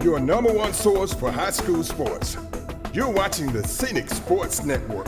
your number one source for high school sports. You're watching the Scenic Sports Network.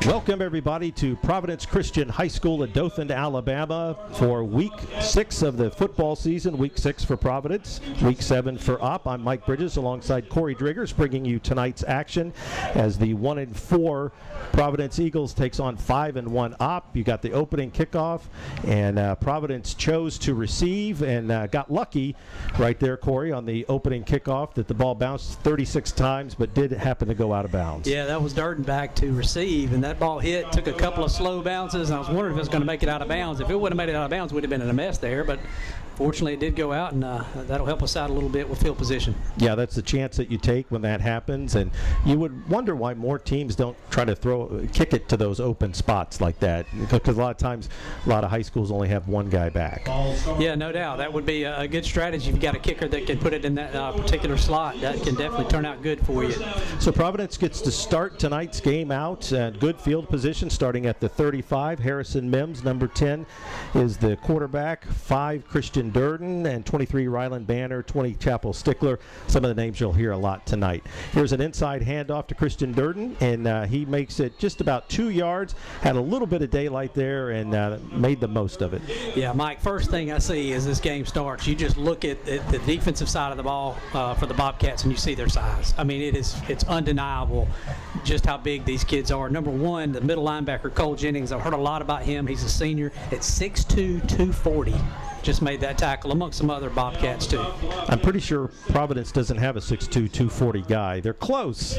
Welcome, everybody, to Providence Christian High School in Dothan, Alabama for Week 6 of the football season. Week 6 for Providence, Week 7 for Opp. I'm Mike Bridges alongside Corey Driggers, bringing you tonight's action as the 1-4 Providence Eagles takes on 5-1 Opp. You got the opening kickoff, and Providence chose to receive and got lucky right there, Corey, on the opening kickoff that the ball bounced 36 times but did happen to go out of bounds. Yeah, that was Durden back to receive, and that ball hit, took a couple of slow bounces, and I was wondering if it was going to make it out of bounds. If it would have made it out of bounds, we'd have been in a mess there, but fortunately it did go out, and that'll help us out a little bit with field position. Yeah, that's the chance that you take when that happens, and you would wonder why more teams don't try to kick it to those open spots like that, because a lot of times a lot of high schools only have one guy back. Yeah, no doubt. That would be a good strategy. You've got a kicker that can put it in that particular slot. That can definitely turn out good for you. So Providence gets to start tonight's game out at good field position, starting at the 35. Harrison Mims, number 10, is the quarterback. 5, Christian Durden, and 23, Ryland Banner, 20, Chapel Stickler. Some of the names you'll hear a lot tonight. Here's an inside handoff to Christian Durden, and he makes it just about 2 yards. Had a little bit of daylight there and made the most of it. Yeah, Mike, first thing I see as this game starts, you just look at the defensive side of the ball for the Bobcats, and you see their size. I mean, it's undeniable just how big these kids are. Number 1, the middle linebacker, Cole Jennings. I've heard a lot about him. He's a senior at 6'2", 240. Just made that tackle amongst some other Bobcats too. I'm pretty sure Providence doesn't have a 6'2", 240 guy. They're close,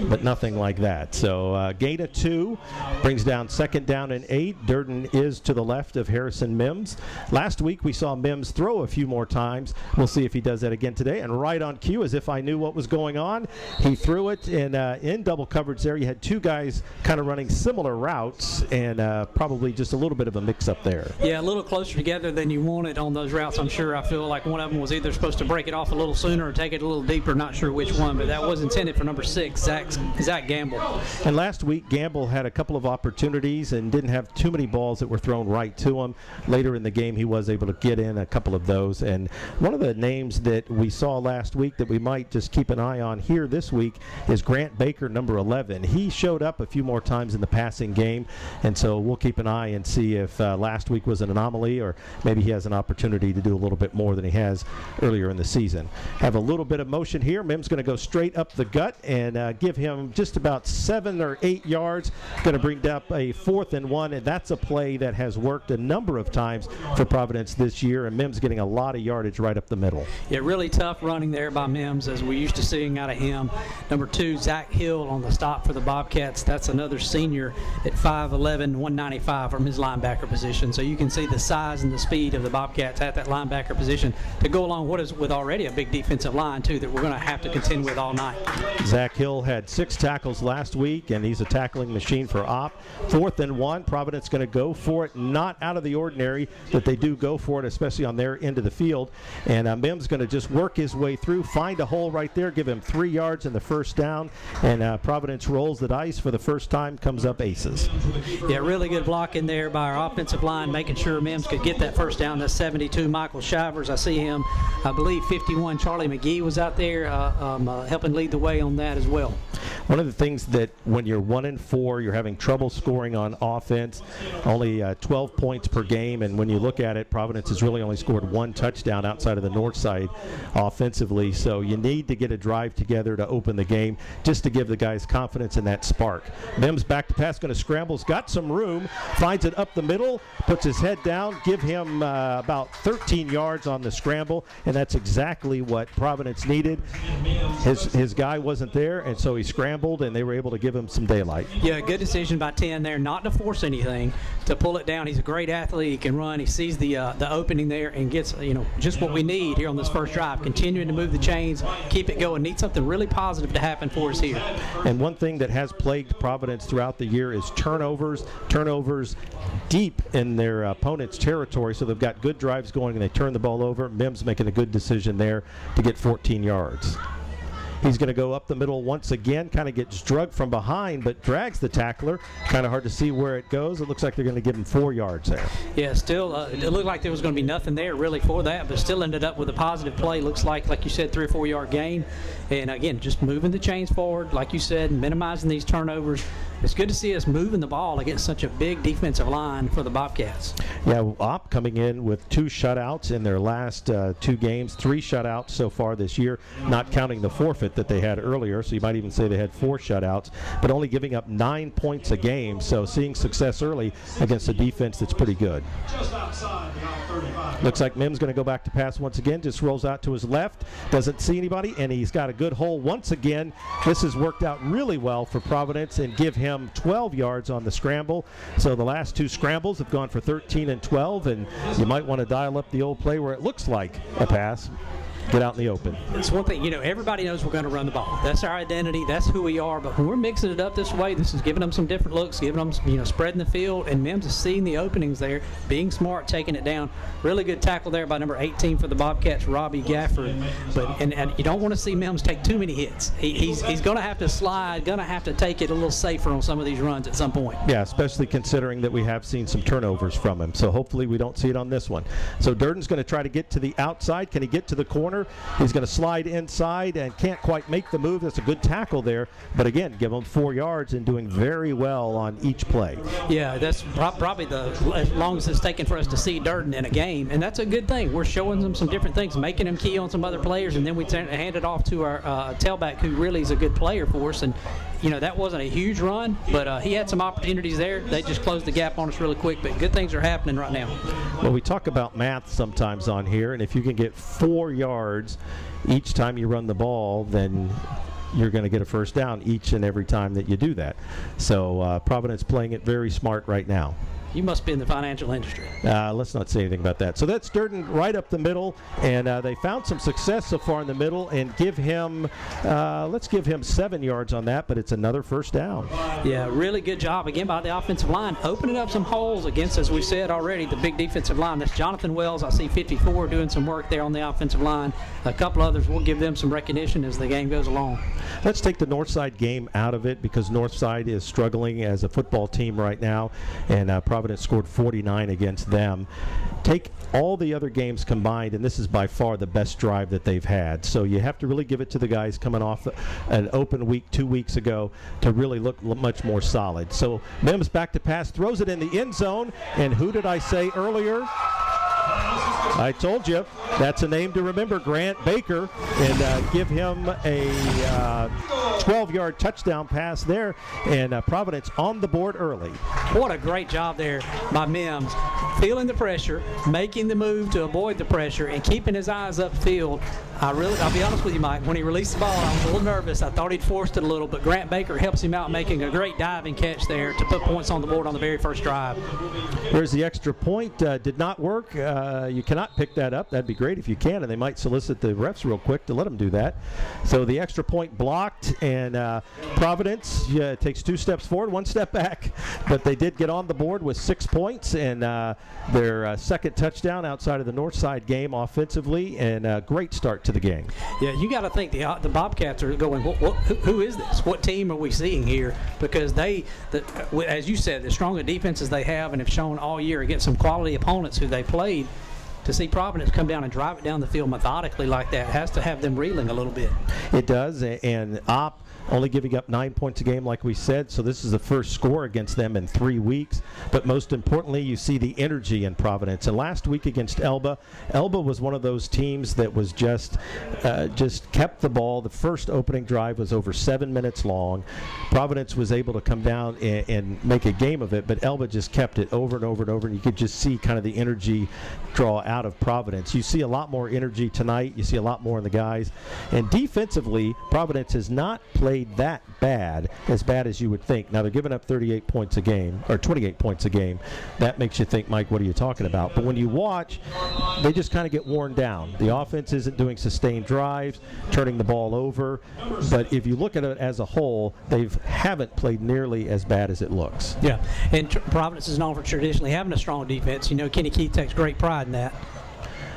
but nothing like that. So gain of 2 brings down 2nd down and 8. Durden is to the left of Harrison Mims. Last week we saw Mims throw a few more times. We'll see if he does that again today. And right on cue, as if I knew what was going on, he threw it, and in double coverage there, you had 2 guys kind of running similar routes, and probably just a little bit of a mix-up there. Yeah, a little closer together than you wanted on those routes. I'm sure I feel like one of them was either supposed to break it off a little sooner or take it a little deeper. Not sure which one, but that was intended for number 6, Zach Gamble. And last week, Gamble had a couple of opportunities and didn't have too many balls that were thrown right to him. Later in the game, he was able to get in a couple of those. And one of the names that we saw last week that we might just keep an eye on here this week is Grant Baker, number 11. He showed up a few more times in the passing game, and so we'll keep an eye and see if last week was an anomaly or maybe he has an opportunity to do a little bit more than he has earlier in the season. Have a little bit of motion here. Mim's going to go straight up the gut and give him just about 7 or 8 yards. Going to bring up a 4th and 1, and that's a play that has worked a number of times for Providence this year, and Mim's getting a lot of yardage right up the middle. Yeah, really tough running there by Mims, as we used to seeing out of him. Number 2, Zach Hill on the stop for the Bobcats. That's another senior at 5'11", 195 from his linebacker position. So you can see the size and the speed of the Bobcats at that linebacker position to go along with already a big defensive line too that we're going to have to contend with all night. Zach Hill had 6 tackles last week, and he's a tackling machine for Opp. 4th and 1, Providence going to go for it. Not out of the ordinary that they do go for it, especially on their end of the field. And Mims going to just work his way through, find a hole right there, give him 3 yards in the first down, and Providence rolls the dice for the first time, comes up aces. Yeah, really good block in there by our offensive line, making sure Mims could get that first down. That's 72, Michael Shivers. I see him. I believe 51, Charlie McGee was out there helping lead the way on that as well. One of the things that when you're 1-4, you're having trouble scoring on offense, only 12 points per game, and when you look at it, Providence has really only scored 1 touchdown outside of the north side offensively, so you need to get a drive together to open the game just to give the guys confidence in that spark. Mims back to pass, going to scramble, got some room, finds it up the middle, puts his head down, give him about 13 yards on the scramble, and that's exactly what Providence needed. His guy wasn't there, and so he scrambled, and they were able to give him some daylight. Yeah, good decision by 10 there, not to force anything, to pull it down. He's a great athlete. He can run. He sees the opening there and gets just what we need here on this first drive. Continuing to move the chains, keep it going. Need something really positive to happen for us here. And one thing that has plagued Providence throughout the year is turnovers deep in their opponent's territory. So they've got good drives going and they turn the ball over. Mims making a good decision there to get 14 yards. He's going to go up the middle once again, kind of gets drugged from behind, but drags the tackler. Kind of hard to see where it goes. It looks like they're going to give him 4 yards there. Yeah, still, it looked like there was going to be nothing there really for that, but still ended up with a positive play. Looks like you said, 3 or 4 yard gain. And again, just moving the chains forward, like you said, minimizing these turnovers. It's good to see us moving the ball against such a big defensive line for the Bobcats. Yeah, Opp coming in with 2 shutouts in their last 2 games, 3 shutouts so far this year, not counting the forfeit that they had earlier, so you might even say they had 4 shutouts, but only giving up 9 points a game, so seeing success early against a defense that's pretty good. Looks like Mims going to go back to pass once again, just rolls out to his left, doesn't see anybody, and he's got a good hole once again. This has worked out really well for Providence and give him 12 yards on the scramble. So the last 2 scrambles have gone for 13 and 12, and you might want to dial up the old play where it looks like a pass. Get out in the open. It's one thing, everybody knows we're going to run the ball. That's our identity. That's who we are. But when we're mixing it up this way, this is giving them some different looks, giving them, spreading the field. And Mims is seeing the openings there, being smart, taking it down. Really good tackle there by number 18 for the Bobcats, Robbie Gafford. But and you don't want to see Mims take too many hits. He's going to have to slide, going to have to take it a little safer on some of these runs at some point. Yeah, especially considering that we have seen some turnovers from him. So hopefully we don't see it on this one. So Durden's going to try to get to the outside. Can he get to the corner? He's going to slide inside and can't quite make the move. That's a good tackle there. But again, give him 4 yards and doing very well on each play. Yeah, that's probably as longest it's taken for us to see Durden in a game. And that's a good thing. We're showing them some different things, making him key on some other players, and then we hand it off to our tailback, who really is a good player for us. And, that wasn't a huge run, but he had some opportunities there. They just closed the gap on us really quick. But good things are happening right now. Well, we talk about math sometimes on here, and if you can get 4 yards each time you run the ball, then you're going to get a first down each and every time that you do that. So Providence playing it very smart right now. You must be in the financial industry. Let's not say anything about that. So that's Durden right up the middle, and they found some success so far in the middle, and let's give him 7 yards on that, but it's another first down. Yeah, really good job again by the offensive line, opening up some holes against, as we said already, the big defensive line. That's Jonathan Wells. I see 54 doing some work there on the offensive line. A couple others, we'll give them some recognition as the game goes along. Let's take the Northside game out of it, because Northside is struggling as a football team right now, and Providence scored 49 against them. Take all the other games combined, and this is by far the best drive that they've had. So you have to really give it to the guys coming off an open week 2 weeks ago to really look much more solid. So Mims back to pass, throws it in the end zone, and who did I say earlier? I told you, that's a name to remember, Grant Baker, and give him a 12-yard touchdown pass there, and Providence on the board early. What a great job there by Mims, feeling the pressure, making the move to avoid the pressure, and keeping his eyes upfield. I'll be honest with you, Mike, when he released the ball, I was a little nervous. I thought he'd forced it a little, but Grant Baker helps him out, making a great diving catch there to put points on the board on the very first drive. Here's the extra point. Did not work. You cannot pick that up. That'd be great if you can, and they might solicit the refs real quick to let them do that. So the extra point blocked, and Providence takes 2 steps forward, 1 step back, but they did get on the board with 6 points, and their second touchdown outside of the Northside game offensively, and a great start to the game. Yeah, you got to think the Bobcats are going, who is this? What team are we seeing here? Because as you said, the stronger defenses they have and have shown all year against some quality opponents who they played, to see Providence come down and drive it down the field methodically like that has to have them reeling a little bit. It does, and Opp only giving up 9 points a game like we said, so this is the first score against them in 3 weeks. But most importantly, you see the energy in Providence. And last week against Elba was one of those teams that was just kept the ball. The first opening drive was over 7 minutes long. Providence was able to come down and make a game of it, but Elba just kept it over and over and over, and you could just see kind of the energy draw out of Providence. You see a lot more energy tonight. You see a lot more in the guys. And defensively, Providence has not played that bad as you would think. Now they're giving up 38 points a game, or 28 points a game. That makes you think, Mike, what are you talking about? But when you watch, they just kind of get worn down. The offense isn't doing sustained drives, turning the ball over. But if you look at it as a whole, they haven't played nearly as bad as it looks. Yeah, and Providence is known for traditionally having a strong defense. Kenny Keith takes great pride in that.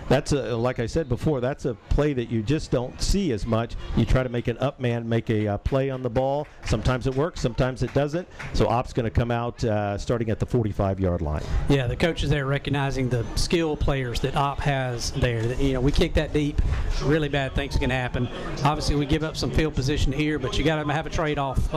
that's like I said before, that's a play that you just don't see as much. You try to make an up man make a play on the ball. Sometimes it works, sometimes it doesn't. So Op's going to come out starting at the 45-yard line. Yeah, the coaches there recognizing the skill players that Op has there. You know, we kick that deep, really bad things can happen. Obviously, we give up some field position here, but you got to have a trade-off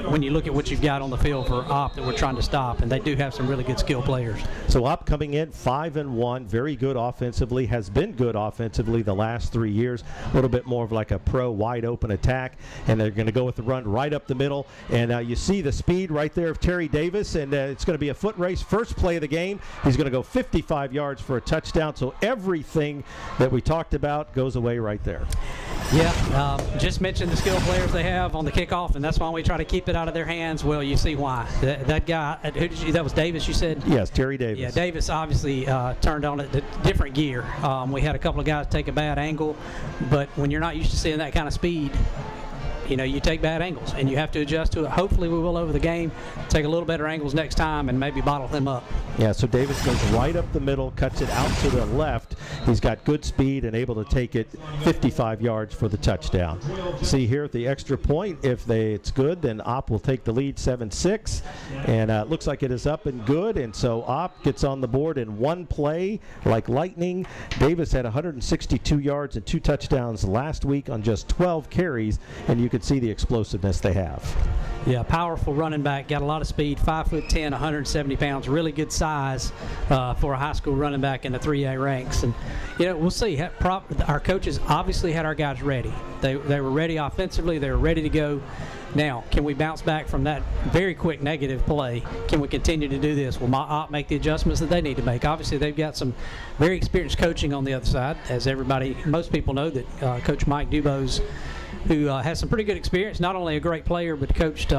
when you look at what you've got on the field for Op that we're trying to stop, and they do have some really good skill players. So Op coming in 5-1, very good offensively, has been good offensively the last 3 years. A little bit more of like a pro wide open attack, and they're going to go with the run right up the middle. And you see the speed right there of Terry Davis, and it's going to be a foot race. First play of the game, he's going to go 55 yards for a touchdown. So everything that we talked about goes away right there. Yeah, just mentioned the skill players they have on the kickoff, and that's why we try to keep it out of their hands. Well, you see why. That guy, that was Davis, you said? Yes, Terry Davis. Yeah, Davis obviously turned on a different gear. We had a couple of guys take a bad angle, but when you're not used to seeing that kind of speed, you know, you take bad angles, and you have to adjust to it. Hopefully we will over the game, take a little better angles next time, and maybe bottle him up. Yeah, so Davis goes right up the middle, cuts it out to the left. He's got good speed and able to take it 55 yards for the touchdown. See here at the extra point, if it's good, then Op will take the lead 7-6, and it looks like it is up and good, and so Op gets on the board in one play like lightning. Davis had 162 yards and 2 touchdowns last week on just 12 carries, and you can see the explosiveness they have. Yeah, powerful running back, got a lot of speed, 5'10", 170 pounds, really good size for a high school running back in the 3A ranks. And, you know, we'll see. Our coaches obviously had our guys ready. They were ready offensively. They were ready to go. Now, can we bounce back from that very quick negative play? Can we continue to do this? Will Op make the adjustments that they need to make? Obviously, they've got some very experienced coaching on the other side. As most people know that Coach Mike Dubose, who has some pretty good experience, not only a great player, but coached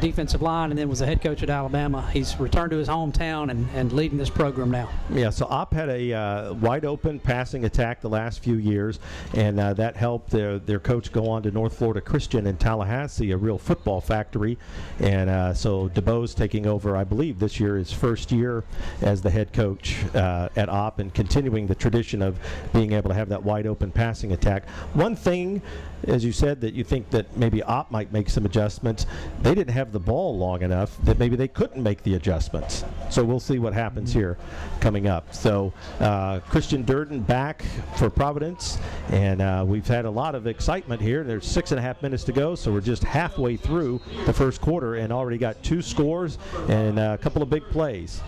defensive line and then was the head coach at Alabama. He's returned to his hometown and leading this program now. Yeah, so Op had a wide open passing attack the last few years, and that helped their coach go on to North Florida Christian in Tallahassee, a real football factory. And so DeBose taking over, I believe, this year his first year as the head coach at Op, and continuing the tradition of being able to have that wide open passing attack. One thing, as you said, that you think that maybe Op might make some adjustments, they didn't have the ball long enough that maybe they couldn't make the adjustments. So we'll see what happens here coming up. So Christian Durden back for Providence, and we've had a lot of excitement here. There's 6.5 minutes to go, so we're just halfway through the first quarter and already got 2 scores and a couple of big plays.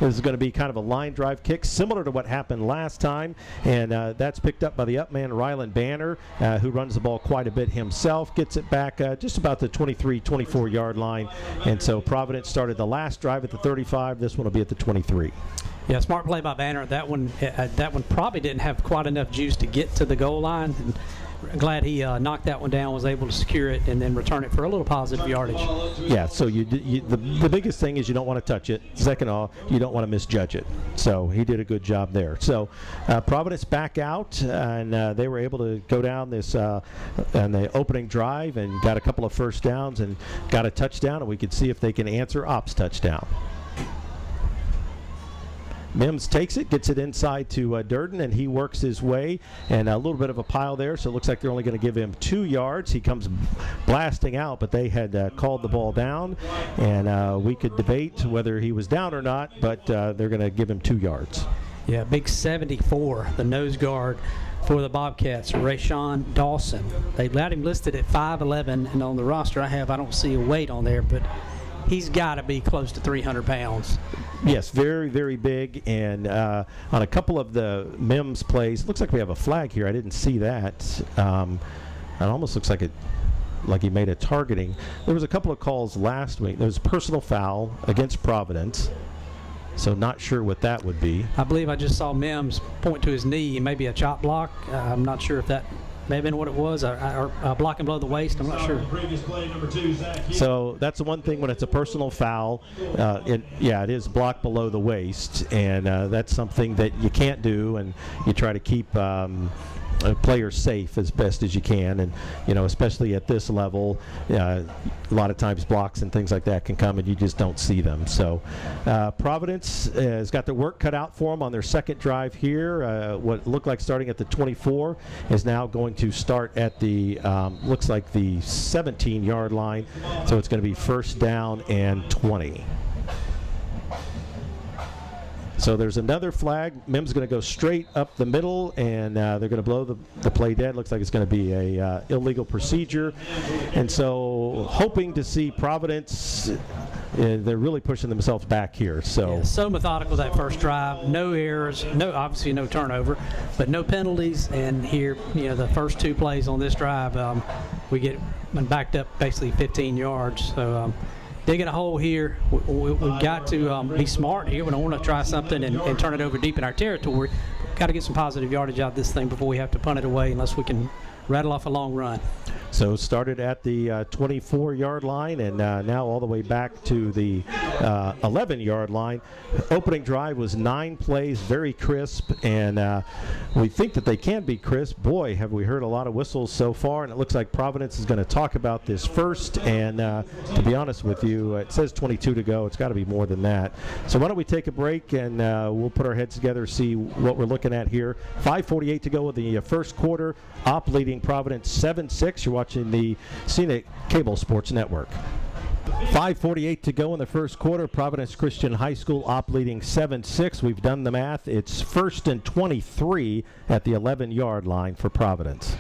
This is going to be kind of a line drive kick, similar to what happened last time, and that's picked up by the up man, Rylan Banner, who runs the ball quite a bit himself, gets it back just about the 23, 24-yard line, and so Providence started the last drive at the 35. This one will be at the 23. Yeah, smart play by Banner. That one probably didn't have quite enough juice to get to the goal line. And glad he knocked that one down, was able to secure it, and then return it for a little positive yardage. Yeah, so the biggest thing is you don't want to touch it. Second of all, you don't want to misjudge it. So he did a good job there. So Providence back out, and they were able to go down this on the opening drive and got a couple of first downs and got a touchdown, and we could see if they can answer Op's touchdown. Mims takes it, gets it inside to Durden, and he works his way, and a little bit of a pile there, so it looks like they're only going to give him 2 yards. He comes blasting out, but they had called the ball down, and we could debate whether he was down or not, but they're going to give him 2 yards. Yeah, big 74, the nose guard for the Bobcats, Rayshawn Dawson. They got him listed at 5'11", and on the roster I don't see a weight on there, but he's got to be close to 300 pounds. Yes, very, very big, and on a couple of the Mims plays, it looks like we have a flag here. I didn't see that. It almost looks like he made a targeting. There was a couple of calls last week. There was a personal foul against Providence, so not sure what that would be. I believe I just saw Mims point to his knee and maybe a chop block. I'm not sure if that may have been what it was, or blocking below the waist. I'm not sure. So that's the one thing when it's a personal foul. It is blocked below the waist, and that's something that you can't do, and you try to keep players safe as best as you can, and especially at this level, a lot of times blocks and things like that can come and you just don't see them. So Providence has got their work cut out for them on their second drive here. What looked like starting at the 24 is now going to start at the looks like the 17-yard line, so it's going to be first down and 20. So there's another flag. Mim's going to go straight up the middle, and they're going to blow the play dead. Looks like it's going to be a illegal procedure. And so hoping to see Providence, they're really pushing themselves back here. So methodical that first drive. No errors, obviously no turnover, but no penalties. And here, the first two plays on this drive, we get backed up basically 15 yards. So digging a hole here. We've got to be smart here. We don't want to try something and turn it over deep in our territory. Got to get some positive yardage out of this thing before we have to punt it away, unless we can rattle off a long run. So started at the 24-yard line, and now all the way back to the 11-yard line. Opening drive was 9 plays, very crisp, and we think that they can be crisp. Boy, have we heard a lot of whistles so far, and it looks like Providence is going to talk about this first. And to be honest with you, it says 22 to go. It's got to be more than that. So why don't we take a break, and we'll put our heads together, see what we're looking at here. 5:48 to go in the first quarter. Opp leading Providence 7-6. You're watching the Scenic Cable Sports Network. 5:48 to go in the first quarter. Providence Christian High School Opp leading 7-6. We've done the math. It's first and 23 at the 11-yard line for Providence.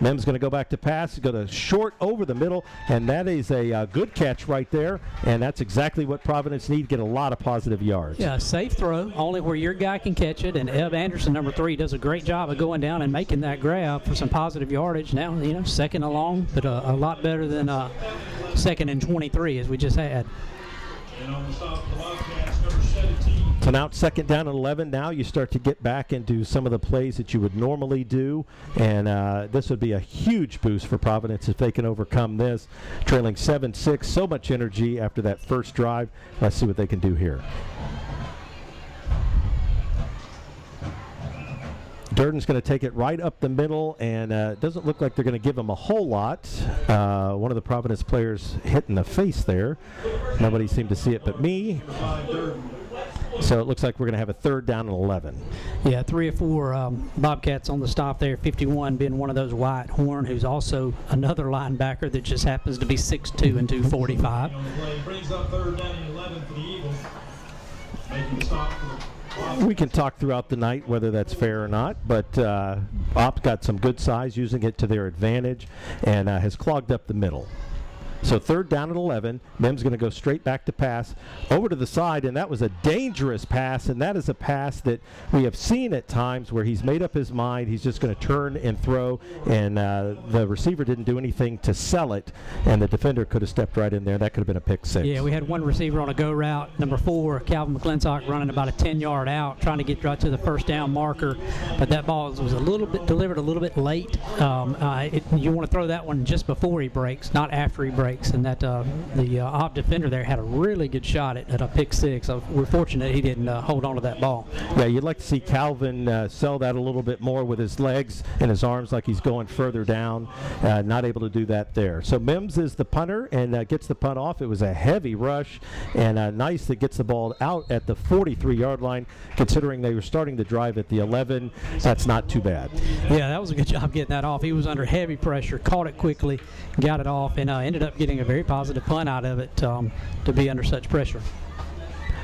Mem's going to go back to pass, go to short over the middle, and that is a good catch right there, and that's exactly what Providence need, get a lot of positive yards. Yeah, safe throw, only where your guy can catch it, and Ev Anderson, number 3, does a great job of going down and making that grab for some positive yardage. Now, second along, but a lot better than second and 23 as we just had. So now it's second down and 11. Now you start to get back into some of the plays that you would normally do, and this would be a huge boost for Providence if they can overcome this. Trailing 7-6, so much energy after that first drive. Let's see what they can do here. Durden's going to take it right up the middle, and it doesn't look like they're going to give him a whole lot. One of the Providence players hit in the face there. Nobody seemed to see it but me. So it looks like we're going to have a third down and 11. Yeah, 3 or 4 Bobcats on the stop there, 51 being one of those Wyatt Horn, who's also another linebacker that just happens to be 6'2" and 245. Brings up third down and 11 for the Eagles. Making the stop for We can talk throughout the night whether that's fair or not, but Opp got some good size using it to their advantage and has clogged up the middle. So third down and 11. Mem's going to go straight back to pass over to the side, and that was a dangerous pass, and that is a pass that we have seen at times where he's made up his mind. He's just going to turn and throw, and the receiver didn't do anything to sell it, and the defender could have stepped right in there. That could have been a pick six. Yeah, we had one receiver on a go route, number 4, Calvin McClintock, running about a 10-yard out, trying to get right to the first down marker, but that ball was a little bit delivered a little bit late. You want to throw that one just before he breaks, not after he breaks. And that the Opp defender there had a really good shot at a pick six. We're fortunate he didn't hold on to that ball. Yeah, you'd like to see Calvin sell that a little bit more with his legs and his arms, like he's going further down. Not able to do that there. So Mims is the punter and gets the punt off. It was a heavy rush, and nice that gets the ball out at the 43-yard line, considering they were starting the drive at the 11. That's not too bad. Yeah, that was a good job getting that off. He was under heavy pressure, caught it quickly, got it off, and ended up getting a very positive punt out of it to be under such pressure.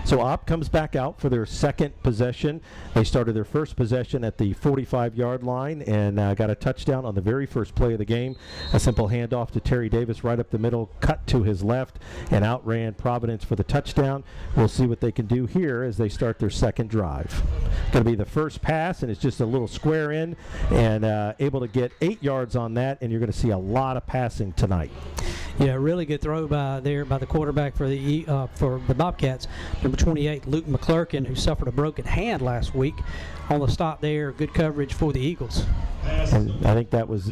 So Opp comes back out for their second possession. They started their first possession at the 45-yard line and got a touchdown on the very first play of the game. A simple handoff to Terry Davis right up the middle, cut to his left, and outran Providence for the touchdown. We'll see what they can do here as they start their second drive. Going to be the first pass, and it's just a little square in, and able to get 8 yards on that, and you're going to see a lot of passing tonight. Yeah, really good throw by the quarterback for the Bobcats. Number 28, Luke Mcclurkin, who suffered a broken hand last week. On the stop there, good coverage for the Eagles. And I think that was,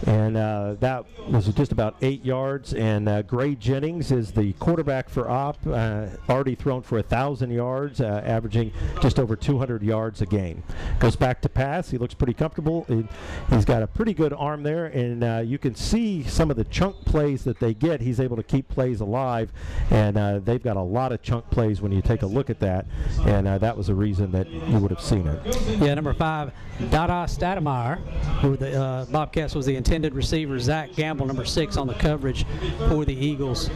that was just about 8 yards. And Gray Jennings is the quarterback for Opp, already thrown for 1,000 yards, averaging just over 200 yards a game. Goes back to pass. He looks pretty comfortable. He's got a pretty good arm there, and you can see some of the chunk plays that they get. He's able to keep plays alive, and they've got a lot of chunk plays when you take a look at that, and that was a reason that you would have seen it. Yeah, number 5, Dada Stademeyer, who the Bobcats was the intended receiver. Zach Gamble, number 6, on the coverage for the Eagles.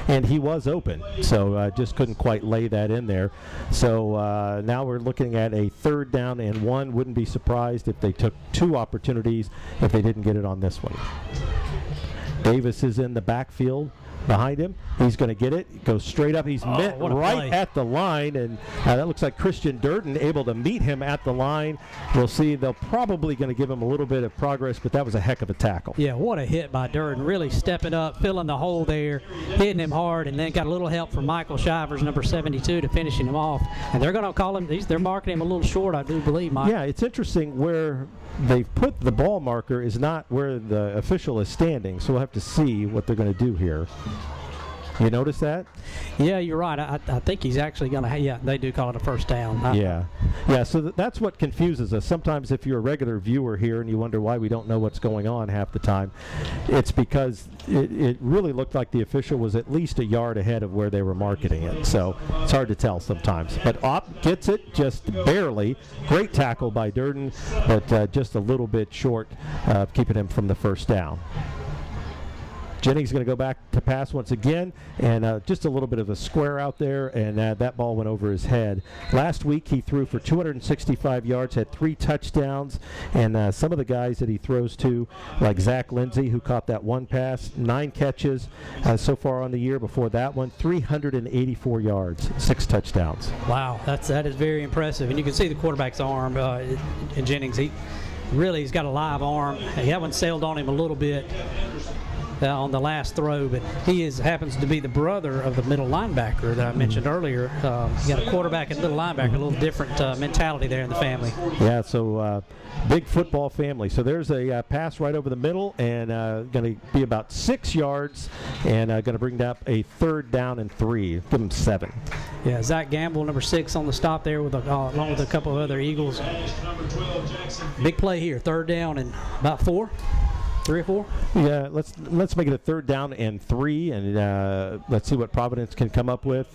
And he was open, so just couldn't quite lay that in there. So now we're looking at a 3rd down and 1. Wouldn't be surprised if they took 2 opportunities if they didn't get it on this one. Davis is in the backfield behind him. He's going to get it. Goes straight up. He's met right at the line, and that looks like Christian Durden able to meet him at the line. We'll see. They're probably going to give him a little bit of progress, but that was a heck of a tackle. Yeah, what a hit by Durden. Really stepping up, filling the hole there, hitting him hard, and then got a little help from Michael Shivers, number 72, to finishing him off. And they're going to call him, they're marking him a little short, I do believe, Mike. Yeah, it's interesting where they've put the ball marker is not where the official is standing, so we'll have to see what they're going to do here. You notice that? Yeah, you're right. I think he's actually going to, yeah, they do call it a 1st down. Yeah, so that's what confuses us. Sometimes if you're a regular viewer here and you wonder why we don't know what's going on half the time, it's because it really looked like the official was at least a yard ahead of where they were marking it. So it's hard to tell sometimes. But Opp gets it just barely. Great tackle by Durden, but just a little bit short of keeping him from the 1st down. Jennings going to go back to pass once again, and just a little bit of a square out there, and that ball went over his head. Last week he threw for 265 yards, had 3 touchdowns, and some of the guys that he throws to, like Zach Lindsey, who caught that 1 pass, 9 catches so far on the year. Before that one, 384 yards, 6 touchdowns. Wow, that is very impressive, and you can see the quarterback's arm in Jennings. He's got a live arm. That one sailed on him a little bit on the last throw, but he happens to be the brother of the middle linebacker that I mentioned earlier. You got a quarterback and middle linebacker, a little different mentality there in the family. Yeah, so big football family. So there's a pass right over the middle, and going to be about 6 yards, and going to bring up a 3rd down and 3. Give them 7. Yeah, Zach Gamble, number 6, on the stop there with along with a couple of other Eagles. Big play here, 3rd down and about 4. 3 or 4? Yeah, let's make it a 3rd down and 3, and let's see what Providence can come up with.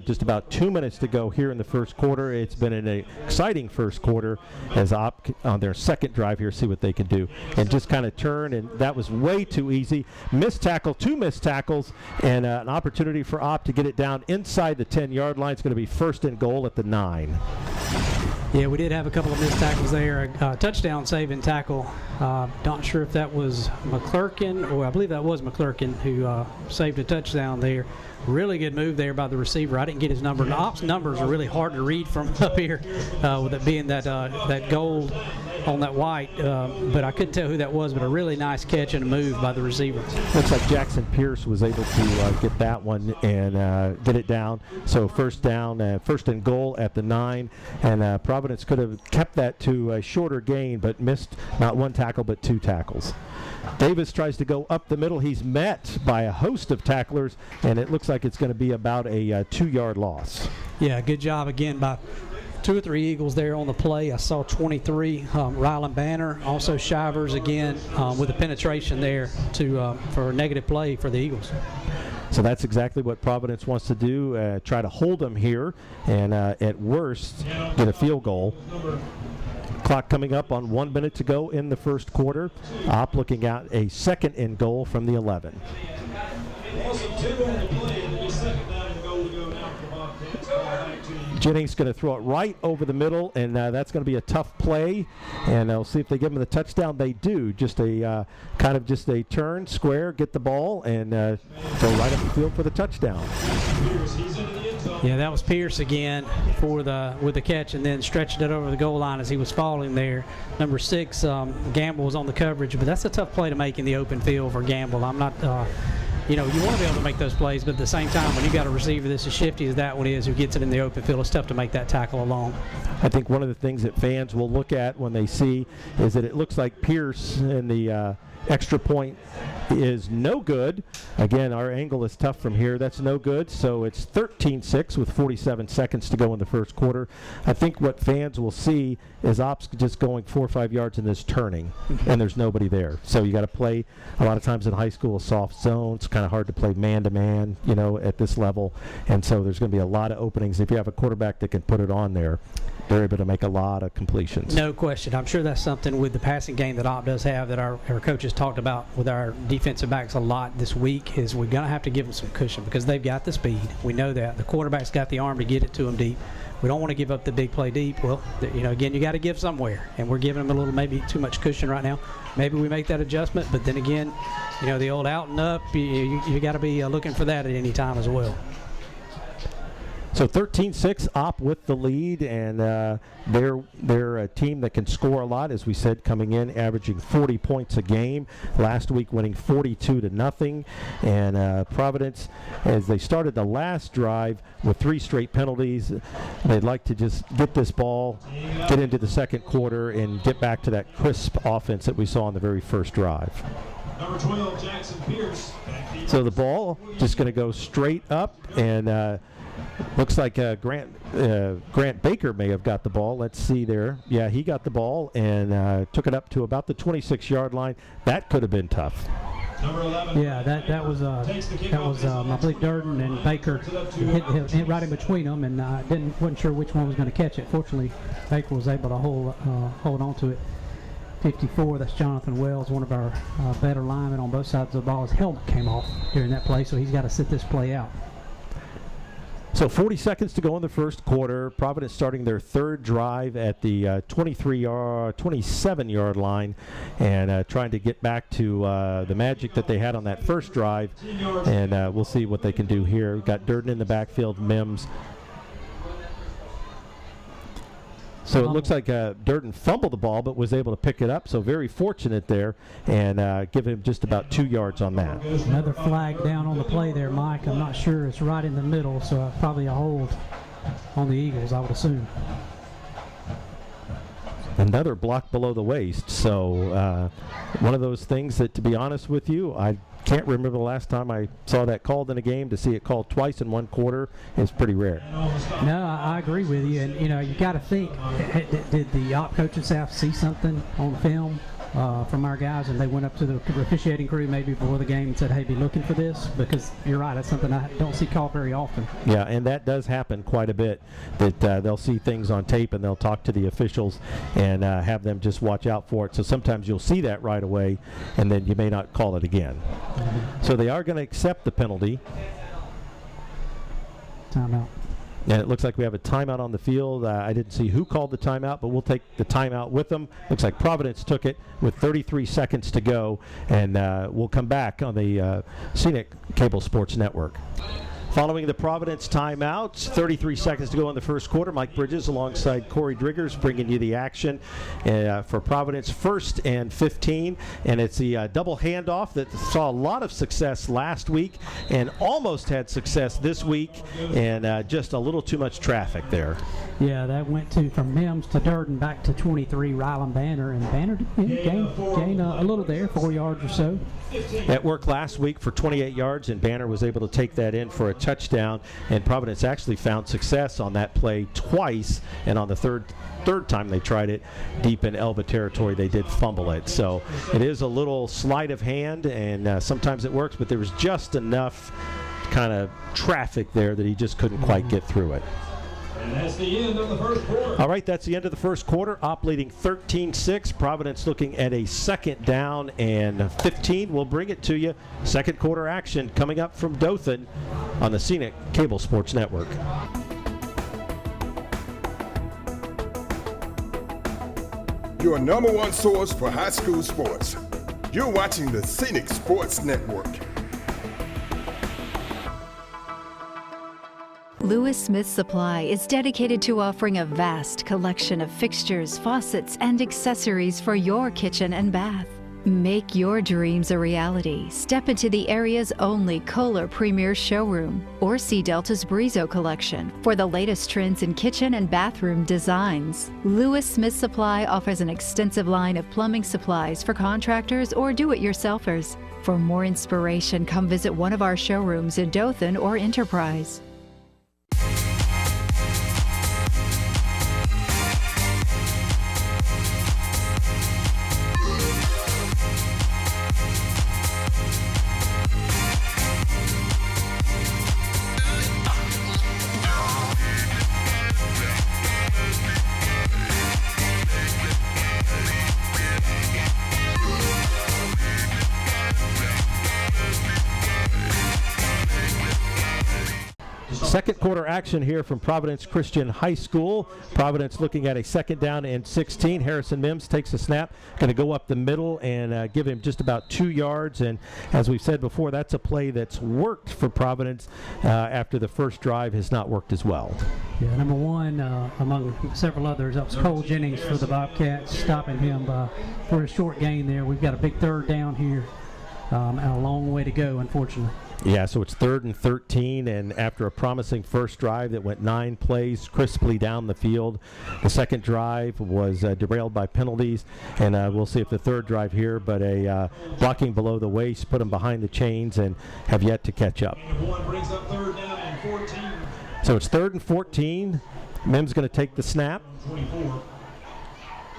Just about 2 minutes to go here in the 1st quarter. It's been an exciting 1st quarter as Opp on their 2nd drive here, see what they can do. And just kind of turn, and that was way too easy. Missed tackle, 2 missed tackles, and an opportunity for Opp to get it down inside the 10-yard line. It's going to be 1st and goal at the 9. Yeah, we did have a couple of missed tackles there. Touchdown saving tackle. Not sure if that was Mcclurkin, or I believe that was Mcclurkin who saved a touchdown there. Really good move there by the receiver. I didn't get his number. The Ops numbers are really hard to read from up here with it being that gold on that white, but I couldn't tell who that was, but a really nice catch and a move by the receiver. Looks like Jackson Pierce was able to get that one and get it down. So 1st down, 1st and goal at the 9, and Providence could have kept that to a shorter gain, but missed not 1 tackle but 2 tackles. Davis tries to go up the middle. He's met by a host of tacklers, and it looks like it's going to be about a 2-yard loss. Yeah, good job again by 2 or 3 Eagles there on the play. I saw 23, Rylan Banner, also Shivers again with a penetration there for a negative play for the Eagles. So that's exactly what Providence wants to do, try to hold them here, and at worst get a field goal. Clock coming up on 1 minute to go in the 1st quarter. Opp looking at a 2nd and goal from the 11. Jennings going to throw it right over the middle, and that's going to be a tough play. And we'll see if they give him the touchdown. They do. Just a kind of just a turn, square, get the ball, and go right up the field for the touchdown. Yeah, that was Pierce again with the catch, and then stretched it over the goal line as he was falling there. Number 6, Gamble was on the coverage, but that's a tough play to make in the open field for Gamble. I'm not you want to be able to make those plays, but at the same time, when you got a receiver that's as shifty as that one is, who gets it in the open field, it's tough to make that tackle alone. I think one of the things that fans will look at when they see is that it looks like Pierce in the extra point is no good. Again, our angle is tough from here. That's no good. So it's 13-6 with 47 seconds to go in the first quarter. I think what fans will see is Ops just going 4 or 5 yards and this turning, and there's nobody there. So you got to play, a lot of times in high school, a soft zone. It's kind of hard to play man-to-man, at this level. And so there's going to be a lot of openings. If you have a quarterback that can put it on there, they're able to make a lot of completions. No question. I'm sure that's something with the passing game that Op does have that our coaches talked about with our defensive backs a lot this week is we're going to have to give them some cushion because they've got the speed. We know that. The quarterback's got the arm to get it to them deep. We don't want to give up the big play deep. Well, again, you got to give somewhere, and we're giving them a little maybe too much cushion right now. Maybe we make that adjustment, but then again, the old out and up, you got to be looking for that at any time as well. So 13-6, Op with the lead, and they're a team that can score a lot, as we said, coming in, averaging 40 points a game. Last week winning 42-0. And Providence, as they started the last drive with 3 straight penalties, they'd like to just get this ball, get into the second quarter, and get back to that crisp offense that we saw on the very first drive. Number 12, Jackson Pierce. So the ball just going to go straight up, and looks like Grant Baker may have got the ball. Let's see there. Yeah, he got the ball and took it up to about the 26-yard line. That could have been tough. Number 11. Yeah, that was I believe Durden and Baker hit right in between them, and wasn't sure which one was going to catch it. Fortunately, Baker was able to hold on to it. 54, that's Jonathan Wells, one of our better linemen on both sides of the ball. His helmet came off during that play, so he's got to sit this play out. So 40 seconds to go in the first quarter. Providence starting their third drive at the 27-yard line and trying to get back to the magic that they had on that first drive. And we'll see what they can do here. We've got Durden in the backfield, Mims. So it looks like Durden fumbled the ball but was able to pick it up, so very fortunate there, and give him just about 2 yards on that. Another flag down on the play there, Mike. I'm not sure. It's right in the middle, so probably a hold on the Eagles, I would assume. Another block below the waist, so one of those things that, to be honest with you, I can't remember the last time I saw that called in a game. To see it called twice in one quarter is pretty rare. No, I agree with you. And, you got to think, did the op coaching staff see something on film from our guys, and they went up to the officiating crew maybe before the game and said, hey, be looking for this? Because you're right, that's something I don't see called very often. Yeah, and that does happen quite a bit, that they'll see things on tape and they'll talk to the officials and have them just watch out for it. So sometimes you'll see that right away, and then you may not call it again. Mm-hmm. So they are going to accept the penalty. Timeout. And it looks like we have a timeout on the field. I didn't see who called the timeout, but we'll take the timeout with them. Looks like Providence took it with 33 seconds to go, and we'll come back on the Scenic Cable Sports Network. Following the Providence timeouts, 33 seconds to go in the first quarter. Mike Bridges alongside Corey Driggers bringing you the action for Providence, 1st and 15. And it's the double handoff that saw a lot of success last week and almost had success this week, and just a little too much traffic there. Yeah, that went from Mims to Durden back to 23, Rylan Banner, and Banner gained a little there, 4 yards or so. That worked last week for 28 yards, and Banner was able to take that in for a touchdown, and Providence actually found success on that play twice, and on the third time they tried it deep in Elba territory, they did fumble it. So it is a little sleight of hand, and sometimes it works, but there was just enough kind of traffic there that he just couldn't quite get through it. And that's the end of the first quarter. All right, that's the end of the first quarter. Op leading 13-6. Providence looking at a 2nd down and 15. We'll bring it to you. Second quarter action coming up from Dothan on the Scenic Cable Sports Network. Your number one source for high school sports. You're watching the Scenic Sports Network. Lewis Smith Supply is dedicated to offering a vast collection of fixtures, faucets, and accessories for your kitchen and bath. Make your dreams a reality. Step into the area's only Kohler Premier Showroom or see Delta's Brizo collection for the latest trends in kitchen and bathroom designs. Lewis Smith Supply offers an extensive line of plumbing supplies for contractors or do-it-yourselfers. For more inspiration, come visit one of our showrooms in Dothan or Enterprise. Second quarter action here from Providence Christian High School. Providence looking at a 2nd down and 16. Harrison Mims takes the snap, going to go up the middle and give him just about 2 yards. And as we've said before, that's a play that's worked for Providence after the first drive has not worked as well. Yeah, number one, among several others, that was Cole Jennings for the Bobcats, stopping him for a short gain there. We've got a big 3rd down here and a long way to go, unfortunately. Yeah, so it's 3rd and 13, and after a promising first drive that went 9 plays crisply down the field, the second drive was derailed by penalties, and we'll see if the third drive here, but a blocking below the waist put them behind the chains and have yet to catch up. One brings up 3rd down and 14. So it's 3rd and 14. Mims going to take the snap. 24.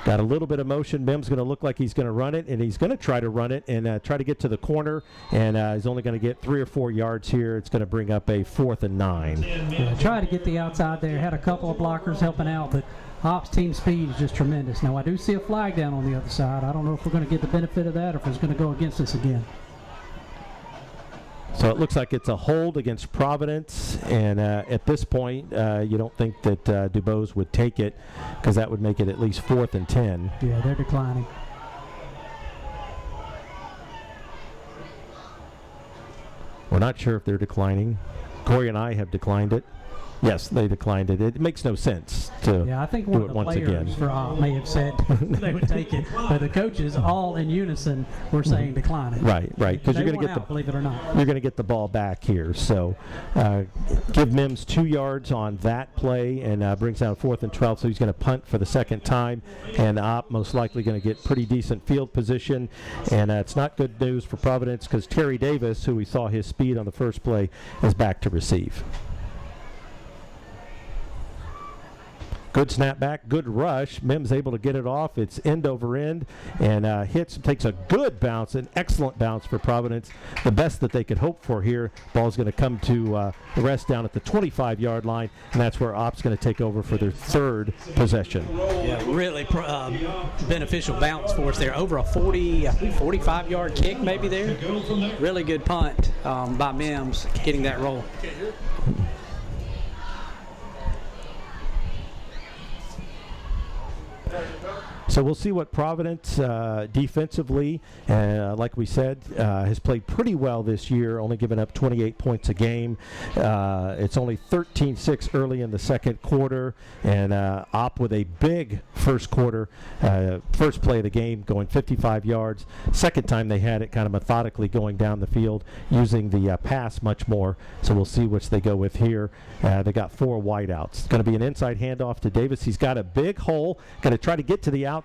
Got a little bit of motion. Mims going to look like he's going to run it, and he's going to try to run it and try to get to the corner, and he's only going to get 3 or 4 yards here. It's going to bring up a 4th and 9. Yeah, try to get the outside there. Had a couple of blockers helping out, but Ops team speed is just tremendous. Now, I do see a flag down on the other side. I don't know if we're going to get the benefit of that or if it's going to go against us again. So it looks like it's a hold against Providence, and at this point, you don't think that DuBose would take it because that would make it at least 4th and 10. Yeah, they're declining. We're not sure if they're declining. Corey and I have declined it. Yes, they declined it. It makes no sense to I think do one it of the once players again. for may have said they would take it, but the coaches all in unison were saying decline it. Right, because They you're going to won get out, believe it or not. you're going to get the ball back here. So give Mims 2 yards on that play and brings down 4th and 12. So he's going to punt for the second time, and Opp most likely going to get pretty decent field position. And it's not good news for Providence because Terry Davis, who we saw his speed on the first play, is back to receive. Good snapback, good rush. Mims able to get it off. It's end over end and takes a good bounce, an excellent bounce for Providence. The best that they could hope for here. Ball's going to come to the rest down at the 25-yard line, and that's where Opp's going to take over for their 3rd possession. Yeah, really beneficial bounce for us there. Over a 45-yard kick maybe there. Really good punt by Mims getting that roll. So we'll see what Providence defensively, like we said, has played pretty well this year, only giving up 28 points a game. It's only 13-6 early in the second quarter, and Opp with a big first quarter, first play of the game, going 55 yards. Second time they had it kind of methodically going down the field, using the pass much more. So we'll see which they go with here. They got 4 wideouts. It's going to be an inside handoff to Davis. He's got a big hole, going to try to get to the outside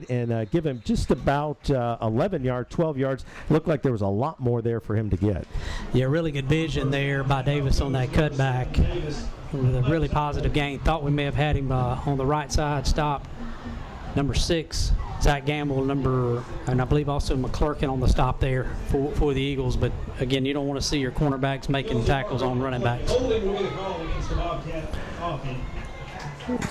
and give him just about 12 yards. Looked like there was a lot more there for him to get. Yeah, really good vision there by Davis on that cutback with a really positive gain. Thought we may have had him on the right side, stopped. Number 6, Zach Gamble, and I believe also Mcclurkin on the stop there for the Eagles. But again, you don't want to see your cornerbacks making tackles on running backs. Holding will be the call against the Bobcat offense.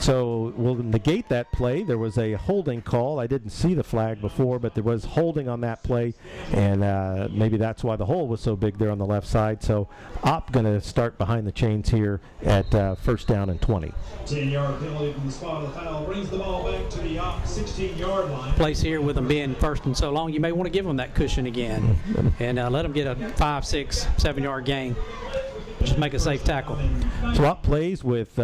So we'll negate that play. There was a holding call. I didn't see the flag before, but there was holding on that play, and maybe that's why the hole was so big there on the left side. So Opp going to start behind the chains here at 1st down and 20. 10-yard penalty from the spot of the foul brings the ball back to the Opp 16-yard line. Place here with them being 1st and so long, you may want to give them that cushion again and let them get a 5, 6, 7-yard gain. Just make a safe tackle. So Opp plays with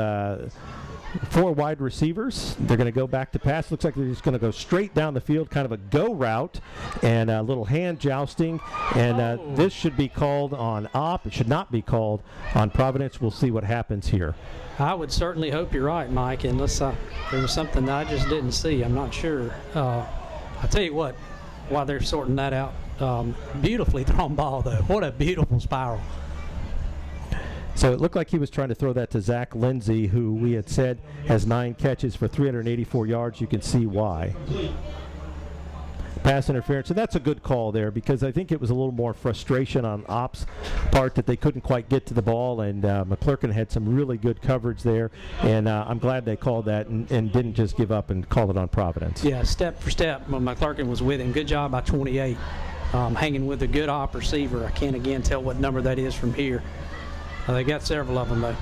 4 wide receivers. They're going to go back to pass. Looks like they're just going to go straight down the field, kind of a go route, and a little hand jousting. And this should be called on Opp. It should not be called on Providence. We'll see what happens here. I would certainly hope you're right, Mike, unless there was something that I just didn't see. I'm not sure. I'll tell you what, while they're sorting that out, beautifully thrown ball, though. What a beautiful spiral. So it looked like he was trying to throw that to Zach Lindsey, who we had said has 9 catches for 384 yards. You can see why. Pass interference, and that's a good call there, because I think it was a little more frustration on Opp's part that they couldn't quite get to the ball, and Mcclurkin had some really good coverage there, and I'm glad they called that and didn't just give up and call it on Providence. Yeah, step for step when Mcclurkin was with him. Good job by 28, hanging with a good Opp receiver. I can't again tell what number that is from here. They got several of them, though.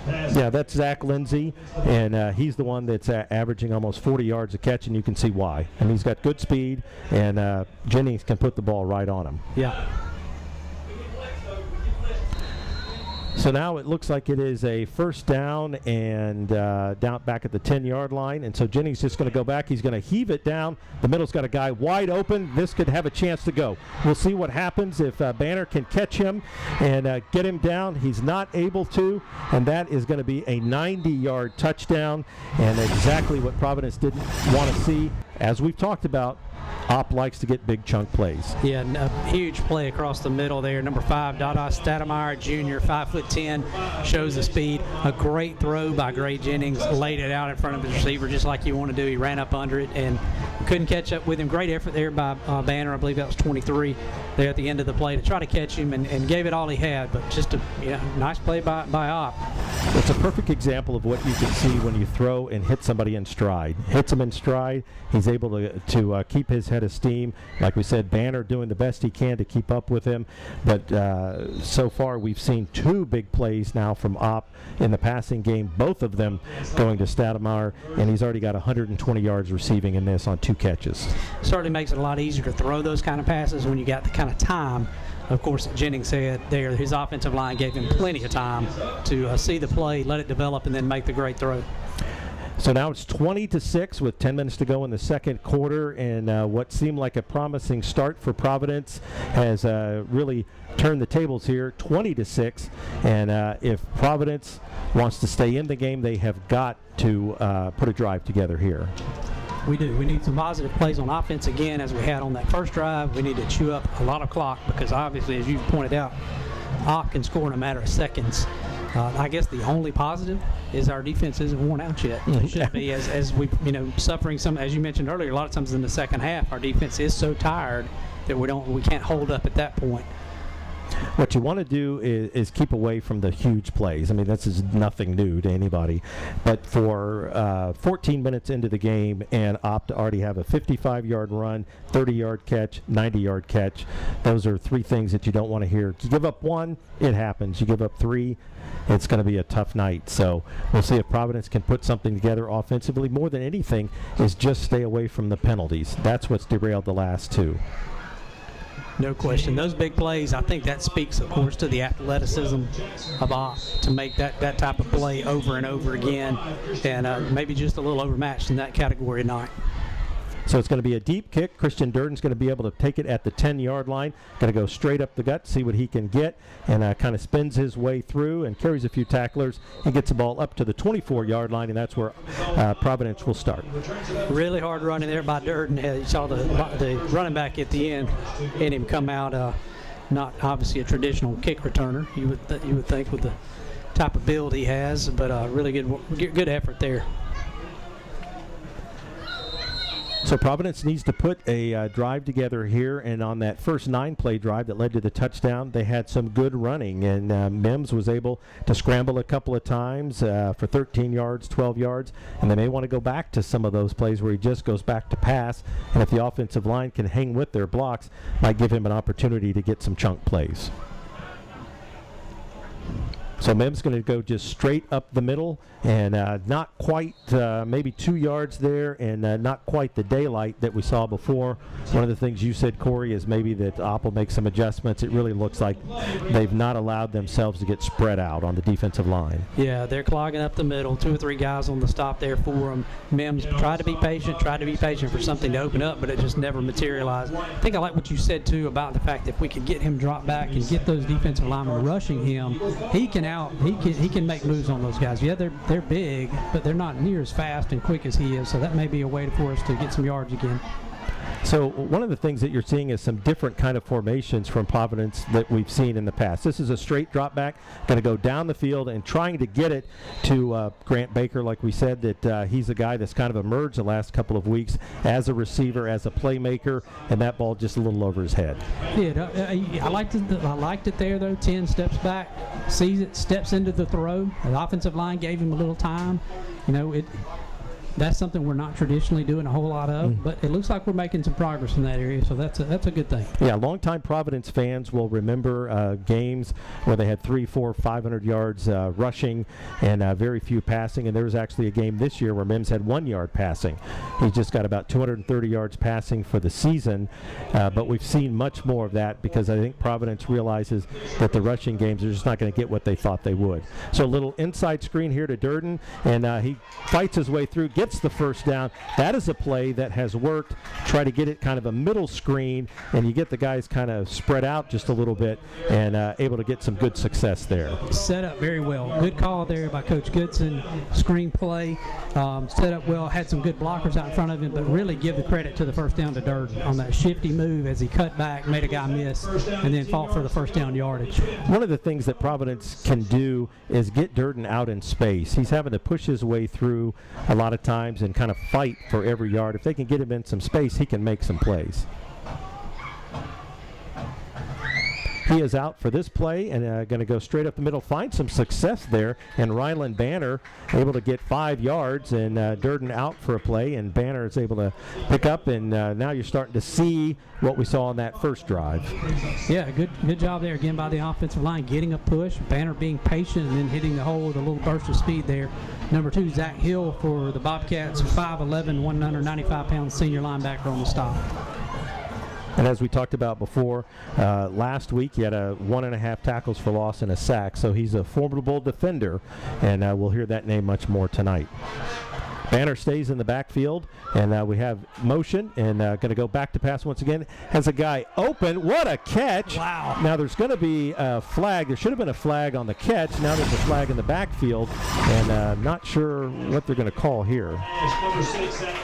Yeah, that's Zach Lindsey, and he's the one that's averaging almost 40 yards a catch, and you can see why. I mean, he's got good speed, and Jennings can put the ball right on him. Yeah. So now it looks like it is a first down and down back at the 10-yard line. And so Jennings just going to go back. He's going to heave it down. The middle's got a guy wide open. This could have a chance to go. We'll see what happens if Banner can catch him and get him down. He's not able to, and that is going to be a 90-yard touchdown, and exactly what Providence didn't want to see. As we've talked about, Opp likes to get big chunk plays. Yeah, a huge play across the middle there. Number 5, Dada Stademeyer Jr., 5'10", shows the speed. A great throw by Gray Jennings. Laid it out in front of his receiver just like you want to do. He ran up under it and couldn't catch up with him. Great effort there by Banner. I believe that was 23 there at the end of the play to try to catch him and gave it all he had. But just a nice play by Opp. It's a perfect example of what you can see when you throw and hit somebody in stride. Hits him in stride. He's able to keep his head of steam. Like we said, Banner doing the best he can to keep up with him. But so far we've seen 2 big plays now from Opp in the passing game, both of them going to Stademeyer, and he's already got 120 yards receiving in this on 2 catches. Certainly makes it a lot easier to throw those kind of passes when you got the kind of time. Of course, Jennings said there his offensive line gave him plenty of time to see the play, let it develop, and then make the great throw. So now it's 20-6 with 10 minutes to go in the second quarter, and what seemed like a promising start for Providence has really turned the tables here, 20-6. And if Providence wants to stay in the game, they have got to put a drive together here. We do. We need some positive plays on offense again, as we had on that first drive. We need to chew up a lot of clock because obviously, as you pointed out, Opp can score in a matter of seconds. I guess the only positive is our defense isn't worn out yet. It should be as we, suffering some, as you mentioned earlier, a lot of times in the second half, our defense is so tired that we can't hold up at that point. What you want to do is keep away from the huge plays. I mean, this is nothing new to anybody. But for 14 minutes into the game and Opp to already have a 55-yard run, 30-yard catch, 90-yard catch, those are 3 things that you don't want to hear. You give up 1, it happens. You give up 3, it's going to be a tough night. So we'll see if Providence can put something together offensively. More than anything is just stay away from the penalties. That's what's derailed the last 2. No question. Those big plays, I think that speaks, of course, to the athleticism of Opp to make that type of play over and over again, and maybe just a little overmatched in that category tonight. So it's going to be a deep kick. Christian Durden's going to be able to take it at the 10-yard line. Going to go straight up the gut, see what he can get, and kind of spins his way through and carries a few tacklers and gets the ball up to the 24-yard line, and that's where Providence will start. Really hard running there by Durden. You saw the running back at the end and him come out, not obviously a traditional kick returner, you would think, with the type of build he has, but really good effort there. So Providence needs to put a drive together here, and on that first 9-play drive that led to the touchdown, they had some good running, and Mims was able to scramble a couple of times for 13 yards, 12 yards, and they may want to go back to some of those plays where he just goes back to pass, and if the offensive line can hang with their blocks, might give him an opportunity to get some chunk plays. So Mims going to go just straight up the middle, and not quite maybe 2 yards there, and not quite the daylight that we saw before. One of the things you said, Corey, is maybe that Opp will make some adjustments. It really looks like they've not allowed themselves to get spread out on the defensive line. Yeah, they're clogging up the middle. 2 or 3 guys on the stop there for them. Mims tried to be patient for something to open up, but it just never materialized. I think I like what you said, too, about the fact that if we could get him dropped back and get those defensive linemen rushing him, he can make moves on those guys. Yeah, they're big, but they're not near as fast and quick as he is, so that may be a way for us to get some yards again. So one of the things that you're seeing is some different kind of formations from Providence that we've seen in the past. This is a straight drop back, going to go down the field and trying to get it to Grant Baker. Like we said, that he's a guy that's kind of emerged the last couple of weeks as a receiver, as a playmaker, and that ball just a little over his head. Yeah, I liked it there, though. 10 steps back, sees it, steps into the throw. The offensive line gave him a little time. That's something we're not traditionally doing a whole lot of, but it looks like we're making some progress in that area, so that's a good thing. Yeah, longtime Providence fans will remember games where they had 300, 400, 500 yards rushing and very few passing, and there was actually a game this year where Mims had 1 yard passing. He just got about 230 yards passing for the season, but we've seen much more of that because I think Providence realizes that the rushing games are just not going to get what they thought they would. So a little inside screen here to Durden, and he fights his way through, gets the first down. That is a play that has worked. Try to get it kind of a middle screen, and you get the guys kind of spread out just a little bit and able to get some good success there. Set up very well. Good call there by Coach Goodson. Screen play. Set up well. Had some good blockers out in front of him, but really give the credit to the first down to Durden on that shifty move as he cut back, made a guy miss, and then fought for the first down yardage. One of the things that Providence can do is get Durden out in space. He's having to push his way through a lot of times and kind of fight for every yard. If they can get him in some space, he can make some plays. He is out for this play and going to go straight up the middle, find some success there, and Ryland Banner able to get 5 yards, and Durden out for a play, and Banner is able to pick up, and now you're starting to see what we saw on that first drive. Yeah, good job there again by the offensive line, getting a push, Banner being patient, and then hitting the hole with a little burst of speed there. Number 2, Zach Hill for the Bobcats, 5'11", 195-pound senior linebacker on the stop. And as we talked about before, last week he had 1.5 tackles for loss and a sack, so he's a formidable defender, and we'll hear that name much more tonight. Banner stays in the backfield, and we have motion, and going to go back to pass once again. Has a guy open. What a catch. Wow. Now there's going to be a flag. There should have been a flag on the catch. Now there's a flag in the backfield, and not sure what they're going to call here.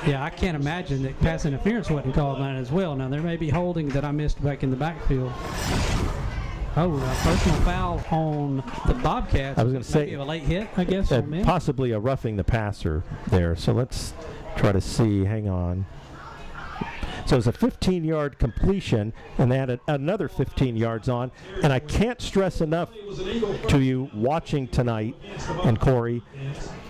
Yeah, I can't imagine that pass interference wasn't called on it as well. Now there may be holding that I missed back in the backfield. Oh, a personal foul on the Bobcats. I was going to say a late hit, I guess. Possibly a roughing the passer there. So let's try to see. Hang on. So it's a 15-yard completion, and they had another 15 yards on. And I can't stress enough to you watching tonight, and Corey,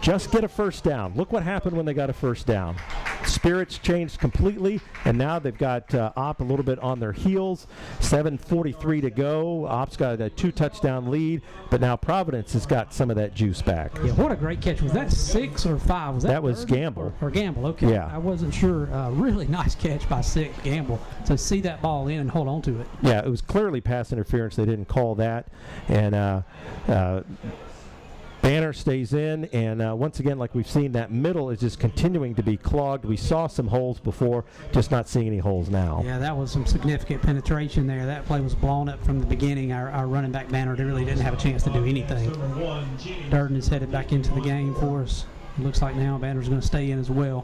just get a first down. Look what happened when they got a first down. Spirits changed completely, and now they've got Opp a little bit on their heels. 7:43 to go. Opp's got a 2-touchdown lead, but now Providence has got some of that juice back. Yeah, what a great catch. Was that 6 or 5? That was Gamble. Or Gamble, okay. Yeah. I wasn't sure. Really nice catch by 6, Gamble. So see that ball in and hold on to it. Yeah, it was clearly pass interference. They didn't call that. And Banner stays in, and once again, like we've seen, that middle is just continuing to be clogged. We saw some holes before, just not seeing any holes now. Yeah, that was some significant penetration there. That play was blown up from the beginning. Our running back Banner really didn't have a chance to do anything. Durden is headed back into the game for us. It looks like now Banner's going to stay in as well.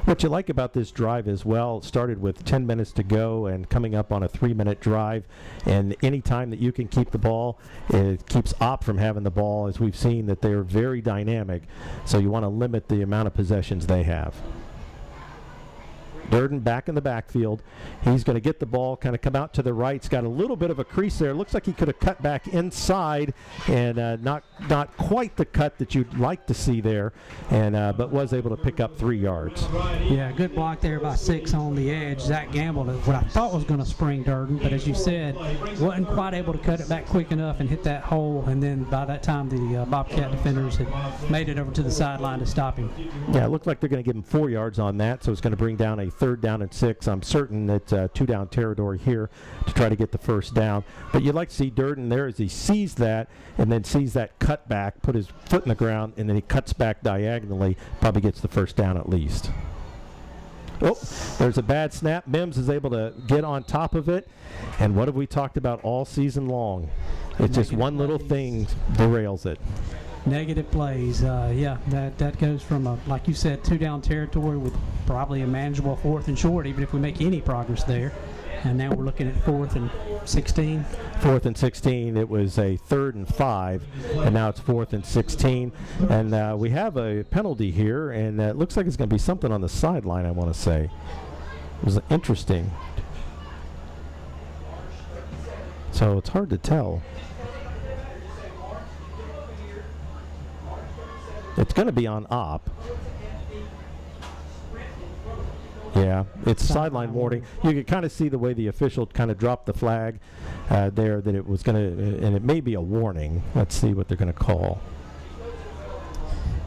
What you like about this drive as well, it started with 10 minutes to go and coming up on a 3-minute drive, and any time that you can keep the ball, it keeps Opp from having the ball, as we've seen that they're very dynamic, so you want to limit the amount of possessions they have. Durden back in the backfield. He's going to get the ball, kind of come out to the right. He's got a little bit of a crease there. Looks like he could have cut back inside, and not quite the cut that you'd like to see there, and but was able to pick up 3 yards. Yeah, good block there by 6 on the edge. Zach Gamble, what I thought was going to spring Durden, but as you said, wasn't quite able to cut it back quick enough and hit that hole, and then by that time the Bobcat defenders had made it over to the sideline to stop him. Yeah, it looked like they're going to give him 4 yards on that, so it's going to bring down a 3rd down and 6. I'm certain that 2-down territory here to try to get the first down. But you'd like to see Durden there as he sees that and then sees that cut back, put his foot in the ground, and then he cuts back diagonally, probably gets the first down at least. Oh, there's a bad snap. Mims is able to get on top of it. And what have we talked about all season long? It's just one little thing derails it. Negative plays. Yeah, that goes from, like you said, 2-down territory with probably a manageable 4th and short, even if we make any progress there. And now we're looking at 4th and 16. 4th and 16. It was a 3rd and 5, and now it's 4th and 16. And we have a penalty here, and it looks like it's going to be something on the sideline, I want to say. It was interesting. So it's hard to tell. It's going to be on op. Yeah, it's sideline warning. You can kind of see the way the official kind of dropped the flag there, that it was going to, and it may be a warning. Let's see what they're going to call.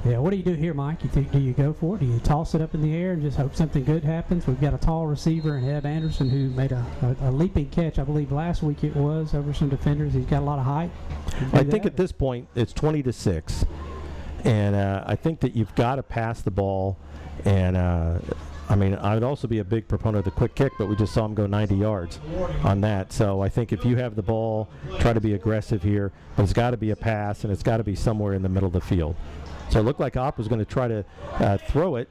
Yeah, what do you do here, Mike? Do you go for it? Do you toss it up in the air and just hope something good happens? We've got a tall receiver in Heb Anderson who made a leaping catch, I believe last week it was, over some defenders. He's got a lot of height. I think at this point it's 20-6, and I think that you've got to pass the ball. And I mean, I would also be a big proponent of the quick kick, but we just saw him go 90 yards on that. So I think if you have the ball, try to be aggressive here. But it's got to be a pass, and it's got to be somewhere in the middle of the field. So it looked like Opp was going to try to throw it.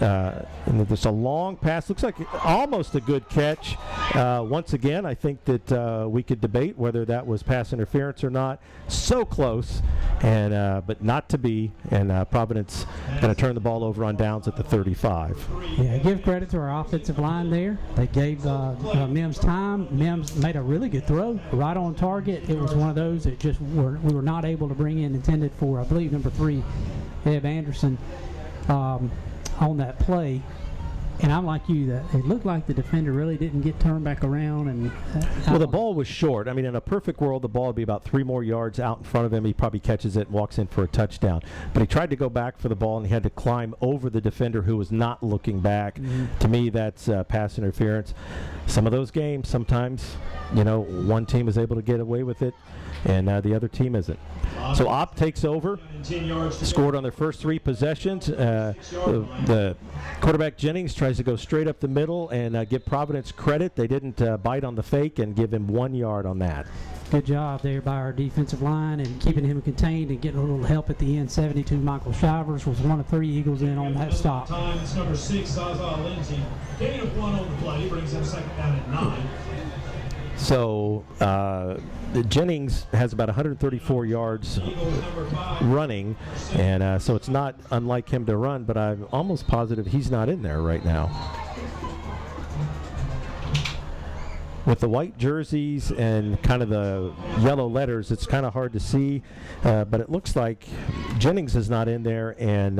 And there's a long pass. Looks like almost a good catch. Once again, I think that we could debate whether that was pass interference or not. So close, and but not to be. And Providence going to turn the ball over on downs at the 35. Yeah, give credit to our offensive line there. They gave Mims time. Mims made a really good throw, right on target. It was one of those that just we were not able to bring in, intended for, I believe, number 3, Heb Anderson. On that play, and I'm like you, that it looked like the defender really didn't get turned back around. And well, the ball was short. I mean, in a perfect world, the ball would be about 3 more yards out in front of him. He probably catches it and walks in for a touchdown. But he tried to go back for the ball, and he had to climb over the defender who was not looking back. Mm-hmm. To me, that's pass interference. Some of those games, sometimes, you know, one team is able to get away with it, and the other team isn't. So Opp takes over, scored on their first 3 possessions. The quarterback Jennings tries to go straight up the middle and give Providence credit. They didn't bite on the fake and give him 1 yard on that. Good job there by our defensive line and keeping him contained and getting a little help at the end. 72 Michael Shivers was one of 3 Eagles in on that stop. Times number 6, Zaza Lindsay. Gain of 1 on the play brings him 2nd down at 9. So Jennings has about 134 yards running, and so it's not unlike him to run, but I'm almost positive he's not in there right now. With the white jerseys and kind of the yellow letters, it's kind of hard to see, but it looks like Jennings is not in there, and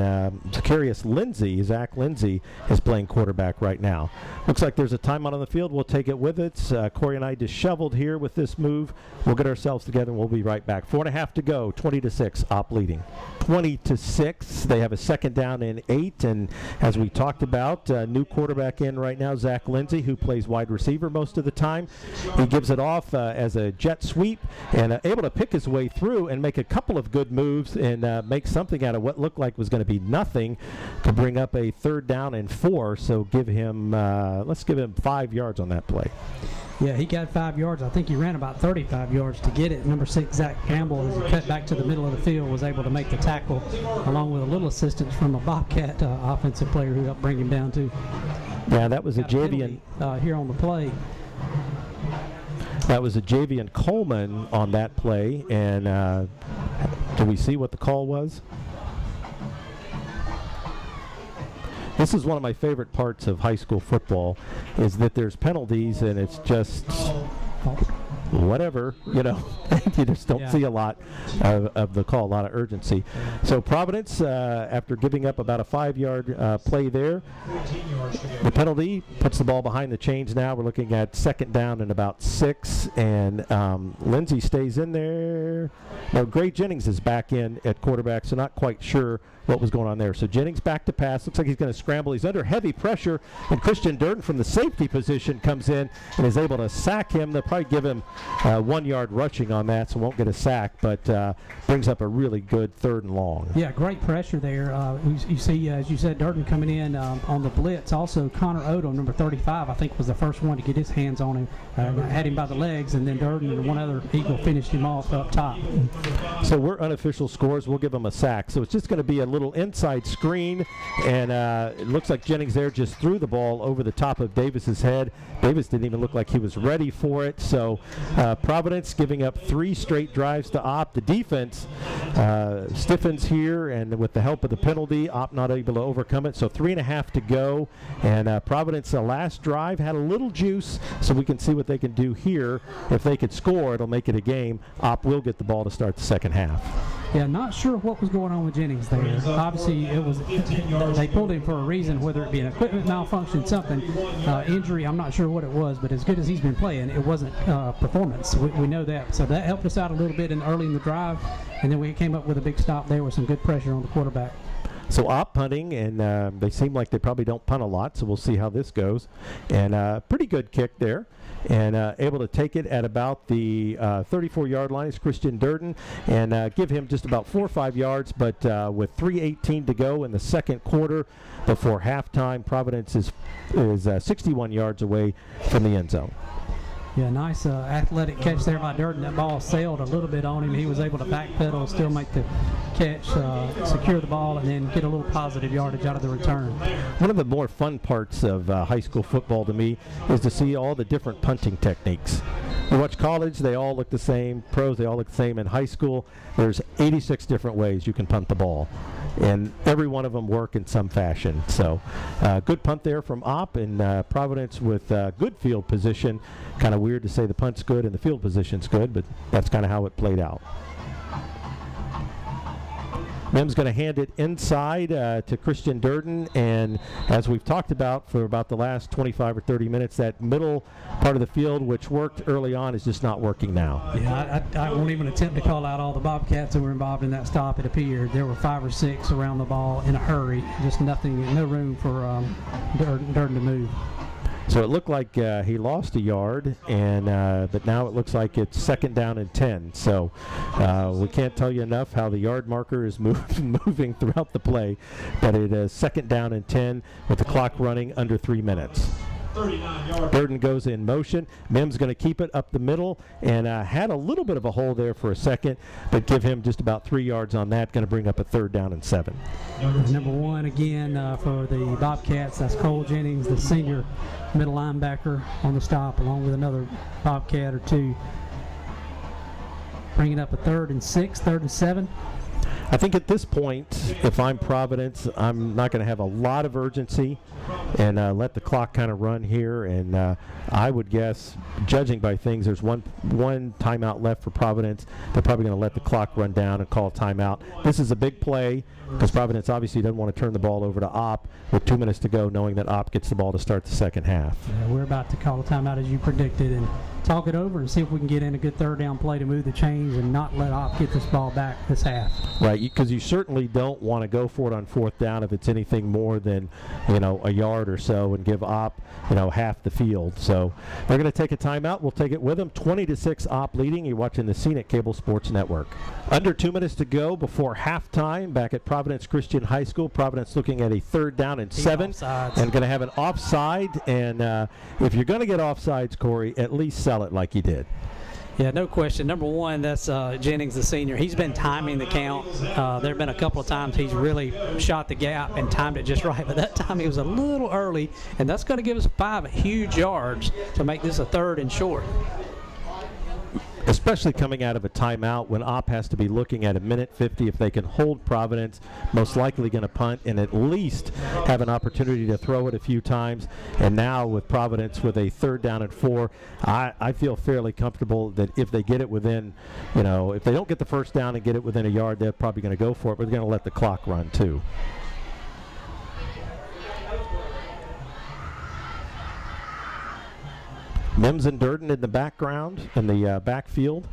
Zach Lindsay, is playing quarterback right now. Looks like there's a timeout on the field. We'll take it with us. Corey and I disheveled here with this move. We'll get ourselves together, and we'll be right back. 4.5 to go, 20-6, Opp leading. 20-6, they have a 2nd down and 8, and as we talked about, new quarterback in right now, Zach Lindsay, who plays wide receiver most of the time. He gives it off as a jet sweep and able to pick his way through and make a couple of good moves and make something out of what looked like was going to be nothing to bring up a 3rd down and 4. So give him, let's give him 5 yards on that play. Yeah, he got 5 yards. I think he ran about 35 yards to get it. Number 6, Zach Campbell, as he cut back to the middle of the field, was able to make the tackle along with a little assistance from a Bobcat offensive player who helped bring him down too. Yeah, that was a Javian here on the play. That was a Javian Coleman on that play, and do we see what the call was? this is one of my favorite parts of high school football, is that there's penalties and it's just whatever, you just don't see a lot of the call, a lot of urgency. So Providence, after giving up about a 5-yard play there, the penalty puts the ball behind the chains now. We're looking at 2nd down and about 6, and Lindsey stays in there. Now, Gray Jennings is back in at quarterback, so not quite sure what was going on there. So Jennings back to pass. Looks like he's going to scramble. He's under heavy pressure, and Christian Durden from the safety position comes in and is able to sack him. They'll probably give him 1 yard rushing on that, so won't get a sack, but brings up a really good 3rd and long. Yeah, great pressure there. You see, as you said, Durden coming in on the blitz. Also, Connor Odom, number 35, I think was the first one to get his hands on him. Had him by the legs, and then Durden and one other Eagle finished him off up top. So we're unofficial scores. We'll give him a sack. So it's just going to be a little inside screen, and it looks like Jennings there just threw the ball over the top of Davis's head. Davis didn't even look like he was ready for it. So Providence giving up 3 straight drives to Opp. The defense stiffens here, and with the help of the penalty, Opp not able to overcome it. So 3.5 to go, and Providence, the last drive, had a little juice, so we can see what they can do here. If they could score, it'll make it a game. Opp will get the ball to start the second half. Yeah, not sure what was going on with Jennings there. Obviously, they pulled him for a reason, whether it be an equipment malfunction, something, injury. I'm not sure what it was, but as good as he's been playing, it wasn't performance. We know that. So that helped us out a little bit early in the drive, and then we came up with a big stop there with some good pressure on the quarterback. So Opp punting, and they seem like they probably don't punt a lot, so we'll see how this goes. And pretty good kick there. And able to take it at about the 34-yard line is Christian Durden, and give him just about 4 or 5 yards, but with 3:18 to go in the second quarter before halftime, Providence is 61 yards away from the end zone. Yeah, nice athletic catch there by Durden. That ball sailed a little bit on him. He was able to backpedal, still make the catch, secure the ball, and then get a little positive yardage out of the return. One of the more fun parts of high school football to me is to see all the different punting techniques. You watch college, they all look the same. Pros, they all look the same. In high school, there's 86 different ways you can punt the ball, and every one of them work in some fashion. So good punt there from Opp, and Providence with good field position. Kind of weird to say the punt's good and the field position's good, but that's kind of how it played out. Mem's going to hand it inside to Christian Durden, and as we've talked about for about the last 25 or 30 minutes, that middle part of the field, which worked early on, is just not working now. Yeah, I won't even attempt to call out all the Bobcats that were involved in that stop. It appeared there were 5 or 6 around the ball in a hurry, just nothing, no room for Durden to move. So it looked like he lost a yard, and but now it looks like it's 2nd down and 10. So we can't tell you enough how the yard marker is moving throughout the play, but it is 2nd down and 10 with the clock running under 3 minutes. Durden goes in motion. Mem's going to keep it up the middle, and had a little bit of a hole there for a second, but give him just about 3 yards on that. Going to bring up a 3rd down and 7. Number 1 again for the Bobcats. That's Cole Jennings, the senior middle linebacker on the stop, along with another Bobcat or 2. Bringing up a 3rd and 6, 3rd and 7. I think at this point, if I'm Providence, I'm not going to have a lot of urgency and let the clock kind of run here. And I would guess, judging by things, there's one timeout left for Providence. They're probably going to let the clock run down and call a timeout. This is a big play because Providence obviously doesn't want to turn the ball over to Opp with 2 minutes to go, knowing that Opp gets the ball to start the second half. Yeah, we're about to call a timeout as you predicted and talk it over and see if we can get in a good 3rd down play to move the chains and not let Opp get this ball back this half. Right, because you certainly don't want to go for it on 4th down if it's anything more than, a yard or so, and give Opp, half the field. So they're going to take a timeout. We'll take it with them. 20-6 Opp leading. You're watching the Scenic Cable Sports Network. Under 2 minutes to go before halftime back at Providence Christian High School. Providence looking at a 3rd down and 7, and going to have an offside. And if you're going to get offsides, Corey, at least sell it like you did. Yeah, no question. Number 1, that's Jennings, the senior. He's been timing the count. There have been a couple of times he's really shot the gap and timed it just right, but that time he was a little early, and that's going to give us 5 huge yards to make this a 3rd and short. especially coming out of a timeout when Opp has to be looking at a minute 50. If they can hold Providence, most likely going to punt and at least have an opportunity to throw it a few times. And now with Providence with a 3rd down and 4, I feel fairly comfortable that if they get it within, if they don't get the first down and get it within a yard, they're probably going to go for it, but they're going to let the clock run too. Mims and Durden in the background, in the backfield.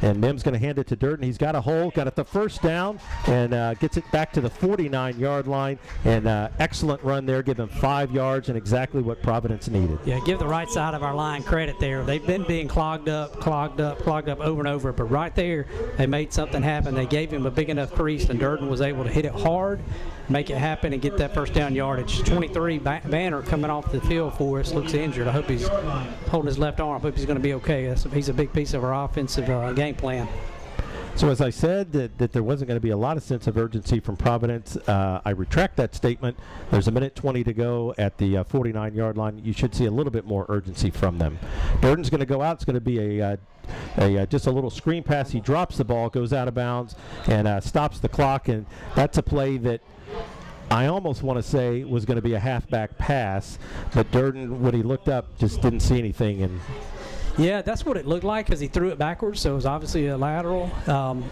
And Mims going to hand it to Durden. He's got a hole, got it the first down, and gets it back to the 49-yard line. And excellent run there, give them 5 yards and exactly what Providence needed. Yeah, give the right side of our line credit there. They've been being clogged up over and over. But right there, they made something happen. They gave him a big enough crease, and Durden was able to hit it hard, make it happen, and get that first down yardage. 23, Banner coming off the field for us, looks injured. I hope he's holding his left arm. I hope he's going to be okay. He's a big piece of our offensive game plan. So as I said that there wasn't going to be a lot of sense of urgency from Providence, I retract that statement. There's a minute 20 to go at the 49-yard line. You should see a little bit more urgency from them. Durden's going to go out. It's going to be just a little screen pass. He drops the ball, goes out of bounds, and stops the clock. And that's a play that I almost want to say was going to be a halfback pass, but Durden, when he looked up, just didn't see anything. And yeah, that's what it looked like because he threw it backwards, so it was obviously a lateral.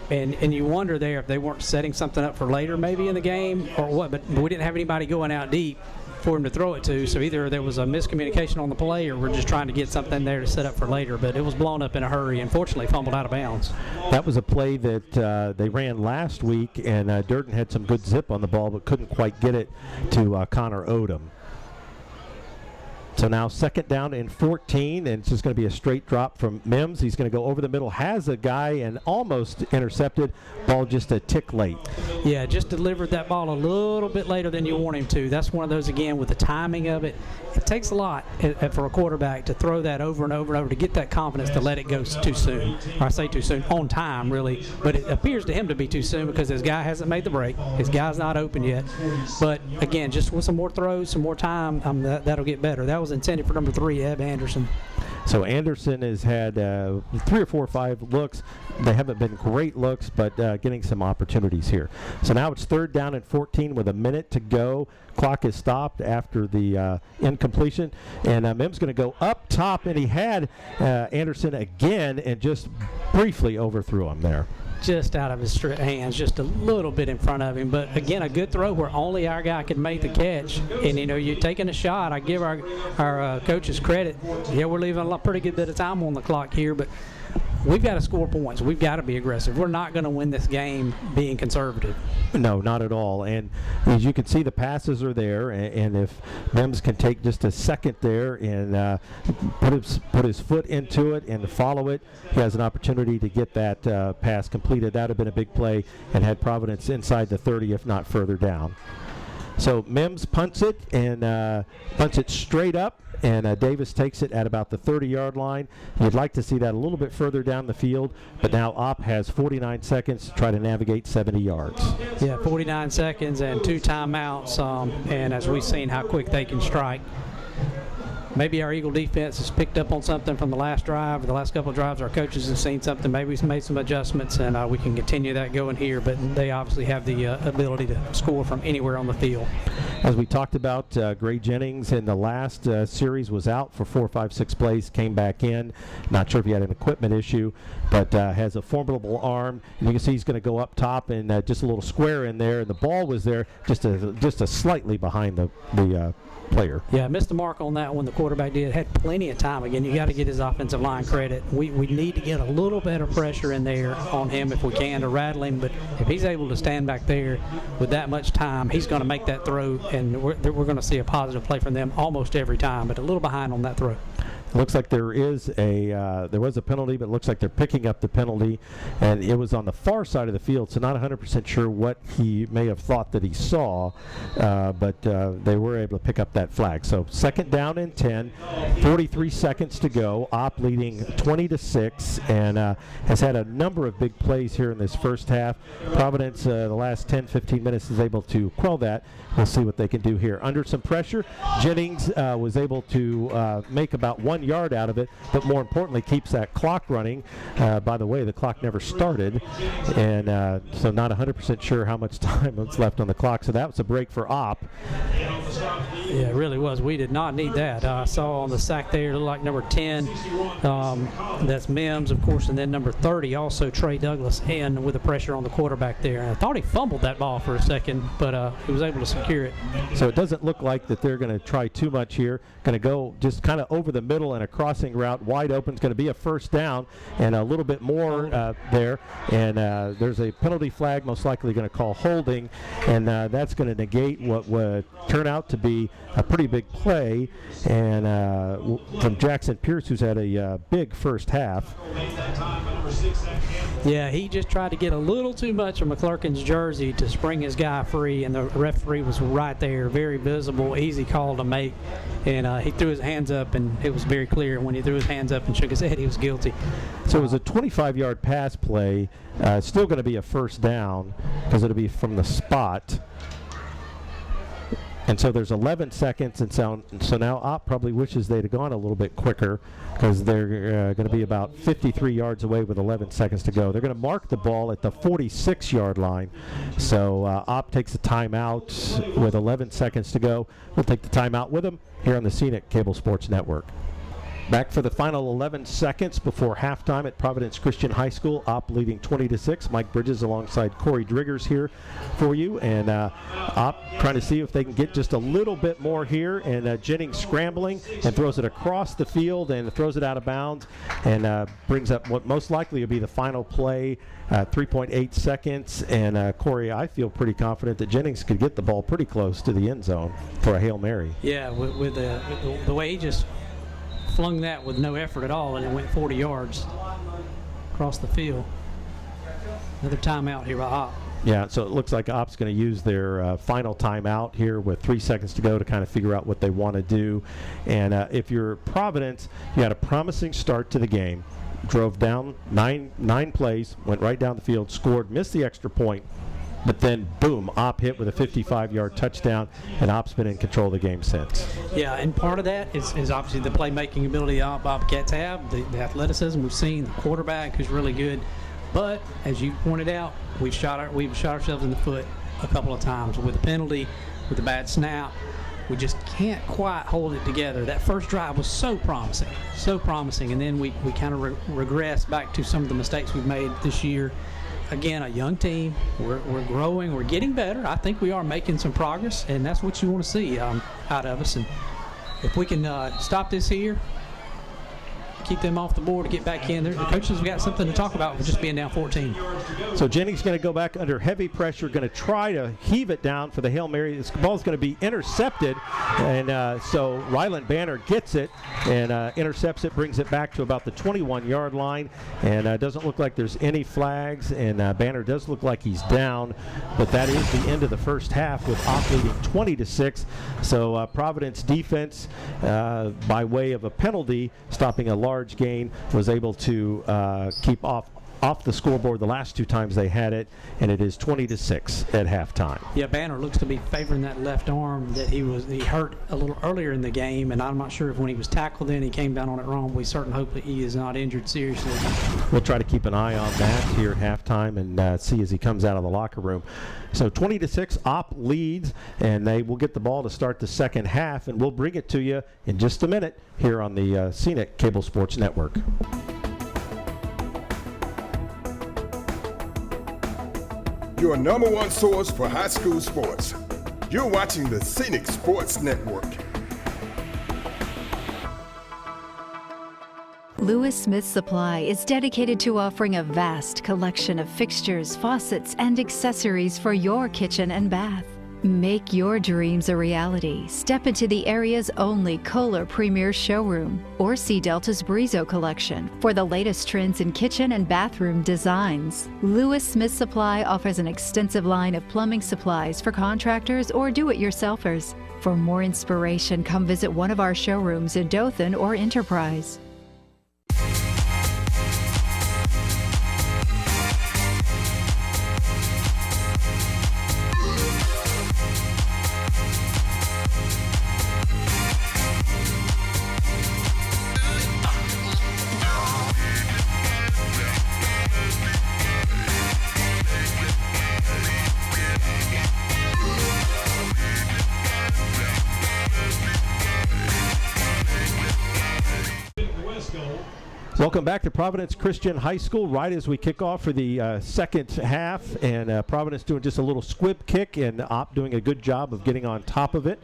And you wonder there if they weren't setting something up for later maybe in the game or what, but we didn't have anybody going out deep for him to throw it to, so either there was a miscommunication on the play or we're just trying to get something there to set up for later, but it was blown up in a hurry and fortunately fumbled out of bounds. That was a play that they ran last week, and Durden had some good zip on the ball but couldn't quite get it to Connor Odom. So now 2nd down and 14, and it's just going to be a straight drop from Mims. He's going to go over the middle, has a guy, and almost intercepted. Ball just a tick late. Yeah, just delivered that ball a little bit later than you want him to. That's one of those, again, with the timing of it. It takes a lot for a quarterback to throw that over and over and over to get that confidence to let it go too soon. Or I say too soon, on time, really. But it appears to him to be too soon because his guy hasn't made the break. His guy's not open yet. But, again, just with some more throws, some more time, that'll get better. That was intended for number 3, Eb Anderson. So Anderson has had 3 or 4 or 5 looks. They haven't been great looks, but getting some opportunities here. So now it's 3rd down and 14 with a minute to go. Clock is stopped after the incompletion. And Mims going to go up top, and he had Anderson again and just briefly overthrew him there. Just out of his hands, just a little bit in front of him. But, again, a good throw where only our guy could make the catch. And, you're taking a shot. I give our coaches credit. Yeah, we're leaving a pretty good bit of time on the clock here, but we've got to score points. We've got to be aggressive. We're not going to win this game being conservative. No, not at all. And as you can see, the passes are there. And if Mims can take just a second there and put his foot into it and follow it, he has an opportunity to get that pass completed. That would have been a big play and had Providence inside the 30, if not further down. So Mims punts it and punts it straight up. And Davis takes it at about the 30-yard line. You'd like to see that a little bit further down the field, but now Opp has 49 seconds to try to navigate 70 yards. Yeah, 49 seconds and 2 timeouts, and as we've seen how quick they can strike. Maybe our Eagle defense has picked up on something from the last drive, or the last couple of drives. Our coaches have seen something. Maybe we've made some adjustments, and we can continue that going here. But they obviously have the ability to score from anywhere on the field. As we talked about, Gray Jennings in the last series was out for 4, 5, 6 plays, came back in. Not sure if he had an equipment issue, but has a formidable arm. And you can see he's going to go up top and just a little square in there. And the ball was there just a slightly behind the player. Yeah, missed the mark on that one. The quarterback did. Had plenty of time. Again, you got to get his offensive line credit. We need to get a little better pressure in there on him if we can to rattle him. But if he's able to stand back there with that much time, he's going to make that throw, and we're going to see a positive play from them almost every time. But a little behind on that throw. Looks like there was a penalty, but it looks like they're picking up the penalty, and it was on the far side of the field, so not 100% sure what he may have thought that he saw, but they were able to pick up that flag. So 2nd down and 10, 43 seconds to go. Opp leading 20-6, and has had a number of big plays here in this first half. Providence, the last 10, 15 minutes, is able to quell that. We'll see what they can do here. Under some pressure, Jennings was able to make about 1 1 yard out of it, but more importantly keeps that clock running. By the way, the clock never started, and so not 100% sure how much time was left on the clock. So that was a break for Opp. Yeah, it really was. We did not need that. I saw on the sack there, looked like number 10, that's Mims, of course, and then number 30, also Trey Douglas, in with the pressure on the quarterback there. And I thought he fumbled that ball for a second, but he was able to secure it. So it doesn't look like that they're going to try too much here. Going to go just kind of over the middle and a crossing route wide open. It's going to be a first down and a little bit more there. And there's a penalty flag, most likely going to call holding, and that's going to negate what would turn out to be a pretty big play, and from Jackson Pierce, who's had a big first half. Yeah, he just tried to get a little too much of Mcclurkin's jersey to spring his guy free, and the referee was right there, very visible, easy call to make, and he threw his hands up, and it was very clear when he threw his hands up and shook his head, he was guilty. So it was a 25-yard pass play, still going to be a first down because it'll be from the spot. And so there's 11 seconds, and so now Opp probably wishes they'd have gone a little bit quicker because they're going to be about 53 yards away with 11 seconds to go. They're going to mark the ball at the 46-yard line. So Opp takes a timeout with 11 seconds to go. We'll take the timeout with them here on the Scenic Cable Sports Network. Back for the final 11 seconds before halftime at Providence Christian High School. Opp leading 20-6. Mike Bridges alongside Corey Driggers here for you. And Opp trying to see if they can get just a little bit more here. And Jennings scrambling and throws it across the field and throws it out of bounds and brings up what most likely will be the final play. 3.8 seconds. And Corey, I feel pretty confident that Jennings could get the ball pretty close to the end zone for a Hail Mary. Yeah, with the way he just flung that with no effort at all, and it went 40 yards across the field. Another timeout here by Opp. Yeah, so it looks like Opp's going to use their final timeout here with 3 seconds to go to kind of figure out what they want to do. And if you're Providence, you had a promising start to the game. Drove down nine plays, went right down the field, scored, missed the extra point. But then, boom, Opp hit with a 55-yard touchdown, and Opp's been in control of the game since. Yeah, and part of that is obviously the playmaking ability the Bobcats have, the athleticism we've seen, the quarterback who's really good. But, as you pointed out, we've shot ourselves in the foot a couple of times with the penalty, with the bad snap. We just can't quite hold it together. That first drive was so promising, and then we kind of regressed back to some of the mistakes we've made this year. Again, a young team. We're growing. We're getting better. I think we are making some progress, and that's what you want to see out of us. And if we can stop this here, keep them off the board to get back in. The coaches have got something to talk about with just being down 14. So Jennings going to go back under heavy pressure, going to try to heave it down for the Hail Mary. This ball is going to be intercepted, and so Ryland Banner gets it and intercepts it, brings it back to about the 21-yard line, and doesn't look like there's any flags, and Banner does look like he's down, but that is the end of the first half with Opp leading 20-6. So Providence defense, by way of a penalty, stopping a large gain, was able to keep off the scoreboard the last two times they had it, and it is 20-6 at halftime. Yeah, Banner looks to be favoring that left arm that he hurt a little earlier in the game, and I'm not sure if when he was tackled then he came down on it wrong. We certainly hope that he is not injured seriously. We'll try to keep an eye on that here at halftime and see as he comes out of the locker room. So 20-6, Opp leads, and they will get the ball to start the second half, and we'll bring it to you in just a minute here on the Scenic Cable Sports Network. Your number one source for high school sports. You're watching the Scenic Sports Network. Lewis Smith Supply is dedicated to offering a vast collection of fixtures, faucets, and accessories for your kitchen and bath. Make your dreams a reality. Step into the area's only Kohler Premier Showroom or see Delta's Brizo collection for the latest trends in kitchen and bathroom designs. Lewis Smith Supply offers an extensive line of plumbing supplies for contractors or do-it-yourselfers. For more inspiration, come visit one of our showrooms in Dothan or Enterprise. Welcome back to Providence Christian High School right as we kick off for the second half, and Providence doing just a little squib kick and Opp doing a good job of getting on top of it.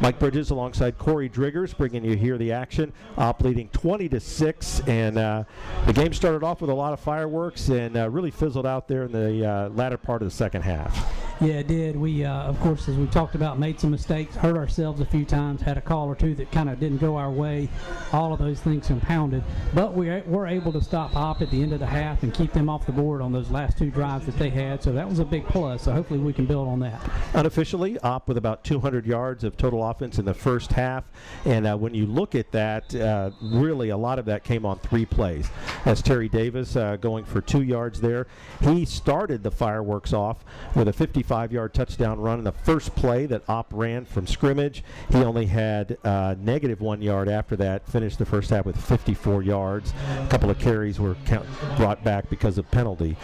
Mike Bridges alongside Corey Driggers bringing you here the action. Opp leading 20-6, and the game started off with a lot of fireworks and really fizzled out there in the latter part of the second half. Yeah, it did. We, of course, as we talked about, made some mistakes, hurt ourselves a few times, had a call or two that kind of didn't go our way. All of those things compounded. But we were able to stop Opp at the end of the half and keep them off the board on those last two drives that they had. So that was a big plus. So hopefully we can build on that. Unofficially, Opp with about 200 yards of total offense in the first half. And when you look at that, really a lot of that came on 3 plays. That's Terry Davis going for 2 yards there. He started the fireworks off with a 55-yard touchdown run in the first play that Opp ran from scrimmage. He only had -1 yard after that, finished the first half with 54 yards. A couple of carries were brought back because of penalty.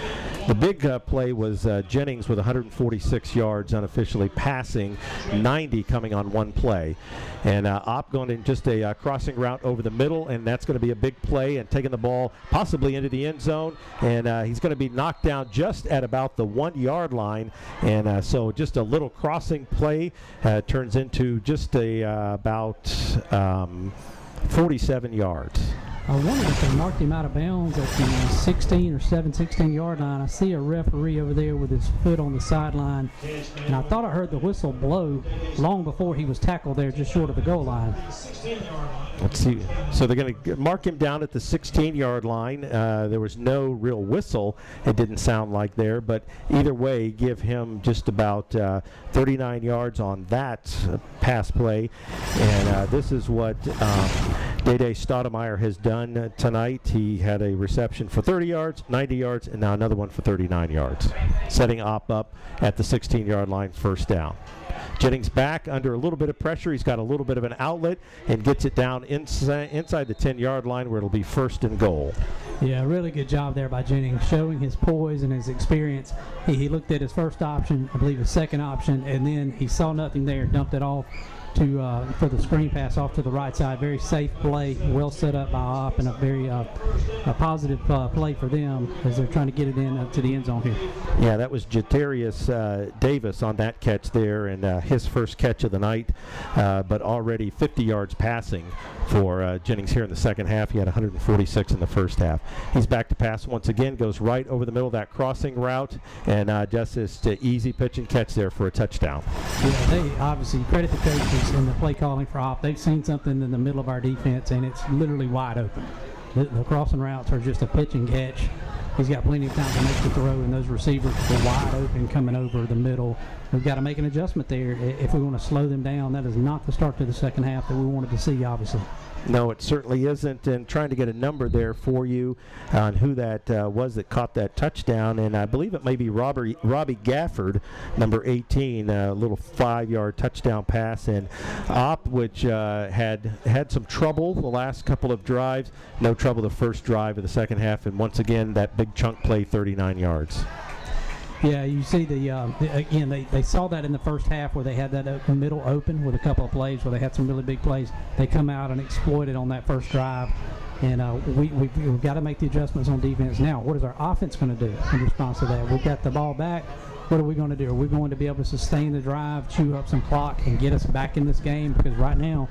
The big play was Jennings with 146 yards unofficially passing, 90 coming on 1 play. And Opp going in just a crossing route over the middle, and that's going to be a big play and taking the ball possibly into the end zone. And he's going to be knocked down just at about the 1-yard line. And so just a little crossing play turns into just about 47 yards. I wondered if they marked him out of bounds at the 16 or 16-yard line. I see a referee over there with his foot on the sideline, and I thought I heard the whistle blow long before he was tackled there just short of the goal line. Let's see. So they're going to mark him down at the 16-yard line. There was no real whistle. It didn't sound like there, but either way, give him just about 39 yards on that pass play. And this is what Day Stoudemire has done tonight. He had a reception for 30 yards, 90 yards, and now another one for 39 yards, setting Opp up at the 16-yard line, first down. Jennings back under a little bit of pressure. He's got a little bit of an outlet and gets it down inside the 10-yard line where it'll be first and goal. Yeah, really good job there by Jennings, showing his poise and his experience. He looked at his first option, I believe his second option, and then he saw nothing there, dumped it off for the screen pass off to the right side. Very safe play, well set up by Opp, and a very positive play for them as they're trying to get it in to the end zone here. Yeah, that was Jatarius Davis on that catch there, and his first catch of the night, but already 50 yards passing for Jennings here in the second half. He had 146 in the first half. He's back to pass once again, goes right over the middle of that crossing route, and just this easy pitch and catch there for a touchdown. Yeah, they obviously credit the coaches in the play calling for Opp. They've seen something in the middle of our defense, and it's literally wide open. The crossing routes are just a pitch and catch. He's got plenty of time to make the throw, and those receivers are wide open coming over the middle. We've got to make an adjustment there if we want to slow them down. That is not the start to the second half that we wanted to see, obviously. No, it certainly isn't, and trying to get a number there for you on who that was that caught that touchdown, and I believe it may be Robbie Gafford, number 18, a little 5-yard touchdown pass, and Opp, which had some trouble the last couple of drives, no trouble the first drive of the second half, and once again, that big chunk play, 39 yards. Yeah, you see again, they saw that in the first half where they had that middle open with a couple of plays where they had some really big plays. They come out and exploited on that first drive. And we've got to make the adjustments on defense now. What is our offense going to do in response to that? We've got the ball back. What are we going to do? Are we going to be able to sustain the drive, chew up some clock, and get us back in this game? Because right now,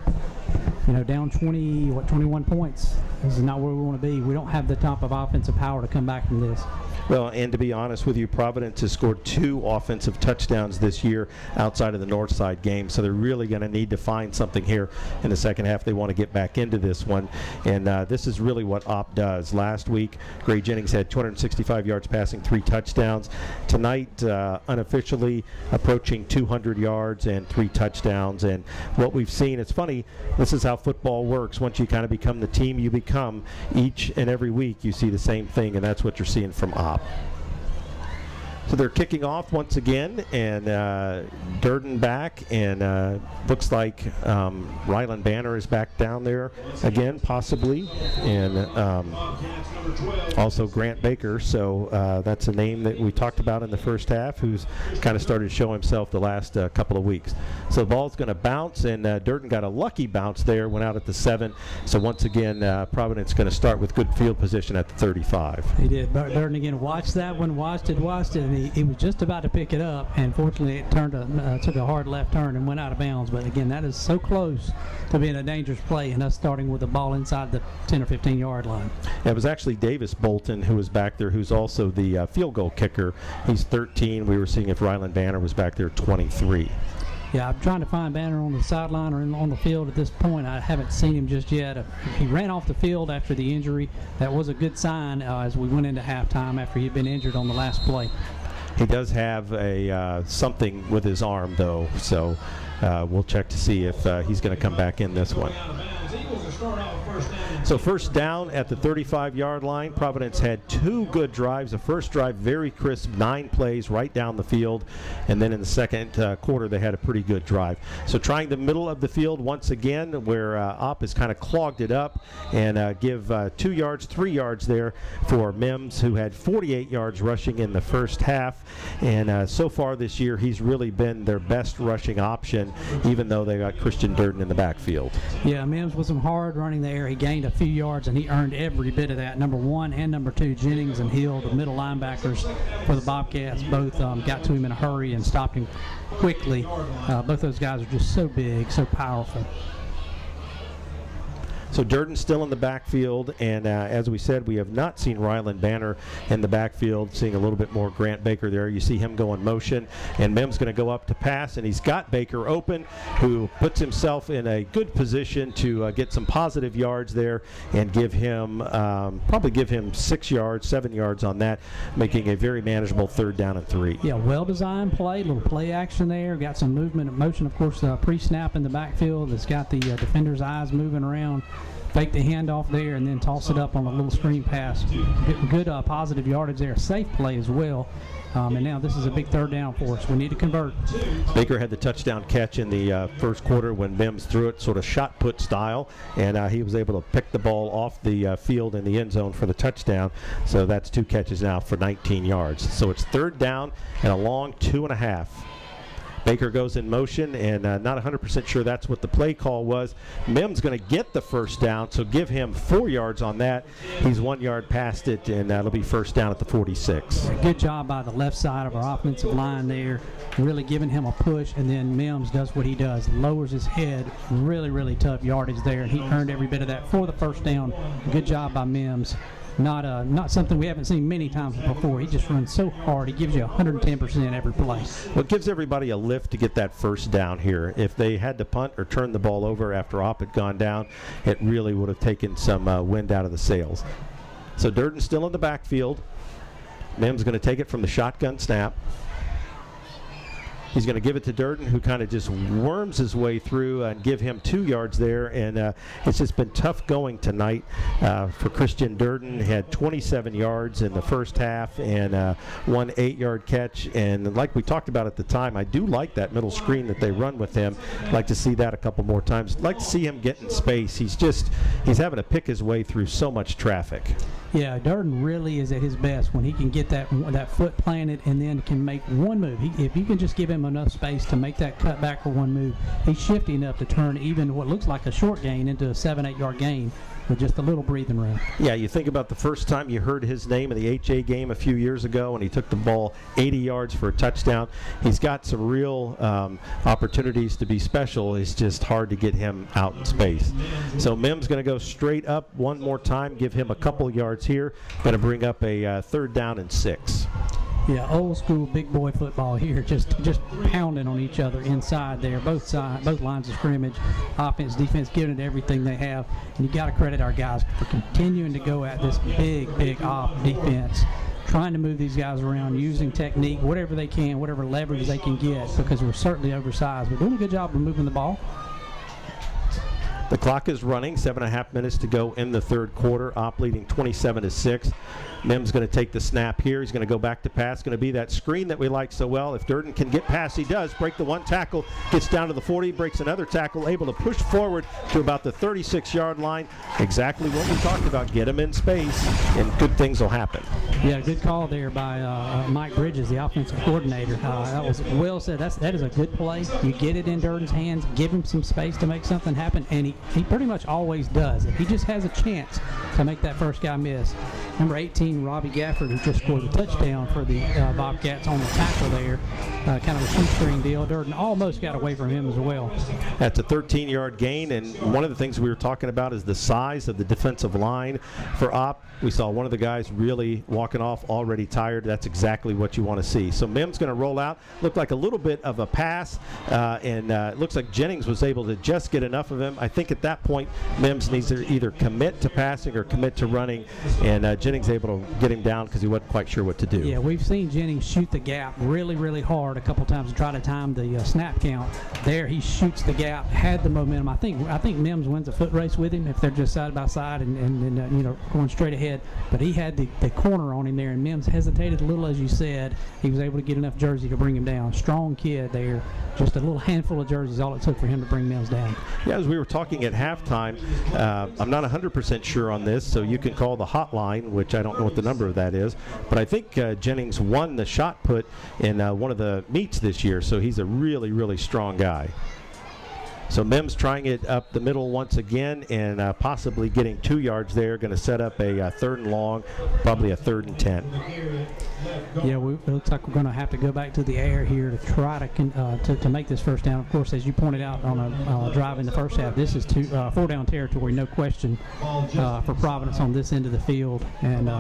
down 21 points. This is not where we want to be. We don't have the type of offensive power to come back from this. Well, and to be honest with you, Providence has scored 2 offensive touchdowns this year outside of the Northside game, so they're really going to need to find something here in the second half. They want to get back into this one, and this is really what Opp does. Last week, Gray Jennings had 265 yards passing, 3 touchdowns. Tonight, unofficially approaching 200 yards and 3 touchdowns, and what we've seen, it's funny, this is how football works. Once you kind of become the team you become, each and every week you see the same thing, and that's what you're seeing from Opp. So they're kicking off once again, and Durden back, and looks like Ryland Banner is back down there again, possibly, and also Grant Baker. So that's a name that we talked about in the first half, who's kind of started to show himself the last couple of weeks. So the ball's going to bounce, and Durden got a lucky bounce there, went out at the 7. So once again, Providence going to start with good field position at the 35. He did. Durden again watched that one, watched it, and he was just about to pick it up, and fortunately it took a hard left turn and went out of bounds. But again, that is so close to being a dangerous play, and us starting with the ball inside the 10 or 15 yard line. It was actually Davis Bolton who was back there, who's also the field goal kicker. He's 13. We were seeing if Ryland Banner was back there, 23. Yeah, I'm trying to find Banner on the sideline or on the field at this point. I haven't seen him just yet. He ran off the field after the injury. That was a good sign as we went into halftime after he'd been injured on the last play. He does have a something with his arm, though, so we'll check to see if he's going to come back in this one. So first down at the 35-yard line. Providence had 2 good drives. The first drive, very crisp, 9 plays right down the field. And then in the second quarter, they had a pretty good drive. So trying the middle of the field once again, where Opp has kind of clogged it up, and give 2 yards, 3 yards there for Mims, who had 48 yards rushing in the first half. And so far this year, he's really been their best rushing option, even though they got Christian Durden in the backfield. Yeah, Mims was some hard running there. He gained a few yards, and he earned every bit of that. Number 1 and number 2, Jennings and Hill, the middle linebackers for the Bobcats, both got to him in a hurry and stopped him quickly. Both those guys are just so big, so powerful. So Durden's still in the backfield, and as we said, we have not seen Ryland Banner in the backfield, seeing a little bit more Grant Baker there. You see him go in motion, and Mims going to go up to pass, and he's got Baker open, who puts himself in a good position to get some positive yards there and give him, probably give him 6 yards, 7 yards on that, making a very manageable 3rd down and 3. Yeah, well-designed play, little play action there. Got some movement and motion, of course, pre-snap in the backfield. It's got the defender's eyes moving around. Fake the handoff there and then toss it up on a little screen pass. Good positive yardage there. Safe play as well. And now this is a big 3rd down for us. We need to convert. Baker had the touchdown catch in the first quarter when Mims threw it sort of shot put style, and he was able to pick the ball off the field in the end zone for the touchdown. So that's 2 catches now for 19 yards. So it's 3rd down and a long 2.5. Baker goes in motion, and not 100% sure that's what the play call was. Mims going to get the 1st down, so give him 4 yards on that. He's 1 yard past it, and that'll be 1st down at the 46. Good job by the left side of our offensive line there, really giving him a push, and then Mims does what he does, lowers his head. Really, really tough yardage there, and he earned every bit of that for the 1st down. Good job by Mims. Not something we haven't seen many times before. He just runs so hard. He gives you 110% every play. Well, it gives everybody a lift to get that 1st down here. If they had to punt or turn the ball over after Opp had gone down, it really would have taken some wind out of the sails. So Durden's still in the backfield. Mims going to take it from the shotgun snap. He's going to give it to Durden, who kind of just worms his way through and give him 2 yards there. And it's just been tough going tonight for Christian Durden. He had 27 yards in the first half and 1 8-yard catch. And like we talked about at the time, I do like that middle screen that they run with him. I'd like to see that a couple more times. I'd like to see him get in space. He's having to pick his way through so much traffic. Yeah, Durden really is at his best when he can get that foot planted and then can make one move. If you can just give him enough space to make that cut back for one move, he's shifty enough to turn even what looks like a short gain into a 7-8 yard gain with just a little breathing room. Yeah, you think about the first time you heard his name in the HA game a few years ago, and he took the ball 80 yards for a touchdown. He's got some real opportunities to be special. It's just hard to get him out in space. So Mims going to go straight up one more time, give him a couple yards here. Going to bring up a 3rd down and 6. Yeah, old school big boy football here, just pounding on each other inside there, both lines of scrimmage, offense, defense, giving it everything they have. And you got to credit our guys for continuing to go at this big off defense, trying to move these guys around, using technique, whatever they can, whatever leverage they can get, because we're certainly oversized. We're doing a good job of moving the ball. The clock is running, 7.5 minutes to go in the third quarter. Opp leading 27-6. Mims going to take the snap here. He's going to go back to pass. Going to be that screen that we like so well. If Durden can get past, he does. Break the one tackle, gets down to the 40, breaks another tackle, able to push forward to about the 36-yard line. Exactly what we talked about. Get him in space, and good things will happen. Yeah, good call there by Mike Bridges, the offensive coordinator. That was well said. That is a good play. You get it in Durden's hands, give him some space to make something happen, and he pretty much always does. If he just has a chance to make that first guy miss. Number 18, Robbie Gafford, who just scored a touchdown for the Bobcats on the tackle there. Kind of a shoestring deal. Durden almost got away from him as well. That's a 13-yard gain, and one of the things we were talking about is the size of the defensive line for Opp. We saw one of the guys really walking off already tired. That's exactly what you want to see. So Mims going to roll out. Looked like a little bit of a pass, and it looks like Jennings was able to just get enough of him. I think at that point, Mims needs to either commit to passing or commit to running, and Jennings able to get him down because he wasn't quite sure what to do. Yeah, we've seen Jennings shoot the gap really, really hard a couple times to try to time the snap count. There, he shoots the gap, had the momentum. I think Mims wins a foot race with him if they're just side by side and going straight ahead. But he had the corner on him there, and Mims hesitated a little, as you said. He was able to get enough jersey to bring him down. Strong kid there. Just a little handful of jerseys, all it took for him to bring Mims down. Yeah, as we were talking at halftime, I'm not 100% sure on this, so you can call the hotline, which I don't know what the number of that is, but I think Jennings won the shot put in one of the meets this year, so he's a really, really strong guy. So Mims trying it up the middle once again and possibly getting 2 yards there. Going to set up a third and long, probably a 3rd and 10. Yeah, it looks like we're going to have to go back to the air here to try to make this first down. Of course, as you pointed out on a drive in the first half, this is 4-down territory, no question, for Providence on this end of the field and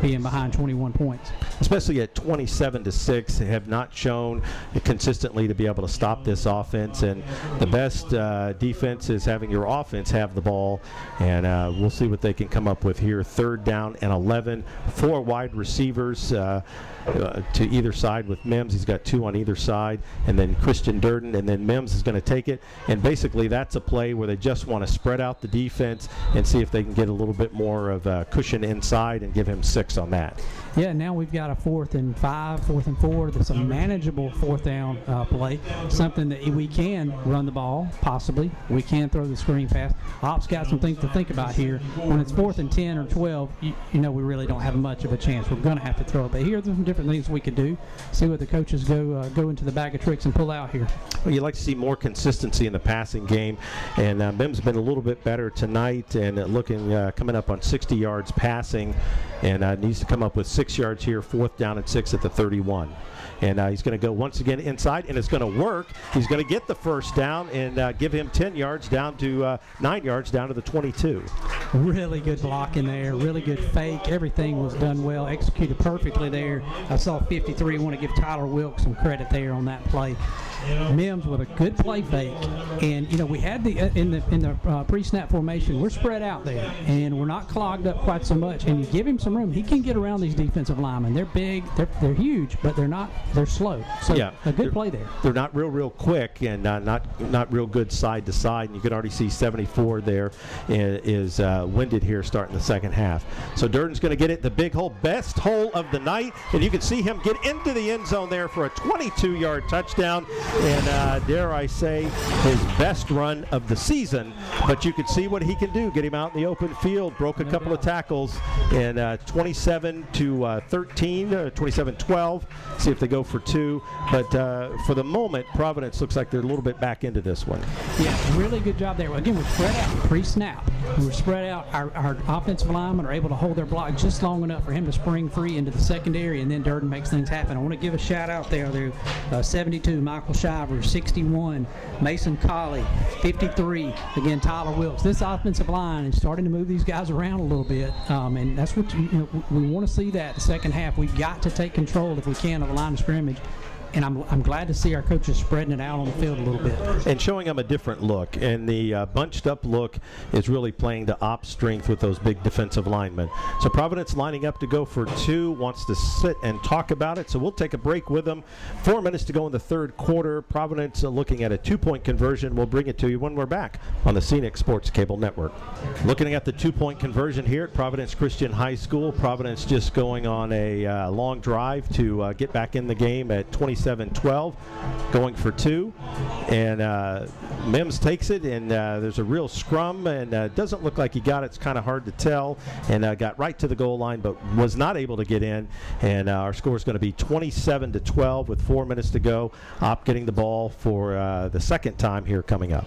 being behind 21 points. Especially at 27-6, they have not shown consistently to be able to stop this offense, and the best defense is having your offense have the ball, and we'll see what they can come up with here. 3rd down and 11, 4 wide receivers to either side with Mims. He's got 2 on either side, and then Christian Durden, and then Mims is going to take it. And basically that's a play where they just want to spread out the defense and see if they can get a little bit more of a cushion inside and give him 6 on that. Yeah, now we've got a 4th and 5, 4th and 4. That's a manageable 4th down play, something that we can run the ball, possibly. We can throw the screen pass. Ops got some things to think about here. When it's 4th and 10 or 12, you know we really don't have much of a chance. We're going to have to throw it. But here are some different things we could do. See what the coaches go into the bag of tricks and pull out here. Well, you'd like to see more consistency in the passing game, and Mims been a little bit better tonight and looking coming up on 60 yards passing, and needs to come up with 6 yards here, 4th down and 6 at the 31. And he's going to go once again inside, and it's going to work. He's going to get the first down and give him 10 yards down to 9 yards down to the 22. Really good block in there, really good fake. Everything was done well, executed perfectly there. I saw 53. I want to give Tyler Wilkes some credit there on that play. Mims with a good play fake, and we had in the pre-snap formation, we're spread out there, and we're not clogged up quite so much. And you give him some room, he can get around these defensive linemen. They're big, they're huge, but they're slow. So yeah, a good play there. They're not real quick, and not real good side to side. And you can already see 74 there is winded here starting the second half. So Durden's going to get it, the big hole, best hole of the night, and you can see him get into the end zone there for a 22-yard touchdown. And dare I say, his best run of the season. But you can see what he can do. Get him out in the open field. Broke a couple of tackles. And 27-13, 27-12. See if they go for 2. But for the moment, Providence looks like they're a little bit back into this one. Yeah, really good job there. Again, we're spread out pre-snap. We're spread out. Our offensive linemen are able to hold their block just long enough for him to spring free into the secondary, and then Durden makes things happen. I want to give a shout out there. 72, Michael Shiver, 61, Mason Colley, 53, again, Tyler Wilkes. This offensive line is starting to move these guys around a little bit, and that's what we want to see that the second half. We've got to take control, if we can, of the line of scrimmage. and I'm glad to see our coaches spreading it out on the field a little bit. And showing them a different look. And the bunched up look is really playing to Opp's strength with those big defensive linemen. So Providence lining up to go for 2, wants to sit and talk about it. So we'll take a break with them. 4 minutes to go in the third quarter. Providence looking at a 2-point conversion. We'll bring it to you when we're back on the Scenic Sports Cable Network. Looking at the 2-point conversion here at Providence Christian High School. Providence just going on a long drive to get back in the game at 27-12, going for 2. And Mims takes it, and there's a real scrum, and doesn't look like he got it. It's kind of hard to tell, and got right to the goal line, but was not able to get in. And our score is going to be 27-12 with 4 minutes to go. Opp getting the ball for the second time here coming up.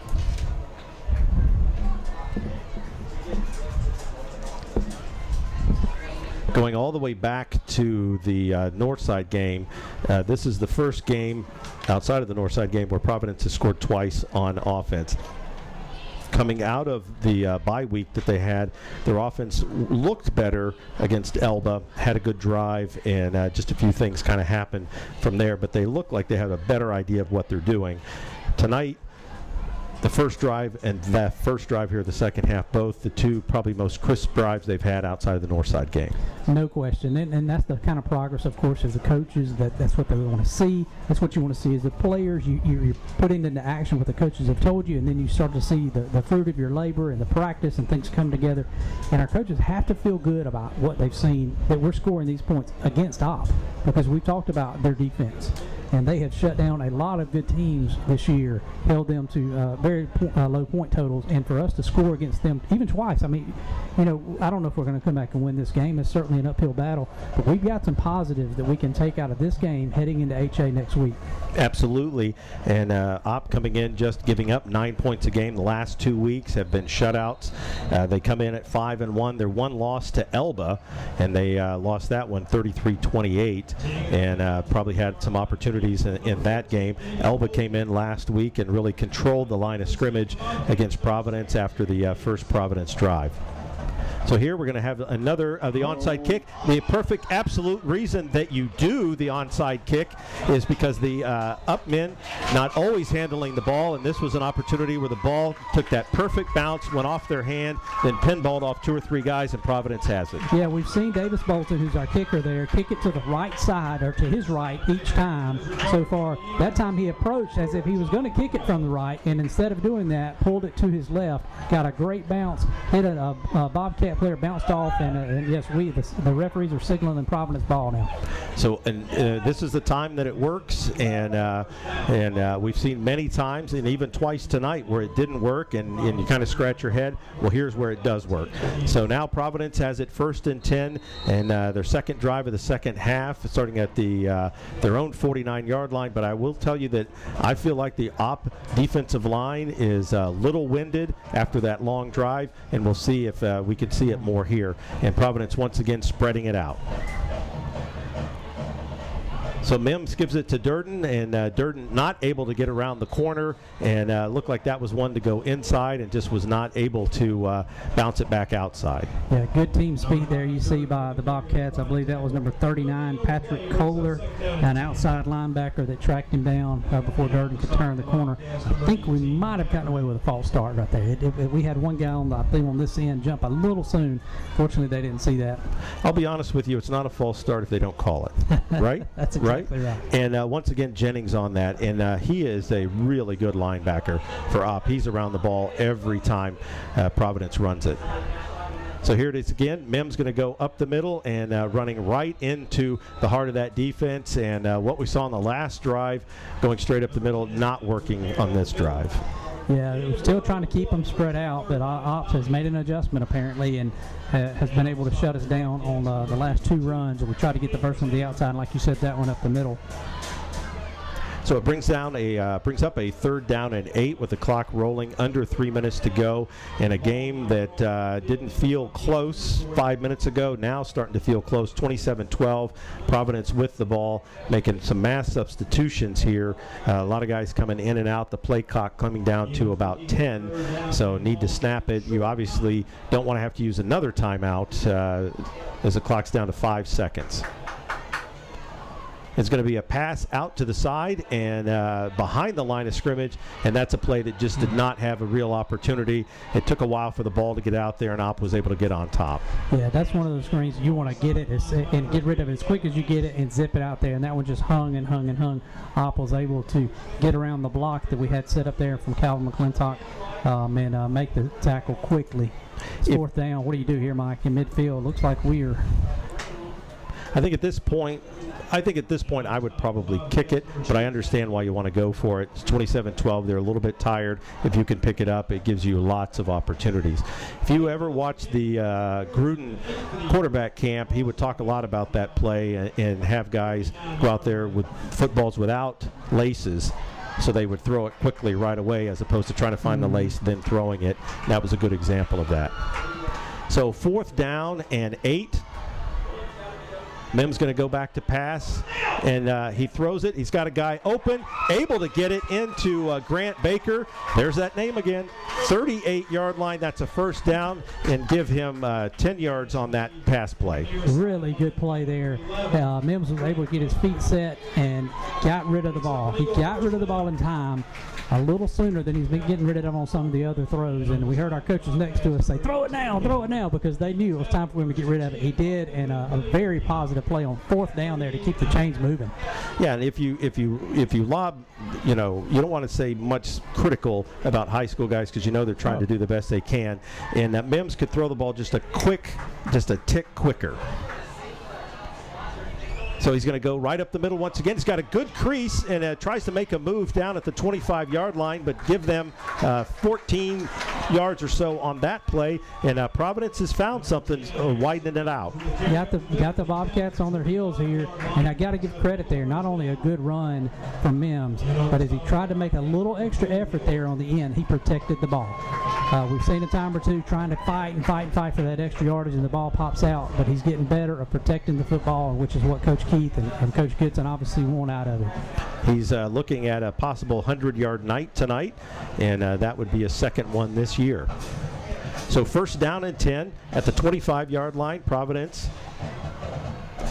Going all the way back to the Northside game, this is the first game outside of the Northside game where Providence has scored twice on offense. Coming out of the bye week that they had, their offense looked better against Elba, had a good drive, and just a few things kind of happened from there, but they look like they have a better idea of what they're doing. Tonight, the first drive and that first drive here, the second half, both the two probably most crisp drives they've had outside of the Northside game. No question, and that's the kind of progress, of course, as the coaches, that's what they want to see. That's what you want to see as the players. You're putting into action what the coaches have told you, and then you start to see the fruit of your labor and the practice and things come together. And our coaches have to feel good about what they've seen, that we're scoring these points against Opp, because we've talked about their defense. And they had shut down a lot of good teams this year, held them to very low point totals, and for us to score against them even twice, I mean, I don't know if we're going to come back and win this game. It's certainly an uphill battle, but we've got some positives that we can take out of this game heading into HA next week. Absolutely, and Opp coming in just giving up 9 points a game the last 2 weeks, have been shutouts. They come in at 5-1. Their one loss to Elba, and they lost that one 33-28, and probably had some opportunities in that game. Elba came in last week and really controlled the line of scrimmage against Providence after the first Providence drive. So here we're going to have another of the onside kick. The perfect absolute reason that you do the onside kick is because the up men not always handling the ball, and this was an opportunity where the ball took that perfect bounce, went off their hand, then pinballed off 2 or 3 guys, and Providence has it. Yeah, we've seen Davis Bolton, who's our kicker there, kick it to the right side or to his right each time so far. That time he approached as if he was going to kick it from the right, and instead of doing that, pulled it to his left, got a great bounce, hit a Bobcat player, bounced off, and yes, the referees are signaling Providence ball now. So, and this is the time that it works, and we've seen many times, and even twice tonight, where it didn't work, and you kind of scratch your head. Well, here's where it does work. So now Providence has it 1st and 10, and their second drive of the second half, starting at their own 49-yard line. But I will tell you that I feel like the Opp defensive line is a little winded after that long drive, and we'll see if we can see it more here. And Providence once again spreading it out. So Mims gives it to Durden, and Durden not able to get around the corner, and looked like that was one to go inside and just was not able to bounce it back outside. Yeah, good team speed there you see by the Bobcats. I believe that was number 39, Patrick Kohler, an outside linebacker that tracked him down before Durden could turn the corner. I think we might have gotten away with a false start right there. We had one guy on this end jump a little soon. Fortunately, they didn't see that. I'll be honest with you, it's not a false start if they don't call it, right? That's exactly right. And once again, Jennings on that, and he is a really good linebacker for Opp. He's around the ball every time Providence runs it. So here it is again. Mims going to go up the middle and running right into the heart of that defense. And what we saw on the last drive, going straight up the middle, not working on this drive. Yeah, we're still trying to keep them spread out, but Ops has made an adjustment apparently and has been able to shut us down on the last 2 runs. And we tried to get the first one to the outside, and like you said, that one up the middle. So it brings up a 3rd down and 8 with the clock rolling, under 3 minutes to go, in a game that didn't feel close 5 minutes ago. Now starting to feel close. 27-12. Providence with the ball, making some mass substitutions here. A lot of guys coming in and out. The play clock coming down to about 10. So need to snap it. You obviously don't want to have to use another timeout as the clock's down to 5 seconds. It's going to be a pass out to the side and behind the line of scrimmage, and that's a play that just did not have a real opportunity. It took a while for the ball to get out there, and Opp was able to get on top. Yeah, that's one of those screens you want to get it and get rid of it as quick as you get it and zip it out there, and that one just hung and hung and hung. Opp was able to get around the block that we had set up there from Calvin McClintock and make the tackle quickly. It's fourth down. What do you do here, Mike, in midfield? Looks like we're... I think at this point I would probably kick it, but I understand why you want to go for it. It's 27-12. They're a little bit tired. If you can pick it up, it gives you lots of opportunities. If you ever watch the Gruden quarterback camp, he would talk a lot about that play and have guys go out there with footballs without laces, so they would throw it quickly right away as opposed to trying to find the lace, then throwing it. That was a good example of that. So 4th down and 8. Mims going to go back to pass, and he throws it. He's got a guy open, able to get it into Grant Baker. There's that name again. 38-yard line. That's a first down, and give him 10 yards on that pass play. Really good play there. Mims was able to get his feet set and got rid of the ball. He got rid of the ball in time a little sooner than he's been getting rid of them on some of the other throws. And we heard our coaches next to us say, throw it now, because they knew it was time for him to get rid of it. He did, and a very positive play on 4th down there to keep the chains moving. Yeah, and if you lob, you don't want to say much critical about high school guys because you know they're trying to do the best they can. And Mims could throw the ball just a tick quicker. So he's going to go right up the middle once again. He's got a good crease and tries to make a move down at the 25-yard line, but give them 14 yards or so on that play. And Providence has found something, widening it out. Got the Bobcats on their heels here, and I got to give credit there. Not only a good run from Mims, but as he tried to make a little extra effort there on the end, he protected the ball. We've seen a time or two trying to fight for that extra yardage, and the ball pops out, but he's getting better at protecting the football, which is what Coach Keith and Coach Goodson obviously want out of it. He's looking at a possible 100-yard night tonight, and that would be a second one this year. So 1st down and 10 at the 25-yard line, Providence.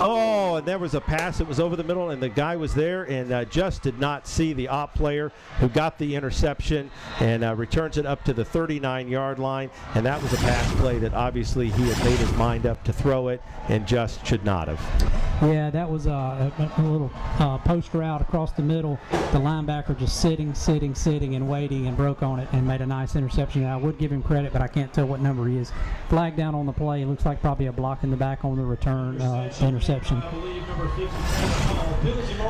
Oh, and there was a pass. It was over the middle, and the guy was there and just did not see the Opp player who got the interception and returns it up to the 39-yard line. And that was a pass play that obviously he had made his mind up to throw it and just should not have. Yeah, that was a little post route across the middle. The linebacker just sitting and waiting and broke on it and made a nice interception. I would give him credit, but I can't tell what number he is. Flag down on the play. It looks like probably a block in the back on the return interception.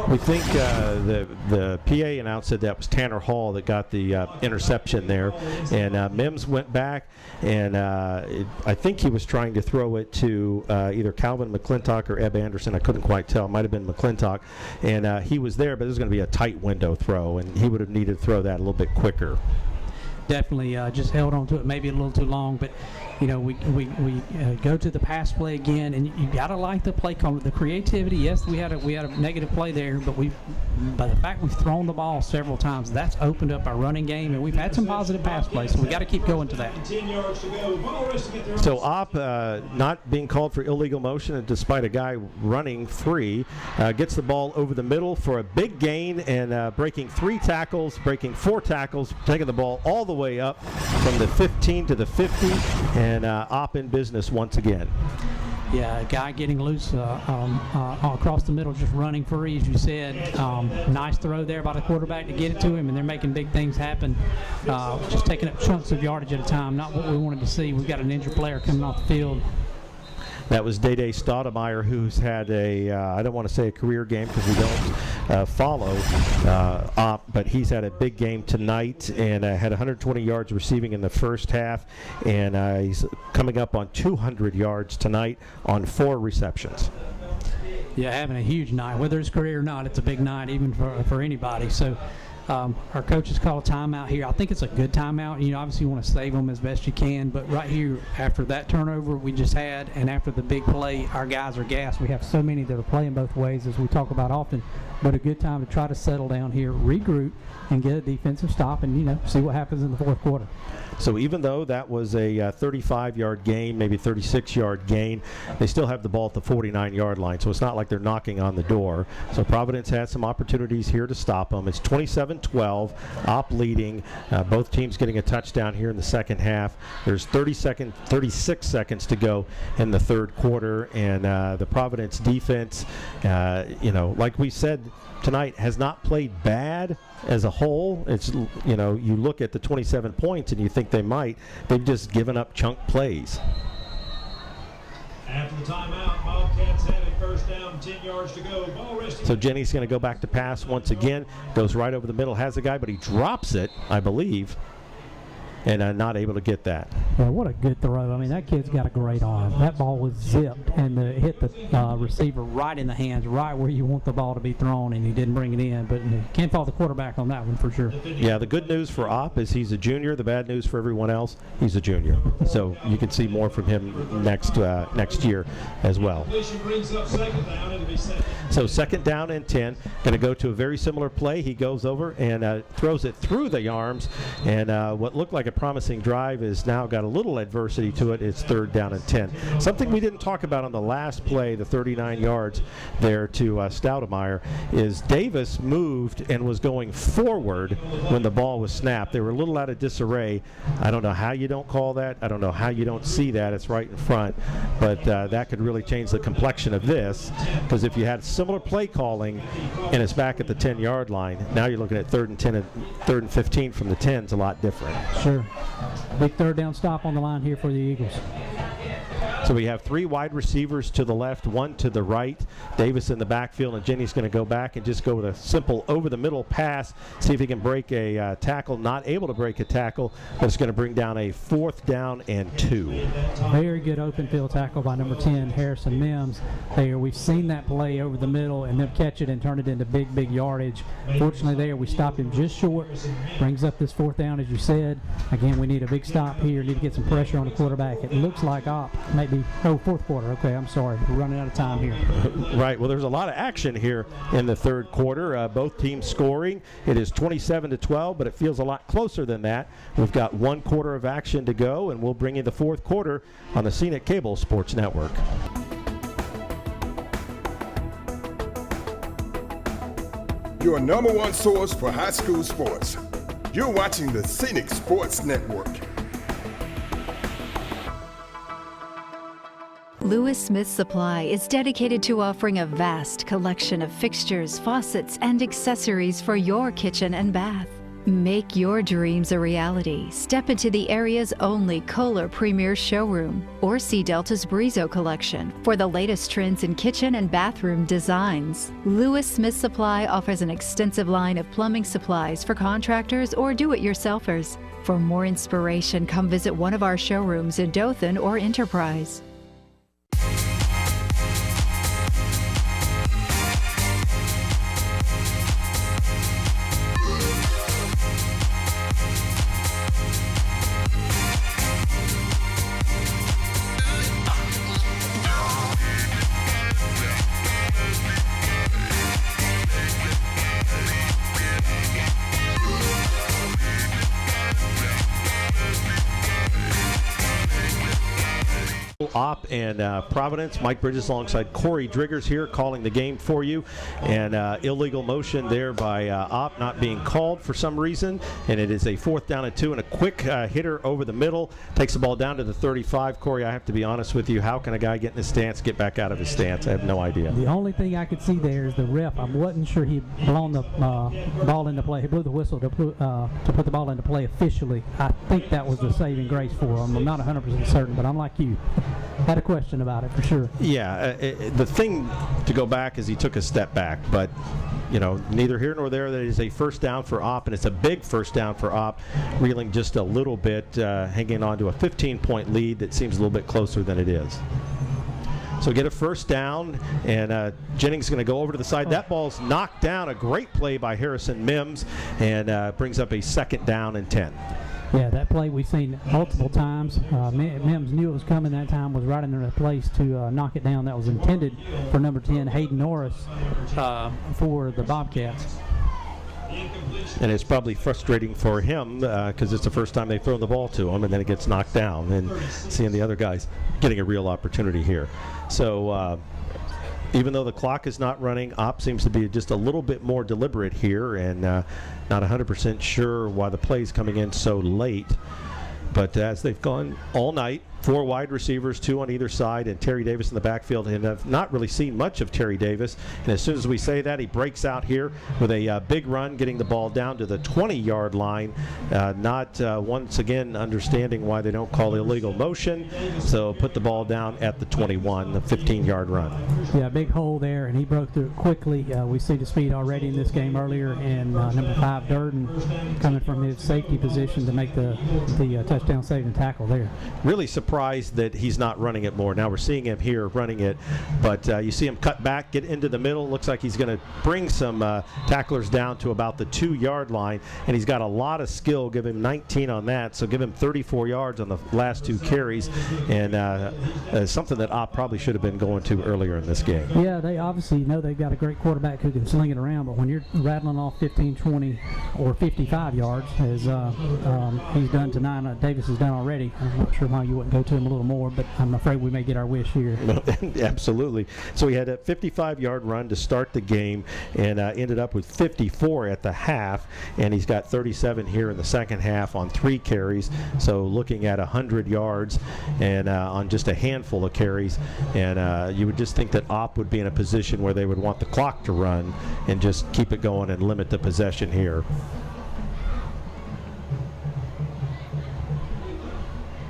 We think the PA announced that was Tanner Hall that got the interception there, and Mims went back, and I think he was trying to throw it to either Calvin McClintock or Ebb Anderson. I couldn't quite tell. It might have been McClintock, and he was there, but it was going to be a tight window throw, and he would have needed to throw that a little bit quicker. Definitely just held on to it maybe a little too long, but we go to the pass play again, and you gotta like the play call, the creativity. Yes, we had a negative play there, but by the fact we've thrown the ball several times, that's opened up our running game, and we've had some positive pass plays, so we got to keep going to that. 10 yards to go. So Opp not being called for illegal motion, and despite a guy running free, gets the ball over the middle for a big gain and breaking 3 tackles, breaking 4 tackles, taking the ball all the way up from the 15 to the 50, and Opp in business once again. Yeah, a guy getting loose across the middle, just running free, as you said. Nice throw there by the quarterback to get it to him, and they're making big things happen. Just taking up chunks of yardage at a time, not what we wanted to see. We've got an injured player coming off the field. That was Day Stoudemire, who's had I don't want to say a career game because we don't follow Opp, but he's had a big game tonight and had 120 yards receiving in the first half, and he's coming up on 200 yards tonight on 4 receptions. Yeah, having a huge night. Whether it's career or not, it's a big night even for anybody. So Our coaches call a timeout here. I think it's a good timeout. You know, obviously you want to save them as best you can, but right here, after that turnover we just had and after the big play, our guys are gassed. We have so many that are playing both ways, as we talk about often, but a good time to try to settle down here, regroup, and get a defensive stop and, you know, see what happens in the fourth quarter. So even though that was a 35-yard gain, maybe 36-yard gain, they still have the ball at the 49-yard line. So it's not like they're knocking on the door. So Providence has some opportunities here to stop them. It's 27-12, Opp leading. Both teams getting a touchdown here in the second half. There's 36 seconds to go in the third quarter, and the Providence defense, you know, like we said tonight, has not played bad as a whole. It's, you know, you look at the 27 points and you think they might. They've just given up chunk plays. After the timeout, Bobcats have a first down, 10 yards to go. Ball resting. So Jenny's going to go back to pass once again. Goes right over the middle, has a guy, but he drops it, I believe, and not able to get that. Well, what a good throw. I mean, that kid's got a great arm. That ball was zipped and hit the receiver right in the hands, right where you want the ball to be thrown, and he didn't bring it in. But you can't fault the quarterback on that one for sure. Yeah, the good news for Opp is he's a junior. The bad news for everyone else, he's a junior. So you can see more from him next year as well. Brings up second down, it'll be second. So second down and 10. Going to go to a very similar play. He goes over and throws it through the arms, and what looked like a promising drive has now got a little adversity to it. It's third down and 10. Something we didn't talk about on the last play, the 39 yards there to Stoudemire, is Davis moved and was going forward when the ball was snapped. They were a little out of disarray. I don't know how you don't call that. I don't know how you don't see that. It's right in front. But that could really change the complexion of this, because if you had similar play calling and it's back at the 10-yard line, now you're looking at third and 10 and third and 15 from the 10 is a lot different. Sure. Big third down stop on the line here for the Eagles. So we have three wide receivers to the left, one to the right. Davis in the backfield, and Jenny's going to go back and just go with a simple over-the-middle pass, see if he can break a tackle. Not able to break a tackle, but it's going to bring down a fourth down and 2. Very good open field tackle by number 10, Harrison Mims. There, we've seen that play over the middle and them catch it and turn it into big yardage. Fortunately there, we stopped him just short. Brings up this fourth down, as you said. Again, we need a big stop here. Need to get some pressure on the quarterback. It looks like fourth quarter. Okay, I'm sorry. We're running out of time here. Right. Well, there's a lot of action here in the third quarter. Both teams scoring. It is 27-12, but it feels a lot closer than that. We've got one quarter of action to go, and we'll bring you the fourth quarter on the Scenic Cable Sports Network. Your number one source for high school sports. You're watching the Scenic Sports Network. Lewis Smith Supply is dedicated to offering a vast collection of fixtures, faucets, and accessories for your kitchen and bath. Make your dreams a reality. Step into the area's only Kohler Premier Showroom or see Delta's Brizo collection for the latest trends in kitchen and bathroom designs. Lewis Smith Supply offers an extensive line of plumbing supplies for contractors or do-it-yourselfers. For more inspiration, come visit one of our showrooms in Dothan or Enterprise. Opp and Providence. Mike Bridges alongside Corey Driggers here calling the game for you. And illegal motion there by Opp not being called for some reason. And it is a fourth down and 2 and a quick hitter over the middle. Takes the ball down to the 35. Corey, I have to be honest with you. How can a guy get in his stance, get back out of his stance? I have no idea. The only thing I could see there is the ref. I wasn't sure he'd blown the ball into play. He blew the whistle to put the ball into play officially. I think that was the saving grace for him. I'm not 100% certain, but I'm like you. Had a question about it for sure. Yeah, the thing to go back is he took a step back, but you know, neither here nor there. That is a first down for Opp, and it's a big first down for Opp, reeling just a little bit, hanging on to a 15-point lead that seems a little bit closer than it is. So get a first down, and Jennings is going to go over to the side. That ball's knocked down. A great play by Harrison Mims, and brings up a 2nd down and 10. Yeah, that play we've seen multiple times. Mims knew it was coming that time, was right in the place to knock it down. That was intended for number 10, Hayden Norris, for the Bobcats. And it's probably frustrating for him because it's the first time they've thrown the ball to him, and then it gets knocked down, and seeing the other guys getting a real opportunity here. So even though the clock is not running, Opp seems to be just a little bit more deliberate here, and not 100% sure why the play's coming in so late. But as they've gone all night, 4 wide receivers, 2 on either side, and Terry Davis in the backfield. And I've not really seen much of Terry Davis. And as soon as we say that, he breaks out here with a big run, getting the ball down to the 20-yard line. Not once again understanding why they don't call illegal motion. So put the ball down at the 21, the 15-yard run. Yeah, big hole there, and he broke through it quickly. We see the speed already in this game earlier, and number 5, Durden, coming from his safety position to make the touchdown saving tackle there. Really surprised that he's not running it more. Now we're seeing him here running it, but you see him cut back, get into the middle. Looks like he's going to bring some tacklers down to about the 2-yard line, and he's got a lot of skill. Give him 19 on that, so give him 34 yards on the last 2 carries, and something that Opp probably should have been going to earlier in this game. Yeah, they obviously know they've got a great quarterback who can sling it around, but when you're rattling off 15, 20, or 55 yards, as he's done tonight, Davis has done already, I'm not sure why you wouldn't go to him a little more, but I'm afraid we may get our wish here. Absolutely. So he had a 55-yard run to start the game, and ended up with 54 at the half, and he's got 37 here in the second half on 3 carries. So looking at 100 yards and on just a handful of carries, and you would just think that Opp would be in a position where they would want the clock to run and just keep it going and limit the possession here.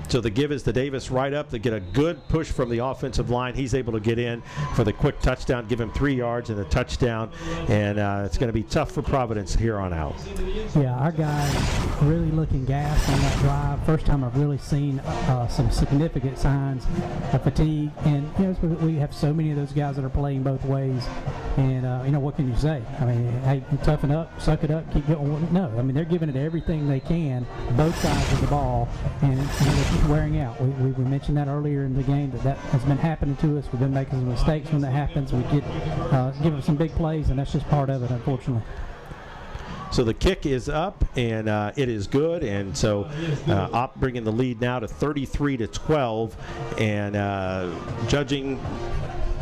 So the give is to Davis right up. They get a good push from the offensive line. He's able to get in for the quick touchdown, give him 3 yards and a touchdown. And it's going to be tough for Providence here on out. Yeah, our guys really looking gassed on that drive. First time I've really seen some significant signs of fatigue. And we have so many of those guys that are playing both ways. And, what can you say? I mean, hey, toughen up, suck it up, keep going. No, I mean, they're giving it everything they can, both sides of the ball. And it's wearing out. We mentioned that earlier in the game that has been happening to us. We've been making some mistakes when that happens. We give up some big plays, and that's just part of it, unfortunately. So the kick is up, and it is good, and so Opp bringing the lead now to 33-12, and judging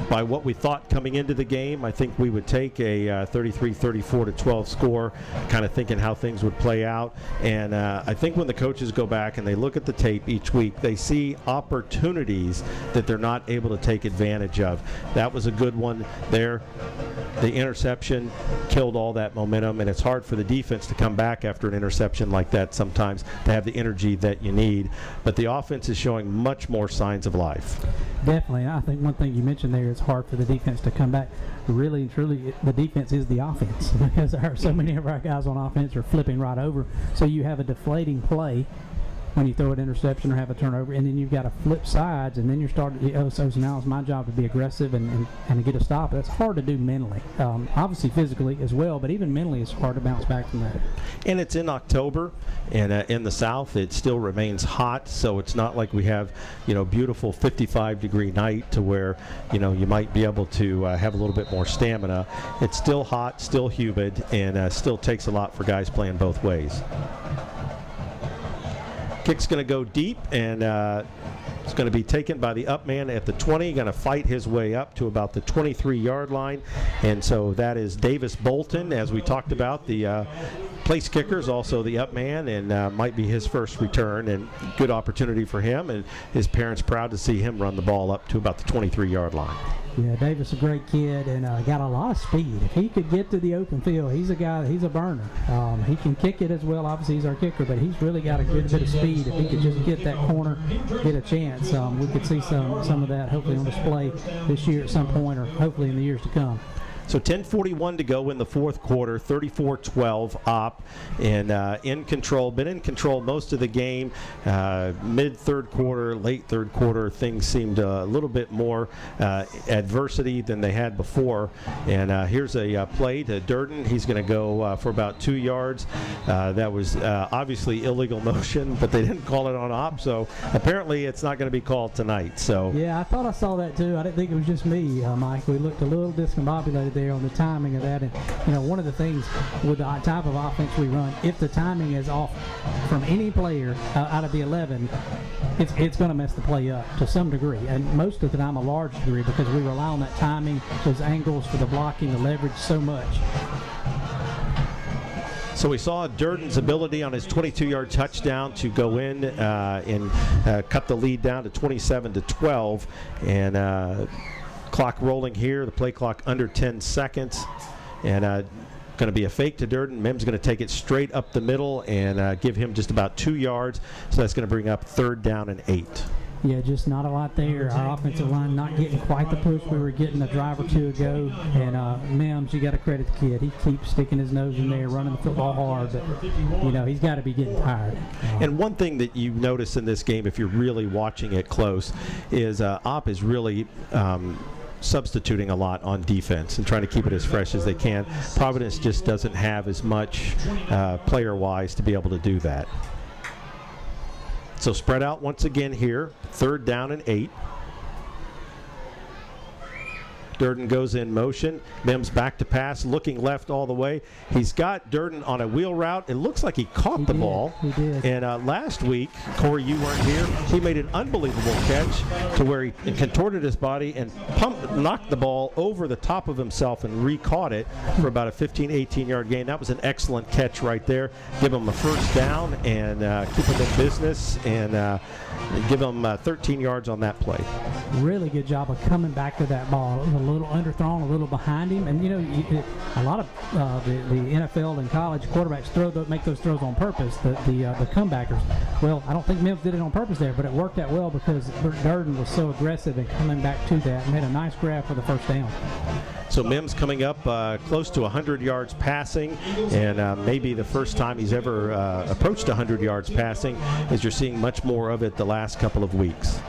by what we thought coming into the game, I think we would take a 33-34-12 score, kind of thinking how things would play out. And I think when the coaches go back and they look at the tape each week, they see opportunities that they're not able to take advantage of. That was a good one there. The interception killed all that momentum, and it's hard for the defense to come back after an interception like that sometimes to have the energy that you need. But the offense is showing much more signs of life. Definitely. I think one thing you mentioned there, it's hard for the defense to come back. Really and truly, the defense is the offense because there are so many of our guys on offense are flipping right over. So you have a deflating play when you throw an interception or have a turnover, and then you've got to flip sides, and then you're starting, so now it's my job to be aggressive and get a stop. That's hard to do mentally. Obviously physically as well, but even mentally it's hard to bounce back from that. And it's in October, and in the South it still remains hot, so it's not like we have, beautiful 55-degree night to where, you might be able to have a little bit more stamina. It's still hot, still humid, and still takes a lot for guys playing both ways. Kick's going to go deep, and it's going to be taken by the up man at the 20. Going to fight his way up to about the 23-yard line, and so that is Davis Bolton, as we talked about. The place kicker is also the up man, and might be his first return, and good opportunity for him, and his parents proud to see him run the ball up to about the 23-yard line. Yeah, Davis a great kid and got a lot of speed. If he could get to the open field, he's a burner. He can kick it as well. Obviously, he's our kicker, but he's really got a good bit of speed. If he could just get that corner, get a chance, we could see some of that hopefully on display this year at some point, or hopefully in the years to come. So 10:41 to go in the fourth quarter, 34-12 Opp, and in control. Been in control most of the game. Mid-third quarter, late third quarter, things seemed a little bit more adversity than they had before. And here's a play to Durden. He's going to go for about 2 yards. That was obviously illegal motion, but they didn't call it on Opp, so apparently it's not going to be called tonight. So yeah, I thought I saw that too. I didn't think it was just me, Mike. We looked a little discombobulated there on the timing of that. And one of the things with the type of offense we run, if the timing is off from any player out of the 11, it's going to mess the play up to some degree, and most of the time a large degree, because we rely on that timing, those angles for the blocking, the leverage so much. So we saw Durden's ability on his 22-yard touchdown to go in and cut the lead down to 27-12, and clock rolling here, the play clock under 10 seconds, and going to be a fake to Durden. Mim's going to take it straight up the middle and give him just about 2 yards, so that's going to bring up 3rd down and 8. Yeah, just not a lot there. Our offensive line not getting quite the push we were getting a drive or two ago. And Mims, you got to credit the kid. He keeps sticking his nose in there, running the football hard. But, he's got to be getting tired. And one thing that you notice in this game, if you're really watching it close, is Opp is really substituting a lot on defense and trying to keep it as fresh as they can. Providence just doesn't have as much player-wise to be able to do that. So spread out once again here, 3rd down and 8. Durden goes in motion. Mims back to pass, looking left all the way. He's got Durden on a wheel route. It looks like he caught the ball. He did. And last week, Corey, you weren't here, he made an unbelievable catch to where he contorted his body and knocked the ball over the top of himself and re-caught it for about a 15, 18-yard gain. That was an excellent catch right there. Give him a 1st down and keep him in business and give him 13 yards on that play. Really good job of coming back to that ball. It was a little underthrown, a little behind him, and a lot of the NFL and college quarterbacks make those throws on purpose. The comebackers. Well, I don't think Mims did it on purpose there, but it worked out well because Durden was so aggressive in coming back to that and made a nice grab for the 1st down. So Mims coming up close to 100 yards passing, and maybe the first time he's ever approached 100 yards passing, as you're seeing much more of it the last couple of weeks.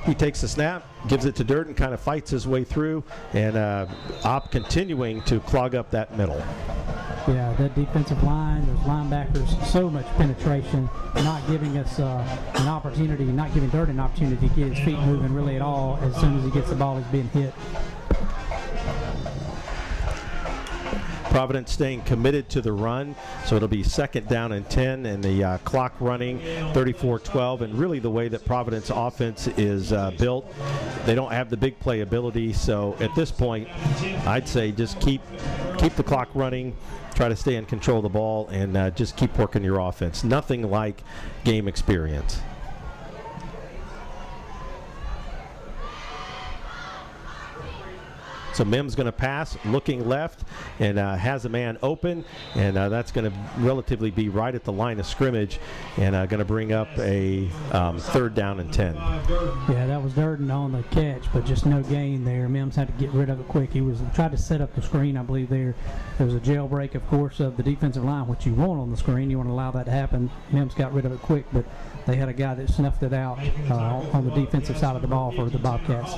He takes the snap, gives it to Durden, kind of fights his way through, and Opp continuing to clog up that middle. Yeah, that defensive line, those linebackers, so much penetration, not giving us an opportunity, not giving Durden an opportunity to get his feet moving really at all. As soon as he gets the ball, he's being hit. Providence staying committed to the run, so it'll be 2nd down and 10, and the clock running 34-12. And really the way that Providence offense is built, they don't have the big play ability. So at this point, I'd say just keep the clock running, try to stay in control of the ball, and just keep working your offense. Nothing like game experience. So Mims going to pass, looking left, and has a man open, and that's going to relatively be right at the line of scrimmage, and going to bring up a 3rd down and 10. Yeah, that was Durden on the catch, but just no gain there. Mims had to get rid of it quick. He tried to set up the screen, I believe. There was a jailbreak, of course, of the defensive line, which you want on the screen. You want to allow that to happen. Mims got rid of it quick, but they had a guy that snuffed it out on the defensive side of the ball for the Bobcats.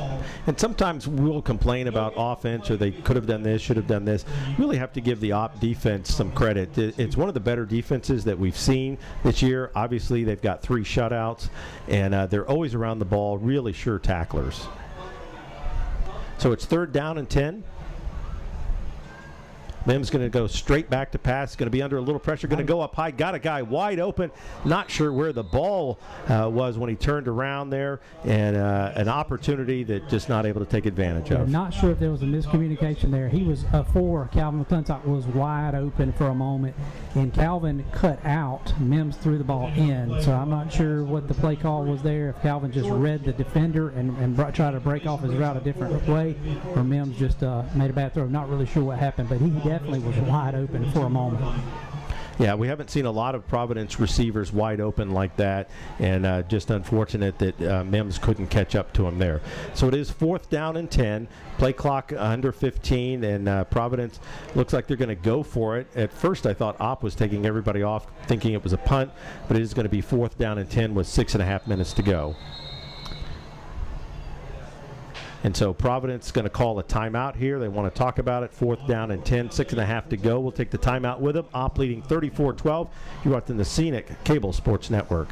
And sometimes we'll complain about offense, or they could have done this, should have done this. You really have to give the Opp defense some credit. It's one of the better defenses that we've seen this year. Obviously, they've got 3 shutouts, and they're always around the ball, really sure tacklers. So it's 3rd down and 10. Mims going to go straight back to pass. Going to be under a little pressure. Going to go up high. Got a guy wide open. Not sure where the ball was when he turned around there. And an opportunity that just not able to take advantage of. Not sure if there was a miscommunication there. He was Calvin McClintock was wide open for a moment, and Calvin cut out. Mims threw the ball in. So I'm not sure what the play call was there. If Calvin just read the defender and tried to break off his route a different way, or Mims just made a bad throw. Not really sure what happened, but he definitely was wide open for a moment. Yeah, we haven't seen a lot of Providence receivers wide open like that, and just unfortunate that Mims couldn't catch up to him there. So it is 4th down and 10, play clock under 15, and Providence looks like they're going to go for it. At first I thought Opp was taking everybody off thinking it was a punt, but it is going to be 4th down and 10 with 6.5 minutes to go. And so Providence is going to call a timeout here. They want to talk about it. 4th down and 10, 6.5 to go. We'll take the timeout with them. Opp leading 34-12. You're watching the Scenic Cable Sports Network.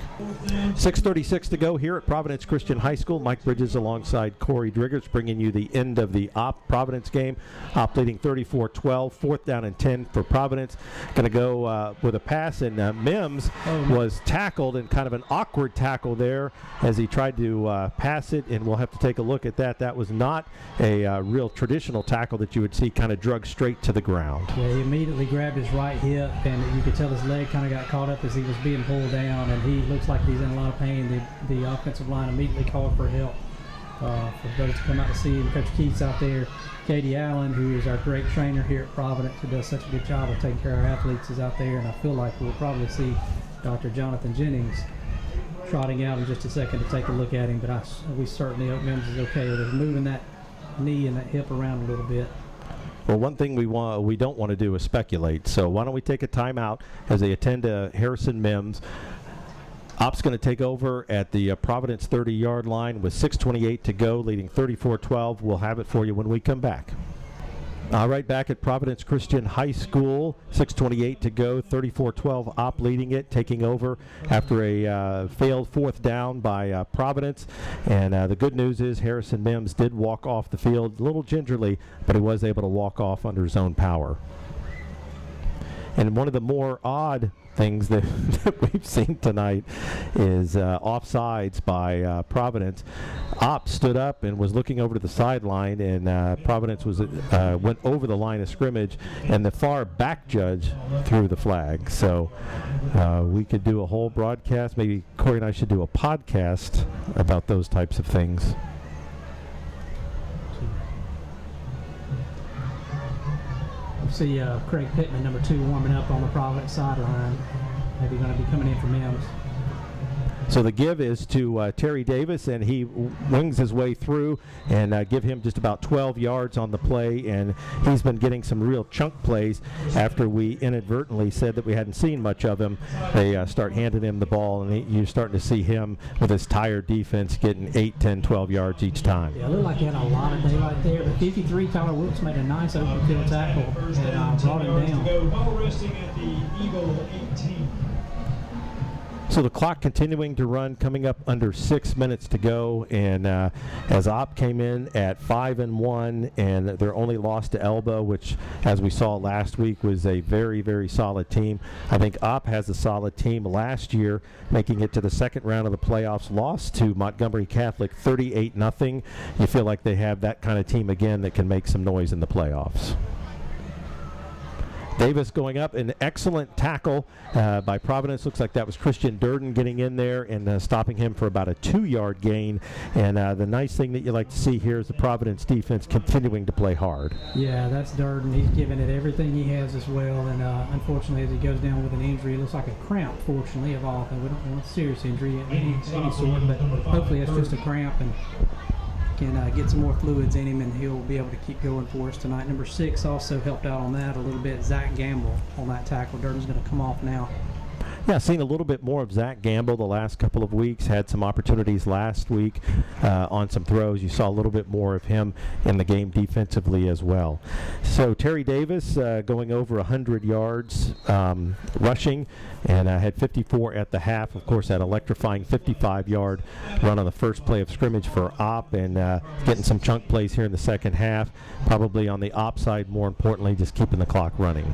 6:36 to go here at Providence Christian High School. Mike Bridges alongside Corey Driggers bringing you the end of the Opp Providence game. Opp leading 34-12. 4th down and 10 for Providence. Going to go with a pass, and Mims was tackled, and kind of an awkward tackle there as he tried to pass it, and we'll have to take a look at that. That was not a real traditional tackle that you would see kind of drug straight to the ground. Yeah, he immediately grabbed his right hip, and you could tell his leg kind of got caught up as he was being pulled down, and he looks like he's in a lot of pain. The offensive line immediately called for help for those to come out to see him. Coach Keith's out there. Katie Allen, who is our great trainer here at Providence, who does such a good job of taking care of our athletes, is out there, and I feel like we'll probably see Dr. Jonathan Jennings trotting out in just a second to take a look at him, but we certainly hope Mims is okay with it. Moving that knee and that hip around a little bit. Well, one thing we don't want to do is speculate, so why don't we take a timeout as they attend to Harrison Mims. Opp's going to take over at the Providence 30-yard line with 6:28 to go, leading 34-12. We'll have it for you when we come back. All right, back at Providence Christian High School, 6:28 to go, 34-12, Opp leading it, taking over after a failed 4th down by Providence. And the good news is Harrison Mims did walk off the field a little gingerly, but he was able to walk off under his own power. And one of the more odd things that we've seen tonight is offsides by Providence. Opp stood up and was looking over to the sideline, and Providence went over the line of scrimmage, and the far back judge threw the flag. So we could do a whole broadcast. Maybe Corey and I should do a podcast about those types of things. See Craig Pittman, number 2, warming up on the Providence sideline. Maybe going to be coming in for Mims. So the give is to Terry Davis, and he wings his way through and give him just about 12 yards on the play, and he's been getting some real chunk plays after we inadvertently said that we hadn't seen much of him. They start handing him the ball, and you're starting to see him with his tired defense getting 8, 10, 12 yards each time. Yeah, it looked like he had a lot of daylight there, but 53, Tyler Wilkes made a nice open field tackle and brought him down. Ball resting at the Eagle 18. So the clock continuing to run, coming up under 6 minutes to go, and as Opp came in at 5-1, and their only loss to Elba, which, as we saw last week, was a very, very solid team. I think Opp has a solid team. Last year, making it to the second round of the playoffs, lost to Montgomery Catholic 38-0. You feel like they have that kind of team again that can make some noise in the playoffs. Davis going up, an excellent tackle by Providence. Looks like that was Christian Durden getting in there and stopping him for about a 2-yard gain. And the nice thing that you like to see here is the Providence defense continuing to play hard. Yeah, that's Durden. He's giving it everything he has as well. And unfortunately, as he goes down with an injury, it looks like a cramp, fortunately, of all things. We don't want a serious injury of any sort, but hopefully it's just a cramp and can get some more fluids in him, and he'll be able to keep going for us tonight. Number 6 also helped out on that a little bit. Zach Gamble on that tackle. Durden's going to come off now. Yeah, seen a little bit more of Zach Gamble the last couple of weeks. Had some opportunities last week on some throws. You saw a little bit more of him in the game defensively as well. So Terry Davis going over 100 yards rushing, and had 54 at the half. Of course, that electrifying 55-yard run on the first play of scrimmage for Opp, and getting some chunk plays here in the second half. Probably on the Opp side, more importantly, just keeping the clock running.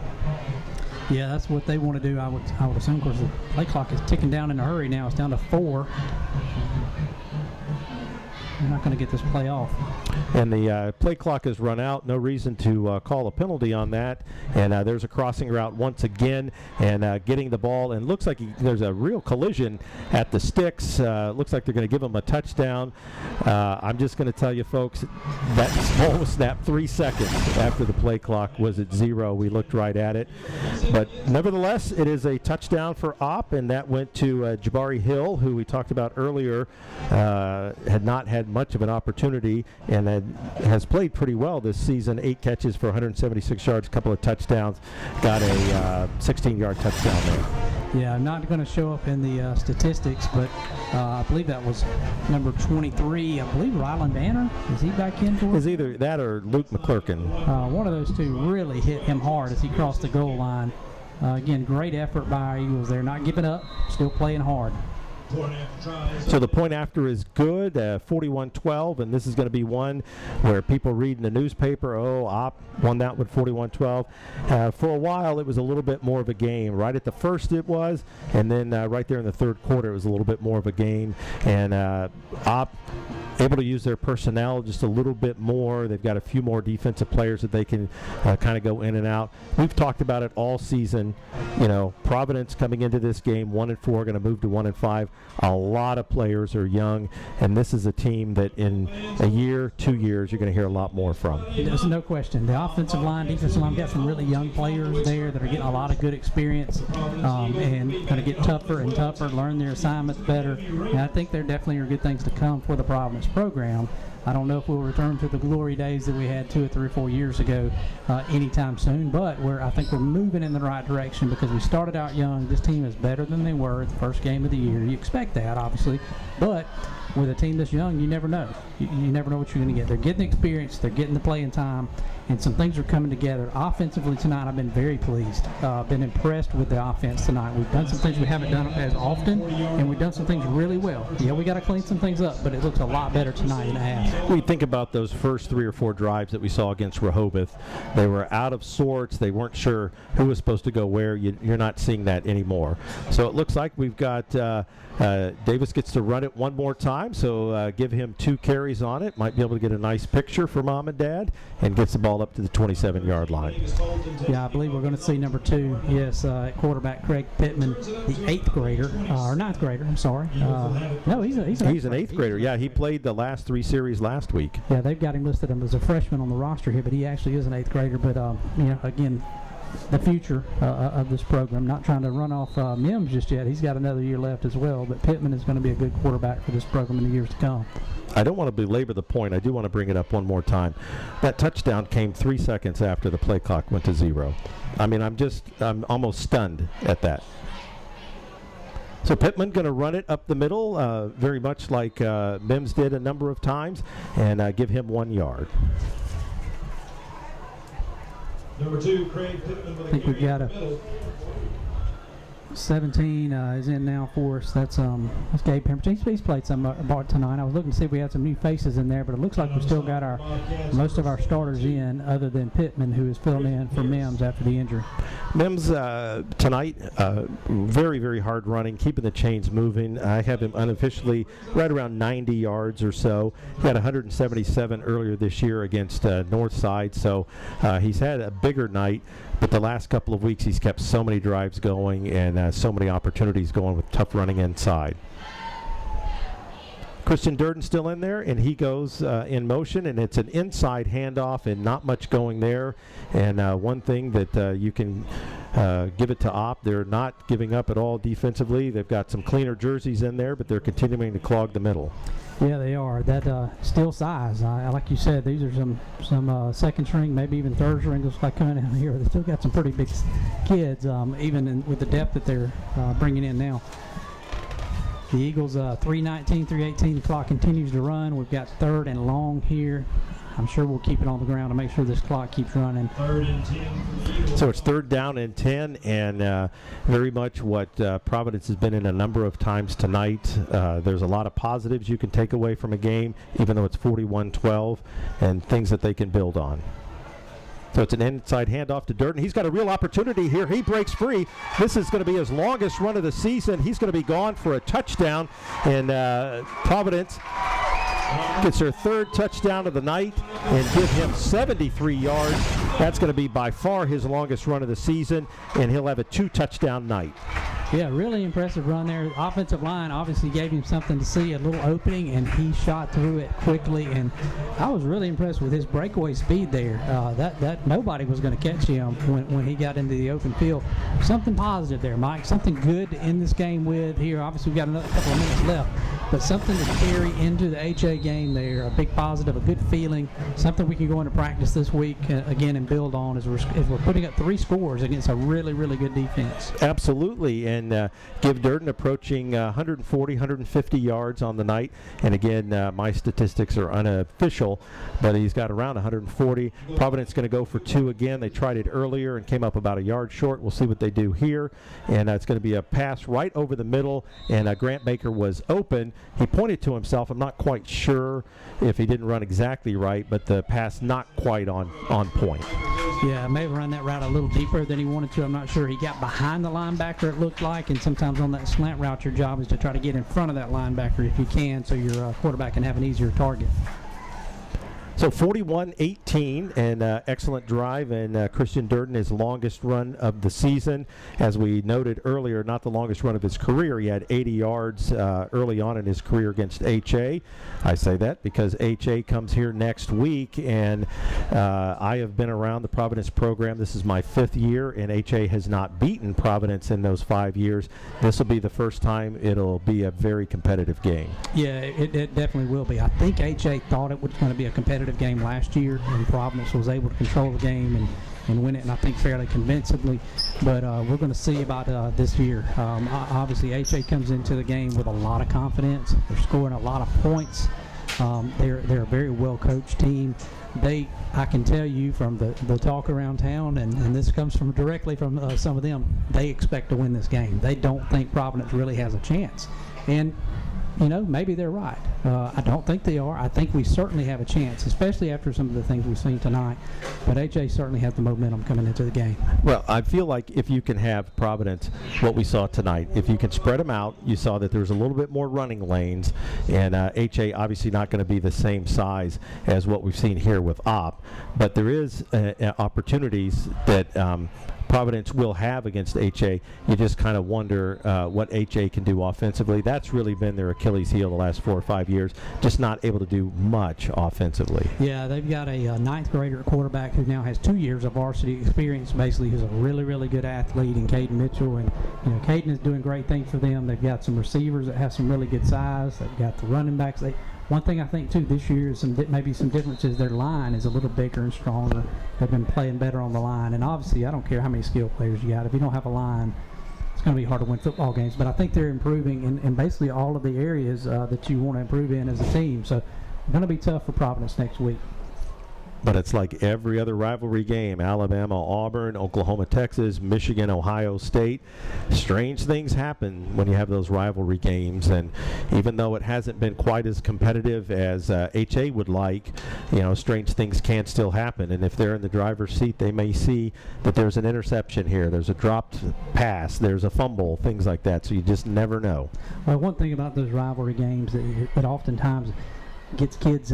Yeah, that's what they want to do. I would assume. Of course, the play clock is ticking down in a hurry now. It's down to 4. They're not going to get this play off. And the play clock has run out. No reason to call a penalty on that. And there's a crossing route once again, and getting the ball. And looks like there's a real collision at the sticks. Looks like they're going to give him a touchdown. I'm just going to tell you, folks, that ball was snapped 3 seconds after the play clock was at 0. We looked right at it. But nevertheless, it is a touchdown for Opp, and that went to Jabari Hill, who we talked about earlier, had not had much of an opportunity and has played pretty well this season. 8 catches for 176 yards, a couple of touchdowns, got a 16-yard touchdown there. Yeah, I'm not going to show up in the statistics, but I believe that was number 23. I believe Ryland Banner. Is he back in for it? Is either that or Luke Mcclurkin. One of those two really hit him hard as he crossed the goal line. Again, great effort by our Eagles there, not giving up, still playing hard. So the point after is good, 41-12, and this is going to be one where people read in the newspaper, Opp won that with 41-12. For a while, it was a little bit more of a game. Right at the first it was, and then right there in the third quarter, it was a little bit more of a game. And Opp able to use their personnel just a little bit more. They've got a few more defensive players that they can kind of go in and out. We've talked about it all season. You know, Providence coming into this game 1-4, going to move to 1-5. A lot of players are young, and this is a team that in a year, 2 years, you're going to hear a lot more from. There's no question. The offensive line, defensive line, got some really young players there that are getting a lot of good experience and going to get tougher and tougher, learn their assignments better. And I think there definitely are good things to come for the Providence program. I don't know if we'll return to the glory days that we had 2 or 3 or 4 years ago anytime soon, but I think we're moving in the right direction because we started out young. This team is better than they were the first game of the year. You expect that, obviously, but with a team this young, you never know. You never know what you're going to get. They're getting the experience, they're getting the playing time, and some things are coming together. Offensively tonight, I've been very pleased. Been impressed with the offense tonight. We've done some things we haven't done as often, and we've done some things really well. Yeah, we got to clean some things up, but it looks a lot better tonight than it has. We think about those first 3 or 4 drives that we saw against Rehoboth. They were out of sorts. They weren't sure who was supposed to go where. You're not seeing that anymore. So it looks like we've got Davis gets to run it one more time, so give him 2 carries on it. Might be able to get a nice picture for Mom and Dad, and gets the ball up to the 27-yard line. Yeah, I believe we're going to see number 2, yes, quarterback Craig Pittman, the 8th grader, or 9th grader, I'm sorry. No, he's an 8th grader. Yeah, he played the last 3 series last week. Yeah, they've got him listed as a freshman on the roster here, but he actually is an 8th grader. But, again, the future of this program. Not trying to run off Mims just yet. He's got another year left as well, but Pittman is going to be a good quarterback for this program in the years to come. I don't want to belabor the point. I do want to bring it up one more time. That touchdown came 3 seconds after the play clock went to 0. I mean, I'm almost stunned at that. So Pittman going to run it up the middle, very much like Mims did a number of times, and give him 1 yard. Number 2, Craig Pittman. I think we've got a 17 is in now for us. That's Gabe Pemberton. He's played some about tonight. I was looking to see if we had some new faces in there, but it looks like we still got most of our starters in, other than Pittman, who is filling in for Mims after the injury. Mims tonight, very, very hard running, keeping the chains moving. I have him unofficially right around 90 yards or so. He had 177 earlier this year against Northside, so he's had a bigger night. But the last couple of weeks, he's kept so many drives going and so many opportunities going with tough running inside. Christian Durden still in there, and he goes in motion, and it's an inside handoff and not much going there. And one thing that you can give it to Opp, they're not giving up at all defensively. They've got some cleaner jerseys in there, but they're continuing to clog the middle. Yeah, they are. That still size. Like you said, these are some second string, maybe even third string. Looks like coming out here. They still got some pretty big kids, even with the depth that they're bringing in now. The Eagles 3:19, 3:18. The clock continues to run. We've got 3rd and long here. I'm sure we'll keep it on the ground to make sure this clock keeps running. 3rd and 10. So it's 3rd down and 10, and very much what Providence has been in a number of times tonight. There's a lot of positives you can take away from a game, even though it's 41-12, and things that they can build on. So it's an inside handoff to Durden. He's got a real opportunity here. He breaks free. This is going to be his longest run of the season. He's going to be gone for a touchdown, and Providence gets her third touchdown of the night and give him 73 yards. That's going to be by far his longest run of the season, and he'll have a 2-touchdown night. Yeah, really impressive run there. The offensive line obviously gave him something to see, a little opening, and he shot through it quickly. And I was really impressed with his breakaway speed there. That nobody was going to catch him when he got into the open field. Something positive there, Mike. Something good to end this game with here. Obviously, we've got another couple of minutes left, but something to carry into the HA game there. A big positive, a good feeling. Something we can go into practice this week again and build on as we're putting up 3 scores against a really, really good defense. Absolutely. And give Durden approaching 140, 150 yards on the night. And again, my statistics are unofficial, but he's got around 140. Providence going to go for 2 again. They tried it earlier and came up about a yard short. We'll see what they do here. And it's going to be a pass right over the middle, and Grant Baker was open. He pointed to himself. I'm not quite sure if he didn't run exactly right, but the pass not quite on point. Yeah, may have run that route a little deeper than he wanted to. I'm not sure. He got behind the linebacker, it looked like, and sometimes on that slant route, your job is to try to get in front of that linebacker if you can, so your quarterback can have an easier target. So 41-18, and excellent drive, and Christian Durden, his longest run of the season. As we noted earlier, not the longest run of his career. He had 80 yards early on in his career against HA. I say that because HA comes here next week, and I have been around the Providence program. This is my 5th year, and HA has not beaten Providence in those 5 years. This will be the first time it'll be a very competitive game. Yeah, it definitely will be. I think HA thought it was going to be a competitive game last year, and Providence was able to control the game and win it, and I think fairly convincingly. But we're going to see about this year. Obviously, HA comes into the game with a lot of confidence. They're scoring a lot of points. They're a very well-coached team. I can tell you from the talk around town, and this comes directly from some of them, they expect to win this game. They don't think Providence really has a chance. And maybe they're right. I don't think they are. I think we certainly have a chance, especially after some of the things we've seen tonight. But HA certainly has the momentum coming into the game. Well, I feel like if you can have Providence, what we saw tonight, if you can spread them out, you saw that there's a little bit more running lanes, and HA obviously not going to be the same size as what we've seen here with Op, but there is opportunities that Providence will have against HA. You just kind of wonder what HA can do offensively. That's really been their Achilles heel the last 4 or 5 years, just not able to do much offensively. Yeah, they've got a 9th grader quarterback who now has 2 years of varsity experience, basically, who's a really, really good athlete in Caden Mitchell. And, Caden is doing great things for them. They've got some receivers that have some really good size. They've got the running backs. One thing I think, too, this year is maybe some differences. Their line is a little bigger and stronger. They've been playing better on the line. And obviously, I don't care how many skilled players you got. If you don't have a line, it's going to be hard to win football games. But I think they're improving in basically all of the areas that you want to improve in as a team. So it's going to be tough for Providence next week. But it's like every other rivalry game, Alabama, Auburn, Oklahoma, Texas, Michigan, Ohio State. Strange things happen when you have those rivalry games, and even though it hasn't been quite as competitive as HA would like, strange things can still happen. And if they're in the driver's seat, they may see that there's an interception here, there's a dropped pass, there's a fumble, things like that. So you just never know. Well, one thing about those rivalry games that oftentimes gets kids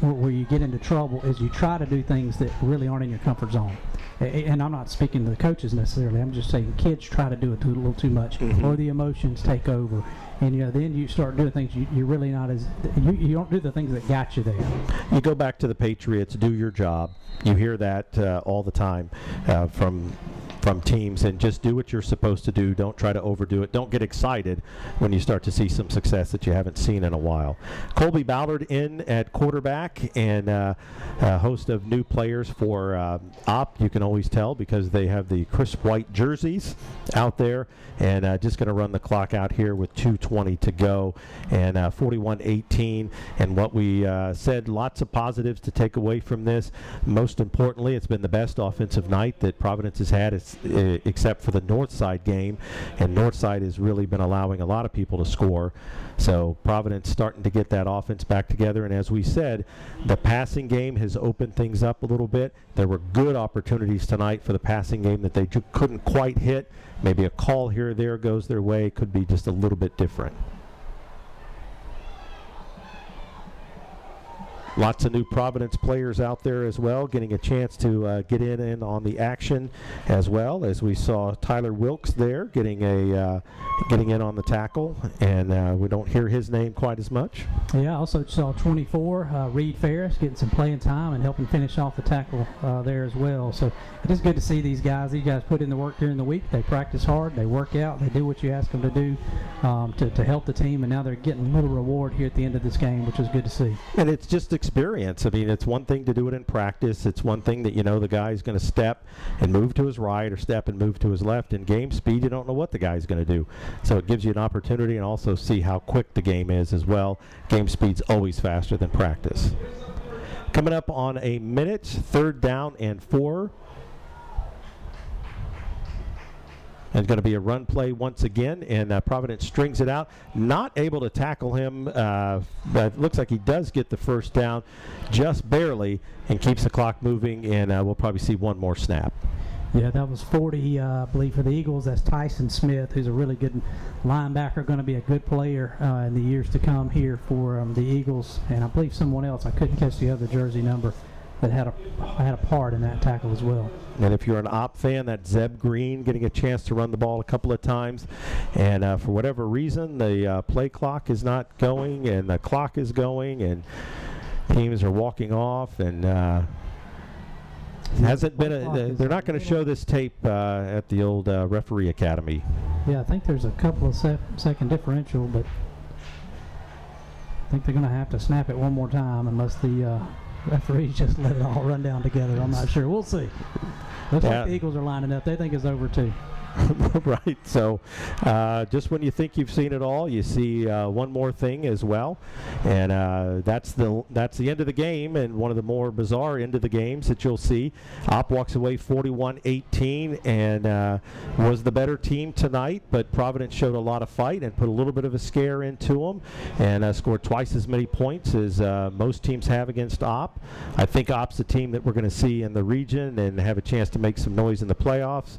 where you get into trouble is you try to do things that really aren't in your comfort zone. And I'm not speaking to the coaches necessarily. I'm just saying kids try to do it a little too much, or the emotions take over. And then you start doing things you're really not as you don't do the things that got you there. You go back to the Patriots, do your job. You hear that all the time from teams, and just do what you're supposed to do. Don't try to overdo it. Don't get excited when you start to see some success that you haven't seen in a while. Colby Ballard in at quarterback, and a host of new players for Op. You can always tell because they have the crisp white jerseys out there, and just going to run the clock out here with 2:20 to go, and 41-18. And what we said, lots of positives to take away from this. Most importantly, it's been the best offensive night that Providence has had, except for the Northside game, and Northside has really been allowing a lot of people to score. So Providence starting to get that offense back together, and as we said, the passing game has opened things up a little bit. There were good opportunities tonight for the passing game that they couldn't quite hit. Maybe a call here or there goes their way. Could be just a little bit different. Lots of new Providence players out there as well, getting a chance to get in on the action as well, as we saw Tyler Wilkes there getting in on the tackle, and we don't hear his name quite as much. Yeah, I also saw 24, Reed Ferris, getting some playing time and helping finish off the tackle there as well. So it is good to see these guys. These guys put in the work during the week. They practice hard. They work out. They do what you ask them to do to help the team, and now they're getting a little reward here at the end of this game, which is good to see. And it's just experience. I mean, it's one thing to do it in practice. It's one thing that the guy's going to step and move to his right or step and move to his left. In game speed, you don't know what the guy's going to do. So it gives you an opportunity and also see how quick the game is as well. Game speed's always faster than practice. Coming up on a minute, 3rd down and 4. It's going to be a run play once again, and Providence strings it out. Not able to tackle him, but it looks like he does get the first down just barely and keeps the clock moving, and we'll probably see one more snap. Yeah, that was 40, I believe, for the Eagles. That's Tyson Smith, who's a really good linebacker, going to be a good player in the years to come here for the Eagles. And I believe someone else, I couldn't catch the other jersey number, that had a part in that tackle as well. And if you're an Op fan, that's Zeb Green getting a chance to run the ball a couple of times. And for whatever reason, the play clock is not going, and the clock is going, and teams are walking off, and hasn't been they're not going to show this tape at the old referee academy. Yeah, I think there's a couple of second differential, but I think they're going to have to snap it one more time unless the referees just let it all run down together. I'm not sure. We'll see. Looks like the Eagles are lining up. They think it's over too. Right. So just when you think you've seen it all, you see one more thing as well, and that's the end of the game, and one of the more bizarre end of the games that you'll see. Opp walks away 41-18 and was the better team tonight, but Providence showed a lot of fight and put a little bit of a scare into them, and scored twice as many points as most teams have against Opp. I think Opp's the team that we're going to see in the region and have a chance to make some noise in the playoffs,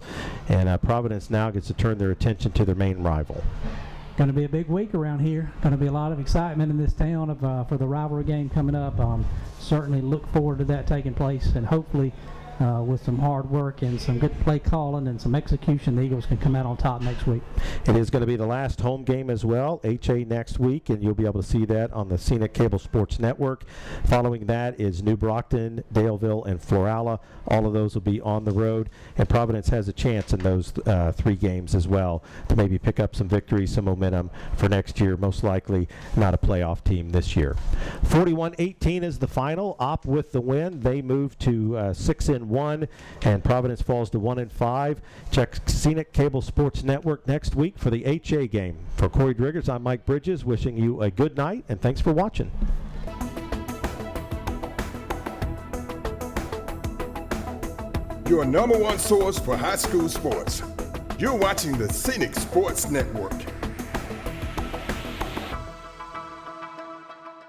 and Providence now gets to turn their attention to their main rival. Going to be a big week around here. Going to be a lot of excitement in this town for the rivalry game coming up. Certainly look forward to that taking place, and hopefully with some hard work and some good play calling and some execution, the Eagles can come out on top next week. It is going to be the last home game as well, HA next week, and you'll be able to see that on the Scenic Cable Sports Network. Following that is New Brockton, Daleville, and Florala. All of those will be on the road, and Providence has a chance in those 3 games as well to maybe pick up some victories, some momentum for next year. Most likely not a playoff team this year. 41-18 is the final. Opp with the win. They move to 6-1, and Providence falls to 1-5. Check Scenic Cable Sports Network next week for the HA game. For Corey Driggers, I'm Mike Bridges, wishing you a good night, and thanks for watching. Your #1 source for high school sports. You're watching the Scenic Sports Network.